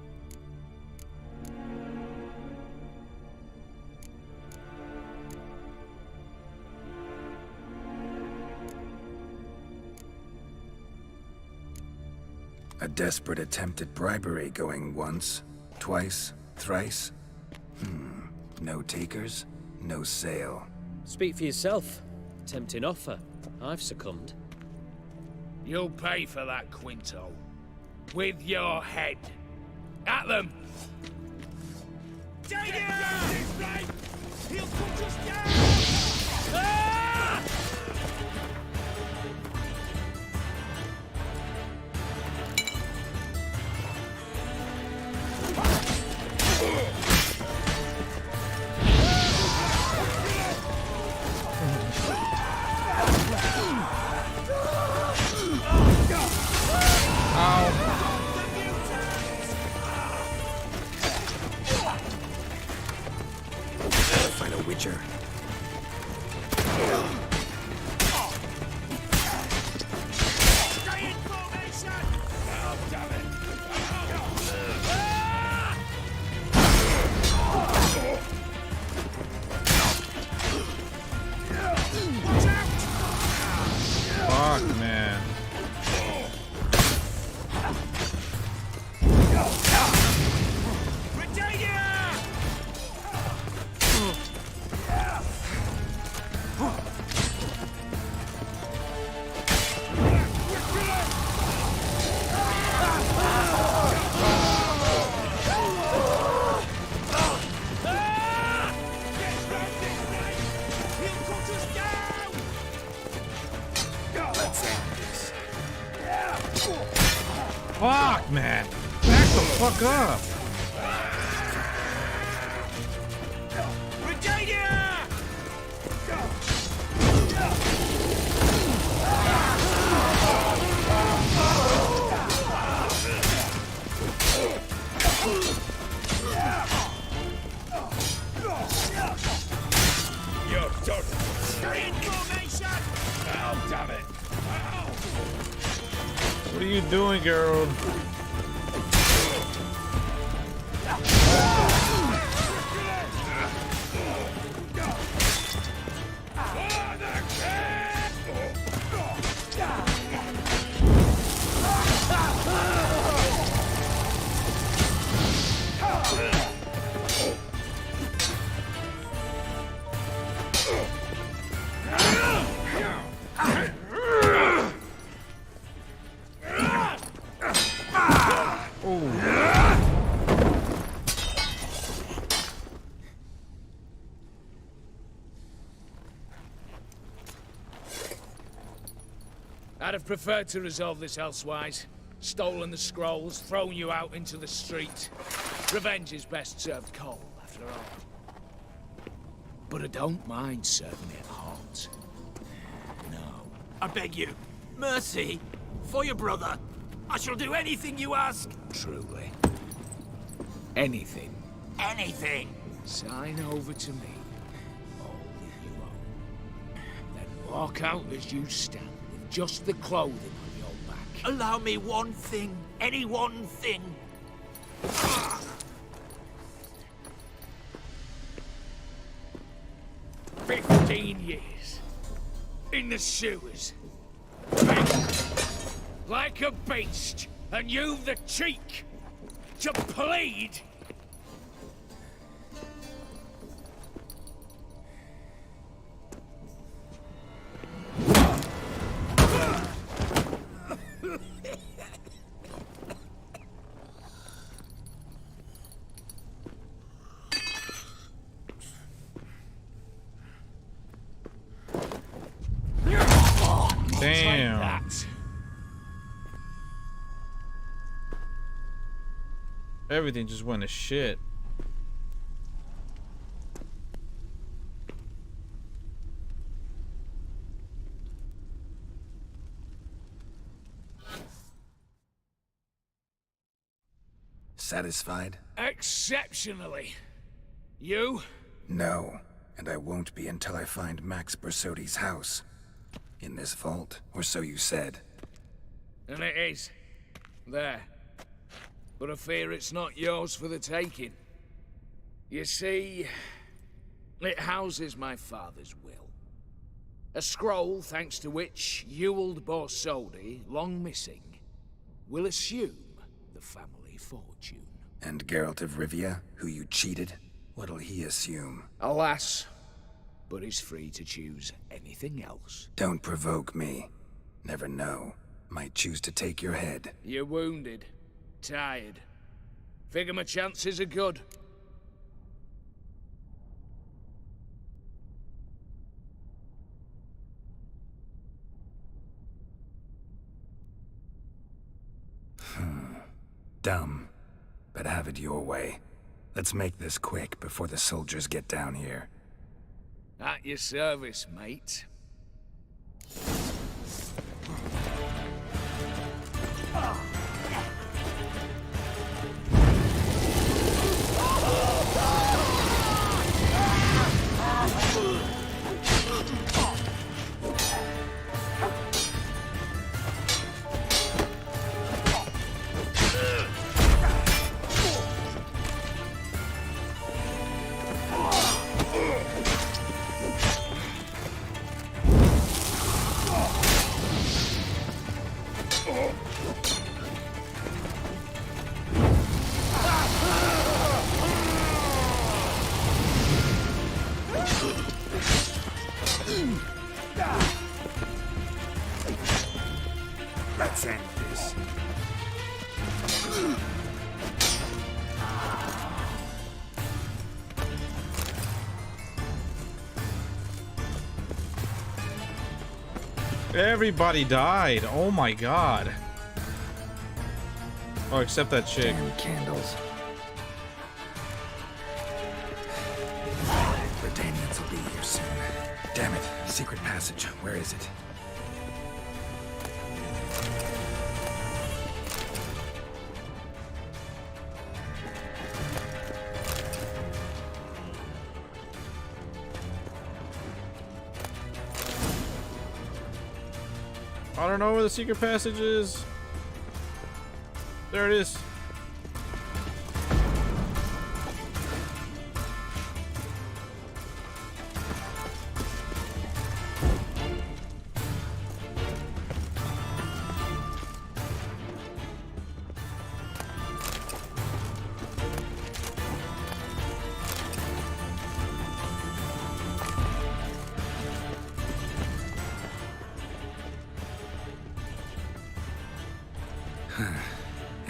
A desperate attempt at bribery going once, twice, thrice? No takers, no sale. Speak for yourself. Tempting offer. I've succumbed. You'll pay for that, Quinto. With your head. At them! Take it! Right! He'll put us down! Ah! Find a Witcher. Stay in formation! Oh, damn it! Watch out! Fuck, man. Fuck, man. Back the fuck up. You're done. Stay in formation! Oh, damn it. What are you doing, girl? I'd have preferred to resolve this elsewise. Stolen the scrolls, thrown you out into the street. Revenge is best served cold, after all. But I don't mind serving it hot. No. I beg you, mercy, for your brother. I shall do anything you ask. Truly. Anything. Anything. Sign over to me. All that you own. Then walk out as you stand, with just the clothing on your back. Allow me one thing. Any one thing. 15 years. In the sewers. Begging. Like a beast. And you've the cheek to plead. Damn. Like that. Everything just went to shit. Satisfied? Exceptionally. You? No, and I won't be until I find Max Bersodi's house. In this vault, or so you said. And it is. There. But I fear it's not yours for the taking. You see, it houses my father's will. A scroll thanks to which Ewald Borsodi, long missing, will assume the family fortune. And Geralt of Rivia, who you cheated, what'll he assume? Alas, but he's free to choose anything else. Don't provoke me. Never know. Might choose to take your head. You're wounded. Tired. Figure my chances are good. Dumb. But have it your way. Let's make this quick before the soldiers get down here. At your service, mate. Let's end this. Everybody died. Oh my god. Oh, except that chick. Damn candles. Verdanians will be here soon. Damn it. Secret passage. Where is it? I don't know where the secret passage is. There it is.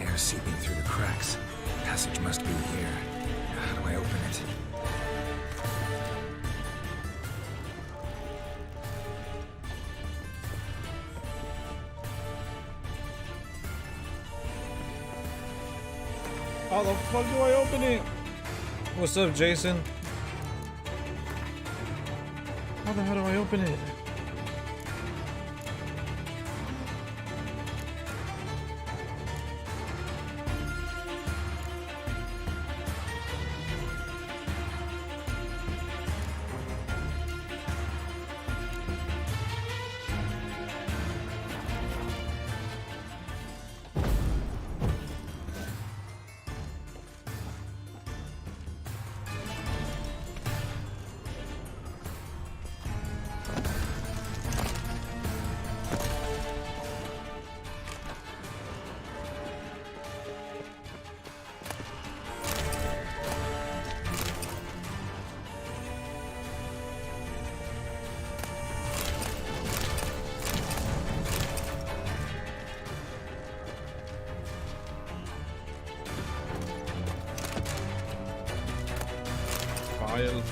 Air seeping through the cracks. Passage must be here. How do I open it? How the fuck do I open it? What's up, Jason? How the hell do I open it? File.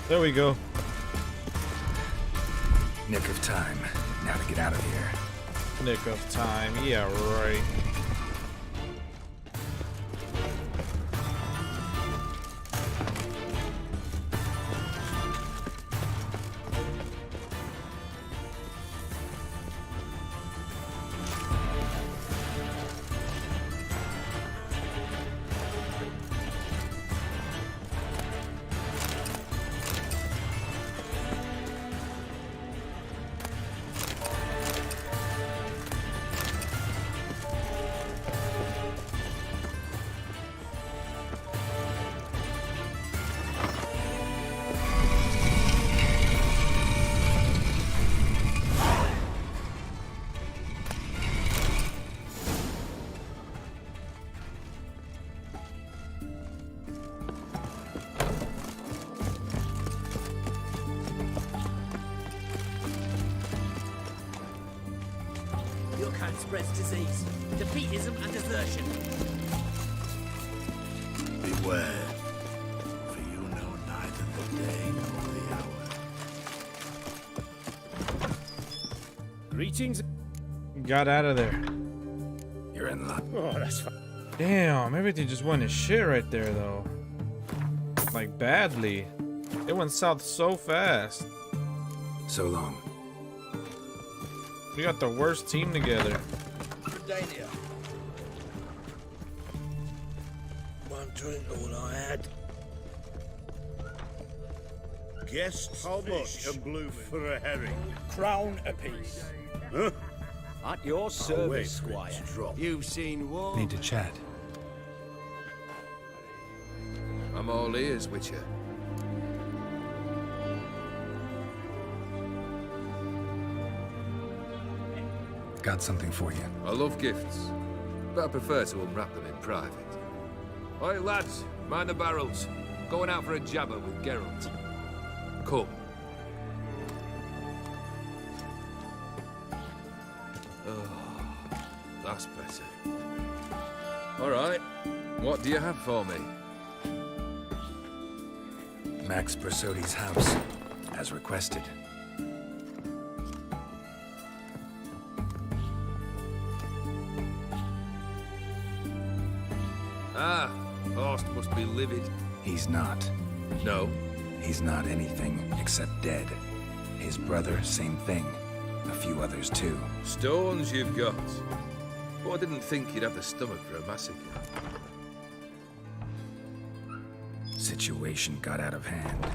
There we go. Nick of time. Now to get out of here. Nick of time. Yeah, right. Your kind spreads disease, defeatism and desertion. Beware, for you know neither the day nor the hour. Greetings. Got out of there. You're in luck. Oh, that's fine. Damn, everything just went to shit right there, though. Like, badly. It went south so fast. So long. We got the worst team together. Dania. One drink all I had. Guests how much for a herring? Crown apiece. Huh? At your service, Squire. You've seen war. Need to chat. I'm all ears, Witcher. Got something for you. I love gifts, but I prefer to unwrap them in private. Oi, lads, mind the barrels. Going out for a jabber with Geralt. Come. Oh, that's better. All right, what do you have for me? Max Bersodi's house, as requested. livid. He's not. No? He's not anything except dead. His brother, same thing. A few others too. Stones you've got. But I didn't think you'd have the stomach for a massacre. Situation got out of hand.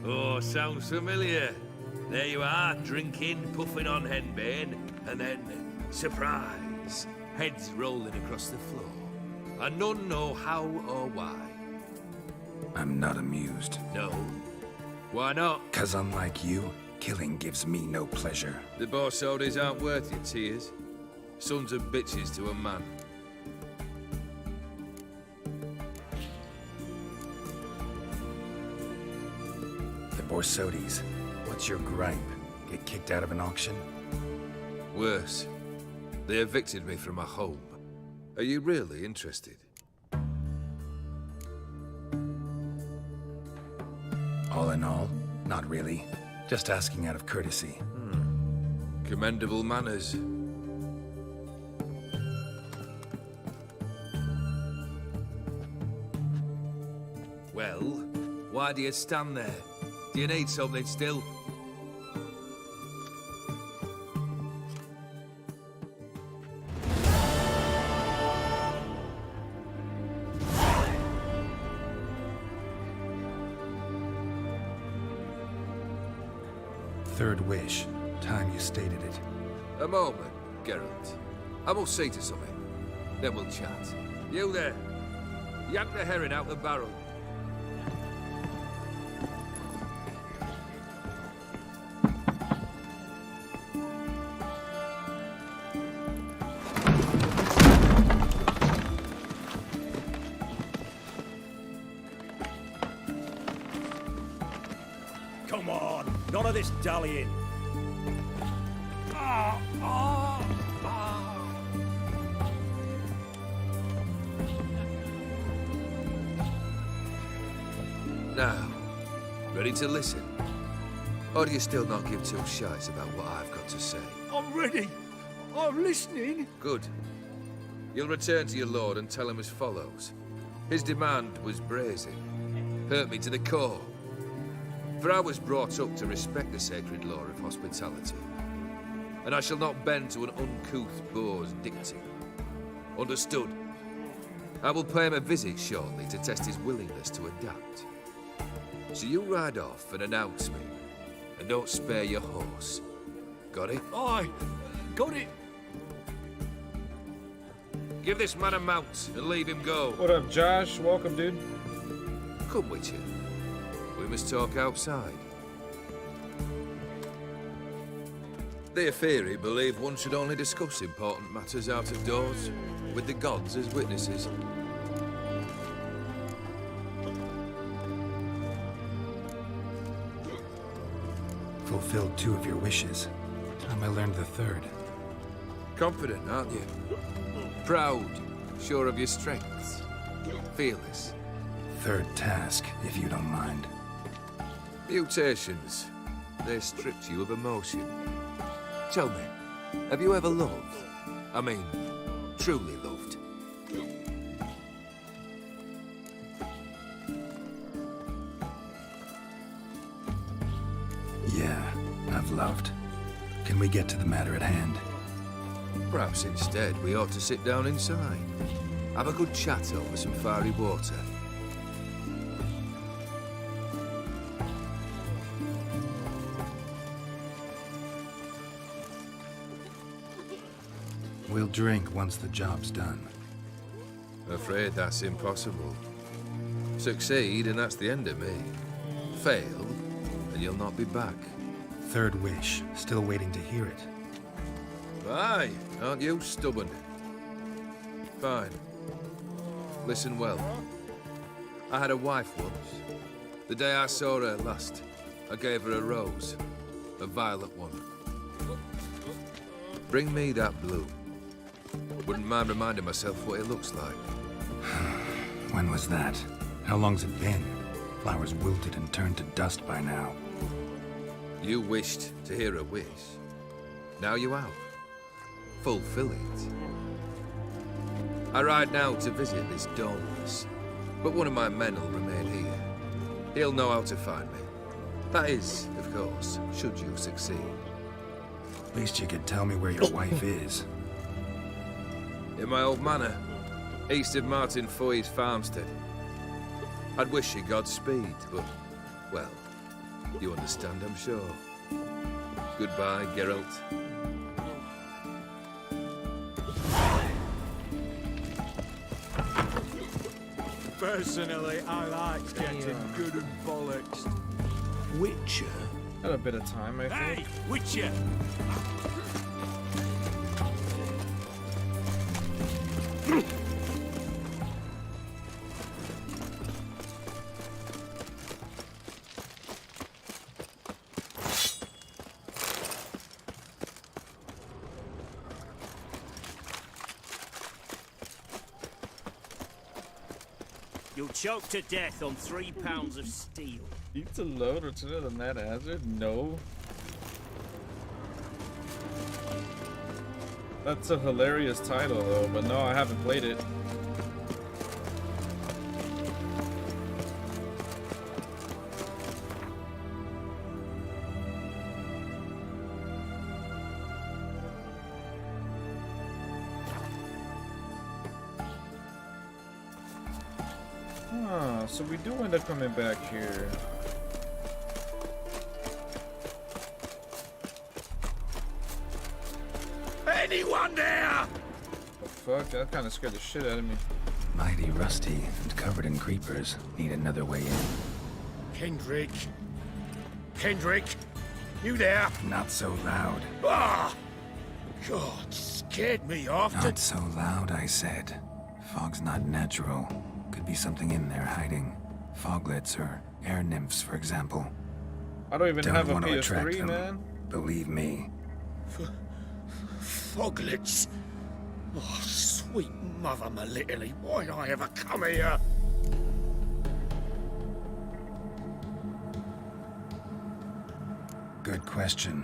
Oh, sounds familiar. There you are, drinking, puffing on henbane, and then, surprise, heads rolling across the floor. And none know how or why. I'm not amused. No? Why not? 'Cause unlike you, killing gives me no pleasure. The Borsodis aren't worth your tears. Sons of bitches to a man. The Borsodis, what's your gripe? Get kicked out of an auction? Worse. They evicted me from my home. Are you really interested? All in all, not really. Just asking out of courtesy. Commendable manners. Well, why do you stand there? Do you need something still? Third wish. Time you stated it. A moment, Geralt. I must see to something. Then we'll chat. You there. Yank the herring out the barrel. Come on, none of this dallying. Now, ready to listen? Or do you still not give two shites about what I've got to say? I'm ready. I'm listening. Good. You'll return to your lord and tell him as follows. His demand was brazen. Hurt me to the core. For I was brought up to respect the sacred law of hospitality. And I shall not bend to an uncouth boor's dictate. Understood? I will pay him a visit shortly to test his willingness to adapt. So you ride off and announce me. And don't spare your horse. Got it? Aye, got it. Give this man a mount and leave him go. What up, Josh? Welcome, dude. Come, Witcher. We must talk outside. The Aetheri believe one should only discuss important matters out of doors, with the gods as witnesses. Fulfilled 2 of your wishes. Time I learned the 3rd. Confident, aren't you? Proud, sure of your strengths. Fearless. 3rd task, if you don't mind. Mutations. They stripped you of emotion. Tell me, have you ever loved? I mean, truly loved? Yeah, I've loved. Can we get to the matter at hand? Perhaps instead we ought to sit down inside. Have a good chat over some fiery water. We'll drink once the job's done. Afraid that's impossible. Succeed and that's the end of me. Fail and you'll not be back. 3rd wish. Still waiting to hear it. Aye, aren't you stubborn? Fine. Listen well. I had a wife once. The day I saw her last, I gave her a rose. A violet one. Bring me that blue. Wouldn't mind reminding myself what it looks like. When was that? How long's it been? Flowers wilted and turned to dust by now. You wished to hear a wish. Now you have. Fulfill it. I ride now to visit this Dauntless, but one of my men will remain here. He'll know how to find me. That is, of course, should you succeed. At least you could tell me where your wife is. In my old manor, east of Martin Foy's farmstead. I'd wish you Godspeed, but, well, you understand, I'm sure. Goodbye, Geralt. Personally, I like getting good and bollocks. Witcher? Got a bit of time, I think. Hey, Witcher! You'll choke to death on 3 pounds of steel. Need to load Return of the Mad Hazard? No. That's a hilarious title though, but no, I haven't played it. So we do end up coming back here. Anyone there? The fuck? That kind of scared the shit out of me. Mighty rusty and covered in creepers. Need another way in. Kendrick. Kendrick, you there? Not so loud. Ah! God, scared me off. Not so loud, I said. Fog's not natural. Could be something in there hiding. Foglets or air nymphs, for example. I don't even have a want to attract PS3, them. man. Believe me. Foglets? Oh, sweet mother Melitterly, why'd I ever come here? Good question.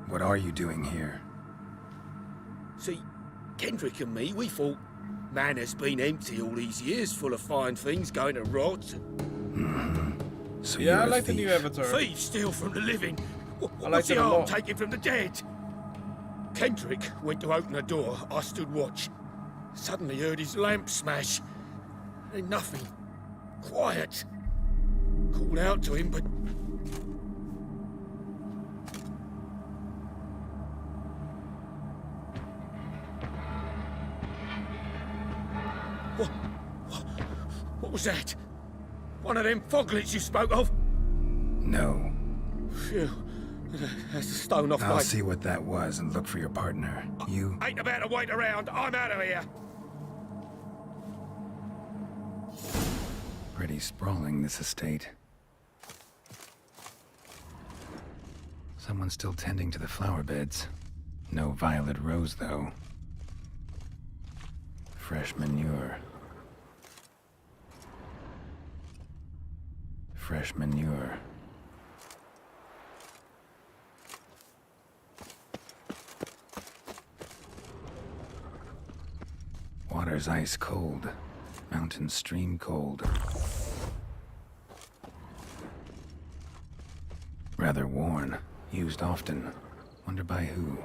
What are you doing here? See, Kendrick and me, we thought Manor's been empty all these years, full of fine things going to rot. So yeah, you're I a like the thief. new Avatar. Thieves steal from the living. I like What's it the a harm lot. taking from the dead? Kendrick went to open the door. I stood watch. Suddenly heard his lamp smash. Then nothing. Quiet. Called out to him, but what was that? One of them foglets you spoke of? No. Phew. That's a stone off I'll my... see what that was and look for your partner. You... Ain't about to wait around. I'm out of here. Pretty sprawling, this estate. Someone's still tending to the flower beds. No violet rose, though. Fresh manure. Fresh manure. Water's ice cold. Mountain stream cold. Rather worn. Used often. Wonder by who.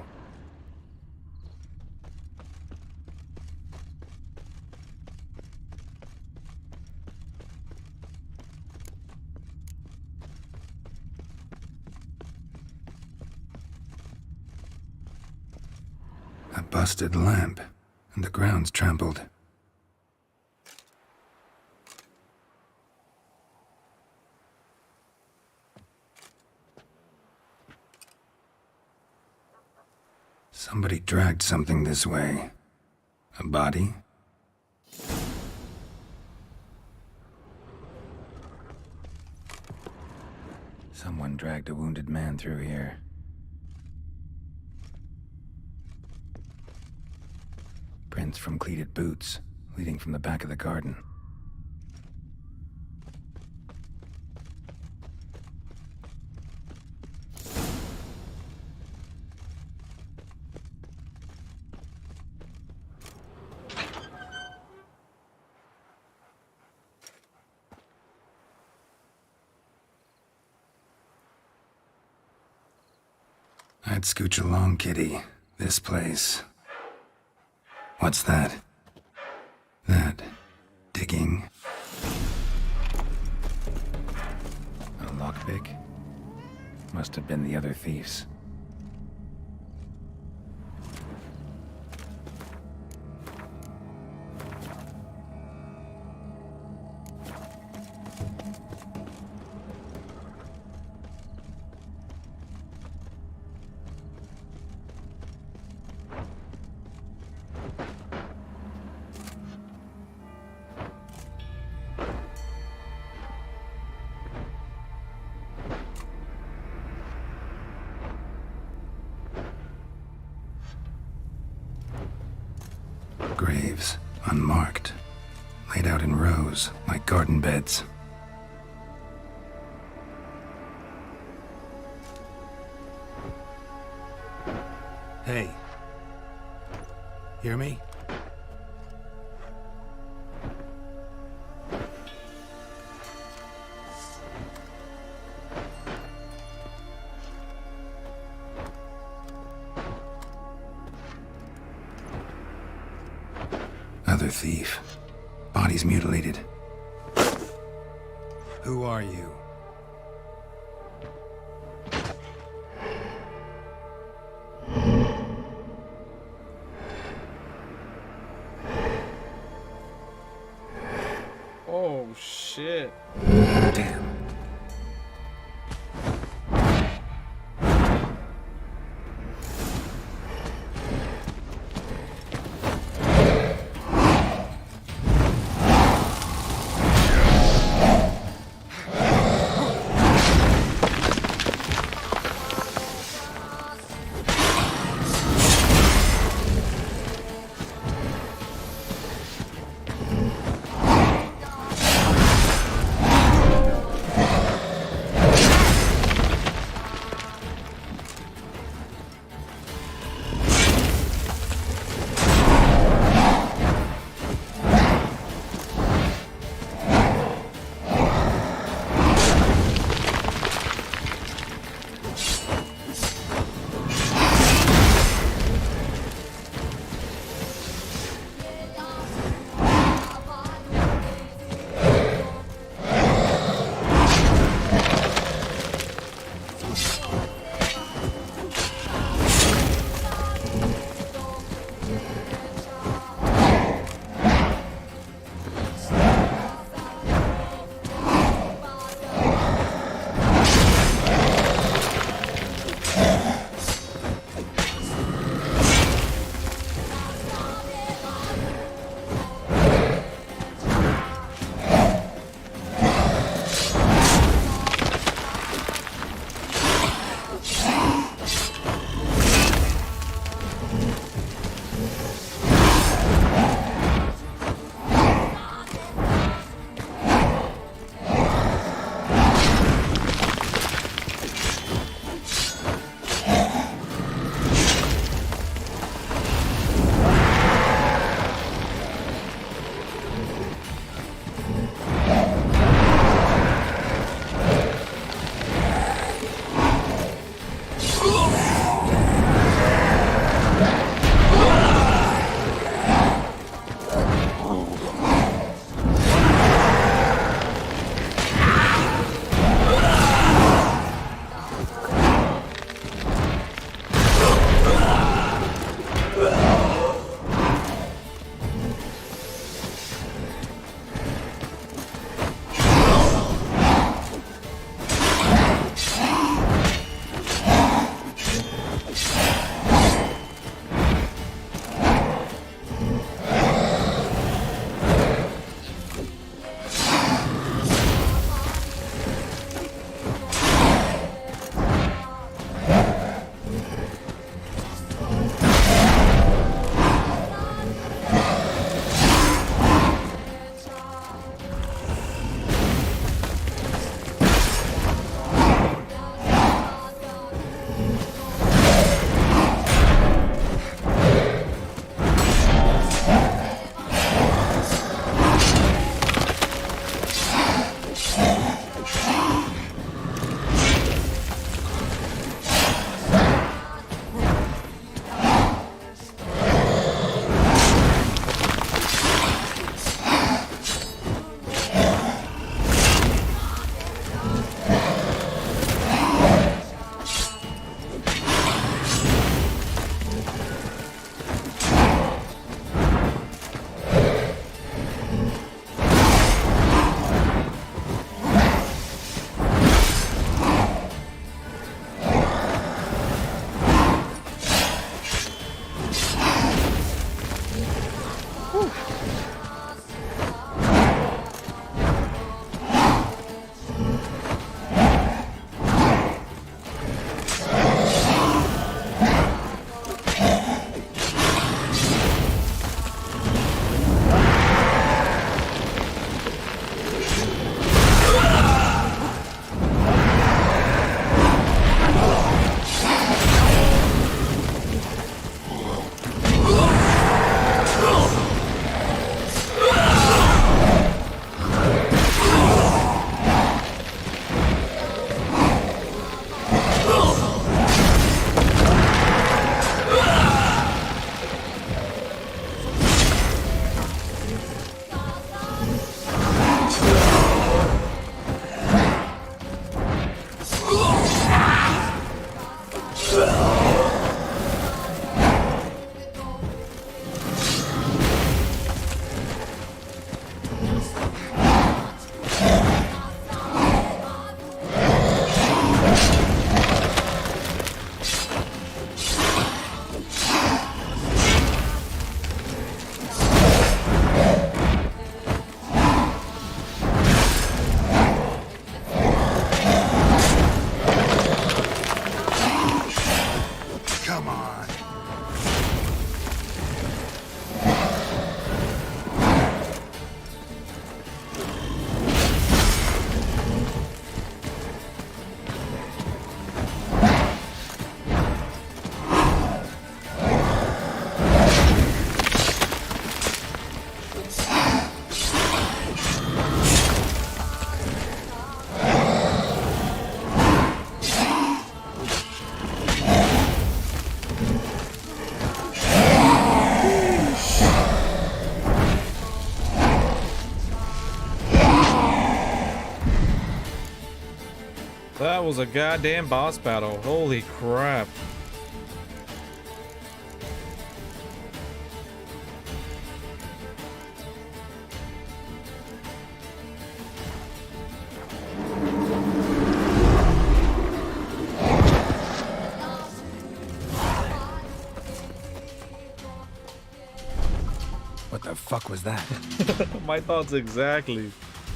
A busted lamp, and the ground's trampled. Somebody dragged something this way. A body? Someone dragged a wounded man through here. Prints from cleated boots, leading from the back of the garden. I'd scooch along, kitty. This place. What's that? That... digging? A lockpick? Must have been the other thieves. Graves, unmarked, laid out in rows like garden beds. Hey. Hear me? Other thief. Body's mutilated. Who are you? Oh, shit. Damn. That was a goddamn boss battle. Holy crap. What the fuck was that? My thoughts exactly.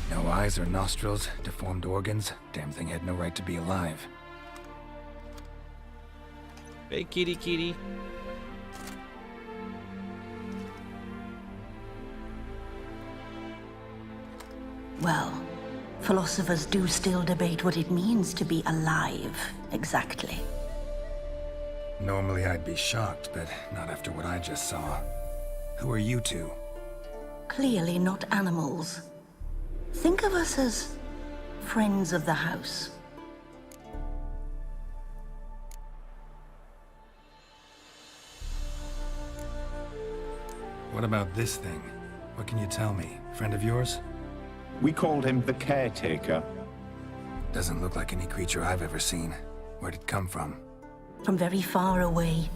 No eyes or nostrils, deformed organs. Damn thing had no right to be alive. Hey, kitty, kitty. Well, philosophers do still debate what it means to be alive, exactly. Normally I'd be shocked, but not after what I just saw. Who are you two? Clearly not animals. Think of us as friends of the house. What about this thing? What can you tell me? Friend of yours? We called him the Caretaker. Doesn't look like any creature I've ever seen. Where'd it come from? From very far away.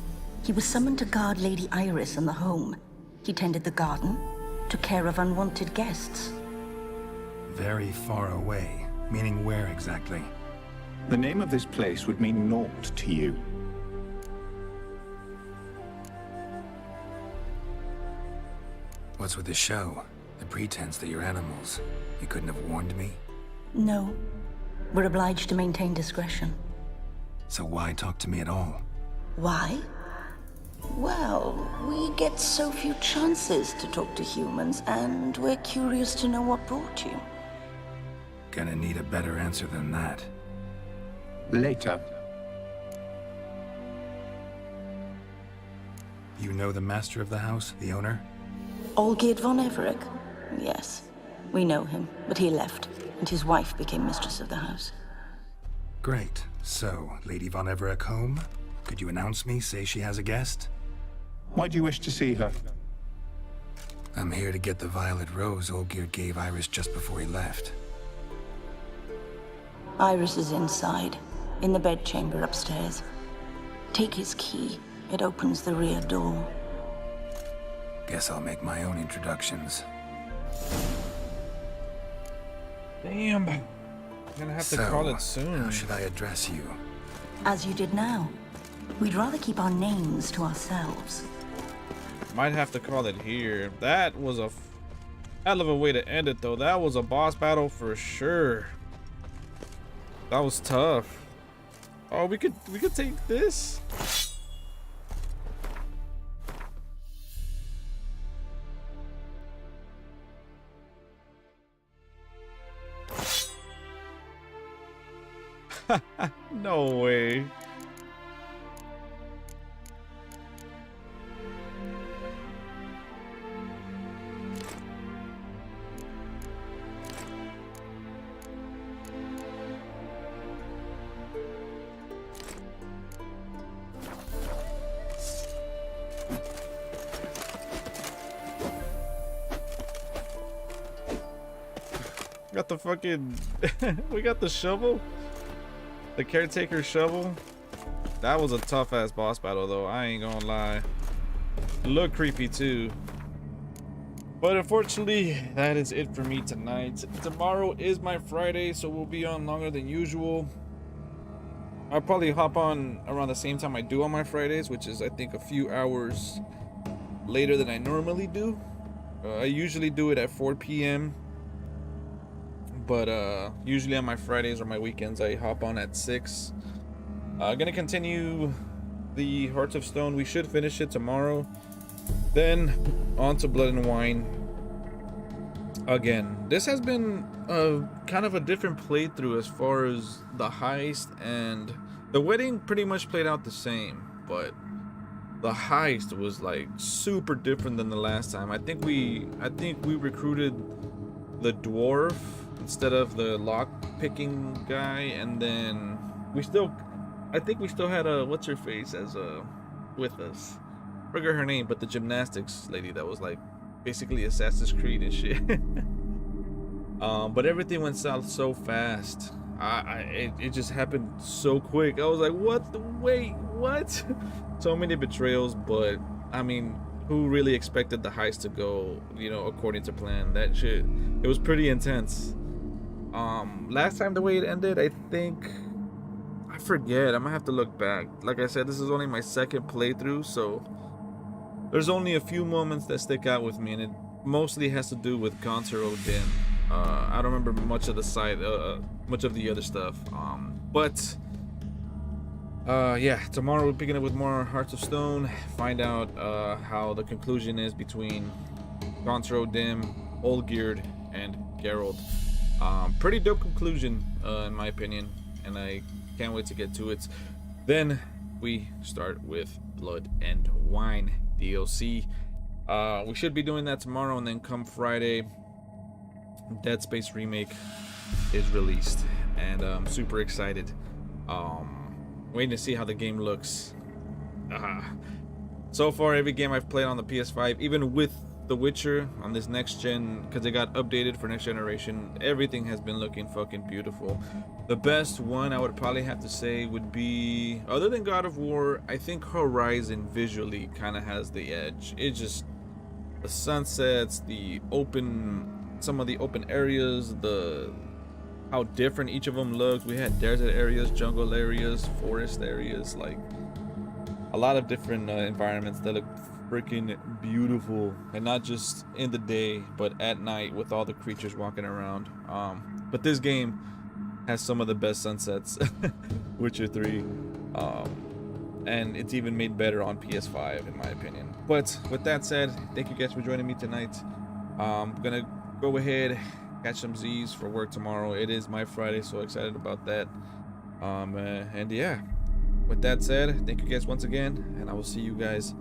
He was summoned to guard Lady Iris and the home. He tended the garden, took care of unwanted guests. Very far away. Meaning where exactly? The name of this place would mean naught to you. What's with the show? The pretense that you're animals. You couldn't have warned me? No. We're obliged to maintain discretion. So why talk to me at all? Why? Well, we get so few chances to talk to humans, and we're curious to know what brought you. Gonna need a better answer than that. Later. You know the master of the house, the owner? Olgierd von Everec? Yes. We know him, but he left, and his wife became mistress of the house. Great. So, Lady von Everec home? Could you announce me, say she has a guest? Why do you wish to see her? I'm here to get the violet rose Olgierd gave Iris just before he left. Iris is inside, in the bedchamber upstairs. Take his key. It opens the rear door. Guess I'll make my own introductions. Damn. I'm gonna have to call it soon. How should I address you? As you did now. We'd rather keep our names to ourselves. Might have to call it here. That was a hell of a way to end it, though. That was a boss battle for sure. That was tough. Oh, we could take this. No way. Got the fucking we got the shovel. The caretaker shovel. That was a tough ass boss battle though, I ain't gonna lie. Look creepy too. But unfortunately, that is it for me tonight. Tomorrow is my Friday, so we'll be on longer than usual. I'll probably hop on around the same time I do on my Fridays, which is I think a few hours later than I normally do. I usually do it at 4 p.m. But usually on my Fridays or my weekends I hop on at 6. Gonna continue the Hearts of Stone. We should finish it tomorrow. Then on to Blood and Wine. Again, this has been kind of a different playthrough as far as the heist, and the wedding pretty much played out the same, but the heist was like super different than the last time. I think we recruited the dwarf instead of the lock picking guy, and then I think we still had a what's her face as with us. Forget her name, but the gymnastics lady that was like basically Assassin's Creed and shit. But everything went south so fast. it just happened so quick. I was like, wait, what? So many betrayals, but I mean, who really expected the heist to go, you know, according to plan? That shit, it was pretty intense. Last time the way it ended, I think, I forget, I'm gonna have to look back. Like I said, this is only my second playthrough, so there's only a few moments that stick out with me, and it mostly has to do with Gonsero Din. I don't remember much of the side, much of the other stuff. But yeah, tomorrow we're picking up with more Hearts of Stone. Find out how the conclusion is between Gonsero Din, Olgierd, and Geralt. Pretty dope conclusion, in my opinion, and I can't wait to get to it. Then we start with Blood and Wine DLC. We should be doing that tomorrow, and then come Friday, Dead Space Remake is released, and I'm super excited. Waiting to see how the game looks. So far, every game I've played on the PS5, even with The Witcher on this next gen, because it got updated for next generation, everything has been looking fucking beautiful. The best one I would probably have to say would be, other than God of War, I think Horizon visually kind of has the edge. It just, the sunsets, the open, some of the open areas, how different each of them looks. We had desert areas, jungle areas, forest areas, like a lot of different environments that look freaking beautiful, and not just in the day but at night with all the creatures walking around. But this game has some of the best sunsets. Witcher 3, and it's even made better on PS5 in my opinion. But with that said, thank you guys for joining me tonight. I'm gonna go ahead, catch some Z's for work tomorrow. It is my Friday, so excited about that. And yeah, with that said, thank you guys once again, and I will see you guys